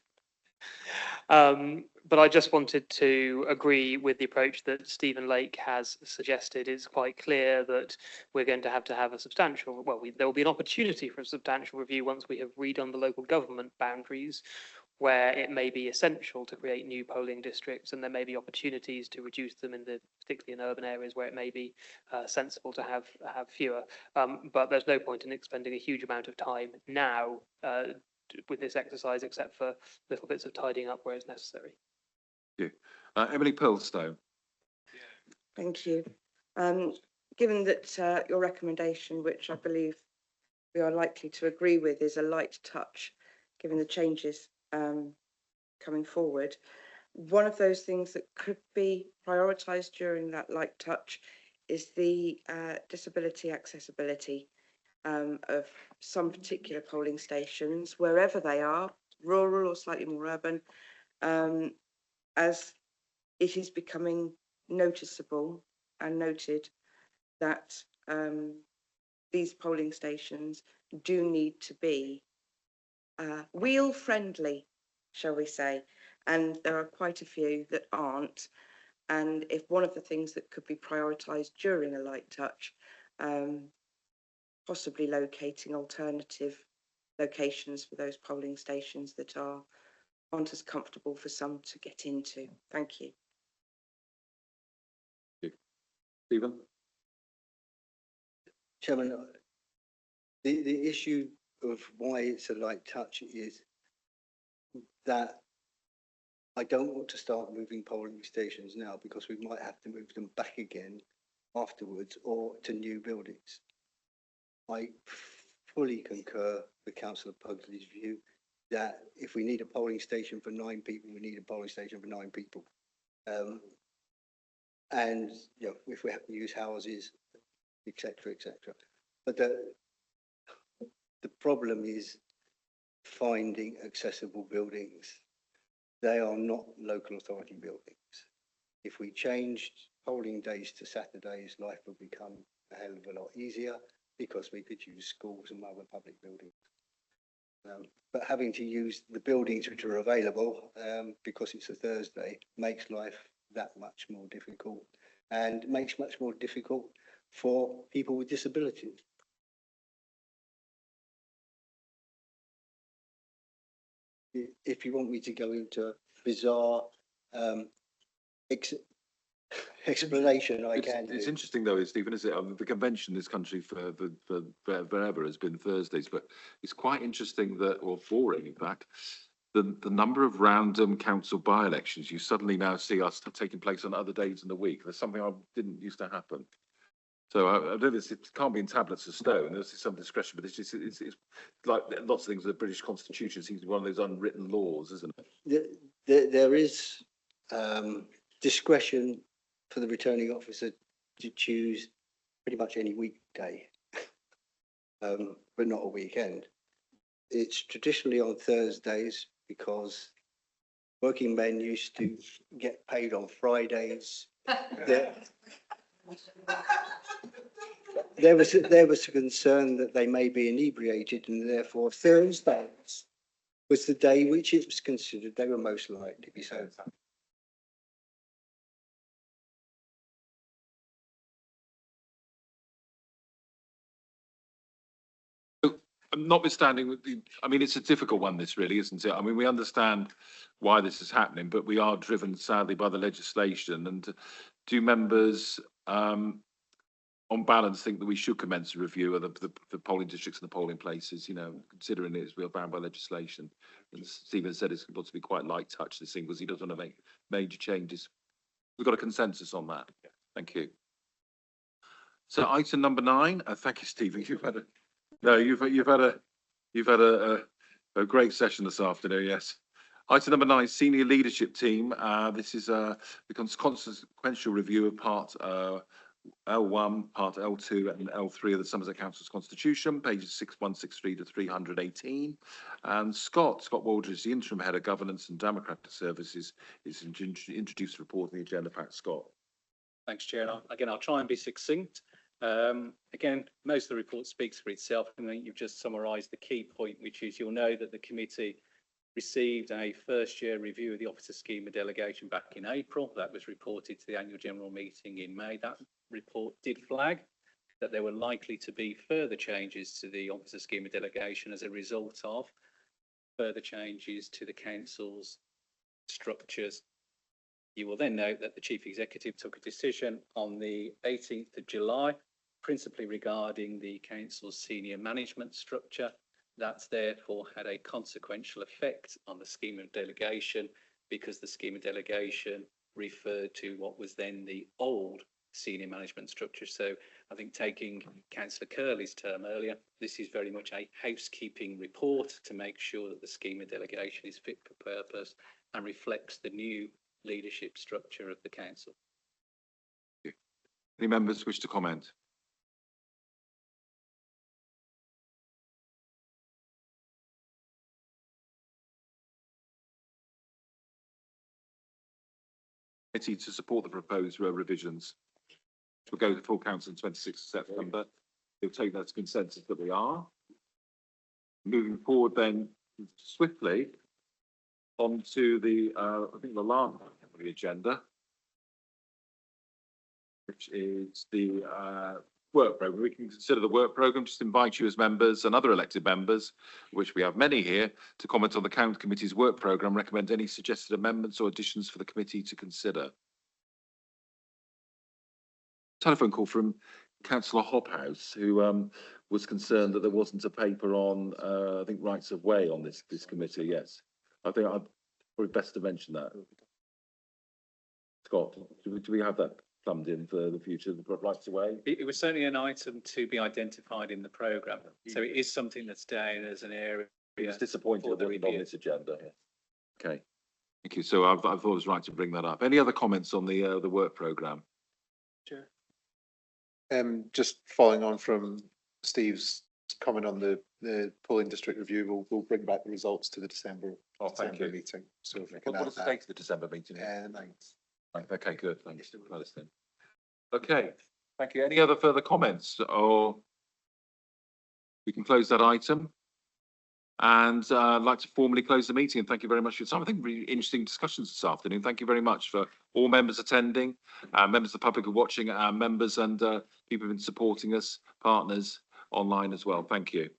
But I just wanted to agree with the approach that Stephen Lake has suggested. It's quite clear that we're going to have a substantial, well, there will be an opportunity for a substantial review once we have redone the local government boundaries, where it may be essential to create new polling districts, and there may be opportunities to reduce them particularly in urban areas where it may be sensible to have fewer. But there's no point in expending a huge amount of time now with this exercise, except for little bits of tidying up where it's necessary. Thank you. Emily Pearlstone. Thank you. Given that your recommendation, which I believe we are likely to agree with, is a light touch, given the changes coming forward, one of those things that could be prioritised during that light touch is the disability accessibility of some particular polling stations, wherever they are, rural or slightly more urban, as it is becoming noticeable and noted that these polling stations do need to be wheel friendly, shall we say, and there are quite a few that aren't. And if one of the things that could be prioritised during a light touch, possibly locating alternative locations for those polling stations that aren't as comfortable for some to get into. Thank you. Stephen? Chairman, the issue of why it's a light touch is that I don't want to start moving polling stations now, because we might have to move them back again afterwards or to new buildings. I fully concur with Councillor Pugsley's view that if we need a polling station for 9 people, we need a polling station for 9 people. And you know, if we have to use houses, etc., etc. But the problem is finding accessible buildings. They are not local authority buildings. If we changed polling days to Saturdays, life would become a hell of a lot easier, because we could use schools and other public buildings. But having to use the buildings which are available because it's a Thursday makes life that much more difficult, and makes much more difficult for people with disabilities. If you want me to go into bizarre explanation, I can. It's interesting though, Stephen, is it? The convention in this country for forever has been Thursdays, but it's quite interesting that, or boring in fact, the number of random council by-elections you suddenly now see us taking place on other days in the week. There's something that didn't used to happen. So I know this, it can't be in tablets of stone. There's some discretion, but it's like lots of things. The British Constitution seems to be one of those unwritten laws, isn't it? There is discretion for the returning officer to choose pretty much any weekday, but not a weekend. It's traditionally on Thursdays because working men used to get paid on Fridays. There was a concern that they may be inebriated, and therefore Thursdays was the day which it was considered they were most likely to be sober. Notwithstanding, I mean, it's a difficult one, this really, isn't it? I mean, we understand why this is happening, but we are driven sadly by the legislation. And do members, on balance, think that we should commence a review of the polling districts and the polling places, you know, considering it is we're bound by legislation? And Stephen said it's got to be quite light touch, this thing, because he doesn't want to make major changes. We've got a consensus on that. Thank you. So item number 9, thank you, Stephen. You've had a great session this afternoon. Yes. Item number 9, senior leadership team. This is the consequential review of part L1, part L2 and L3 of the Somerset Council's Constitution, pages 6163 to 318. And Scott Waldridge, the interim head of governance and democratic services, is introduced the report on the agenda pack. Scott. Thanks, Chair. Again, I'll try and be succinct. Again, most of the report speaks for itself. I think you've just summarised the key point, which is you'll know that the committee received a first year review of the officer scheme of delegation back in April. That was reported to the annual general meeting in May. That report did flag that there were likely to be further changes to the officer scheme of delegation as a result of further changes to the council's structures. You will then note that the Chief Executive took a decision on the 18th of July, principally regarding the council's senior management structure. That's therefore had a consequential effect on the scheme of delegation, because the scheme of delegation referred to what was then the old senior management structure. So I think, taking Councillor Curley's term earlier, this is very much a housekeeping report to make sure that the scheme of delegation is fit for purpose and reflects the new leadership structure of the council. Any members wish to comment? To support the proposed revisions, which will go to full council on 26th of September. They'll take that as consensus that we are. Moving forward then swiftly on to the, I think the last item of the agenda, which is the work programme. We can consider the work programme. Just invite you as members and other elected members, which we have many here, to comment on the County Committee's work programme, recommend any suggested amendments or additions for the committee to consider. Telephone call from Councillor Hobhouse, who was concerned that there wasn't a paper on, I think, rights of way on this committee. Yes, I think I'd probably best to mention that. Scott, do we have that plumbed in for the future, the rights of way? It was certainly an item to be identified in the programme. So it is something that's down as an area. It's disappointing that it wasn't on this agenda. Okay, thank you. So I thought it was right to bring that up. Any other comments on the work programme? Sure. Just following on from Steve's comment on the polling district review, we'll bring back the results to the December meeting. So if we can what is the date of the December meeting? 9th. Right, okay, good. Thanks. Okay, thank you. Any other further comments, or we can close that item? And I'd like to formally close the meeting. And thank you very much for your time. I think really interesting discussions this afternoon. Thank you very much for all members attending, members of the public who are watching, members and people who've been supporting us, partners online as well. Thank you.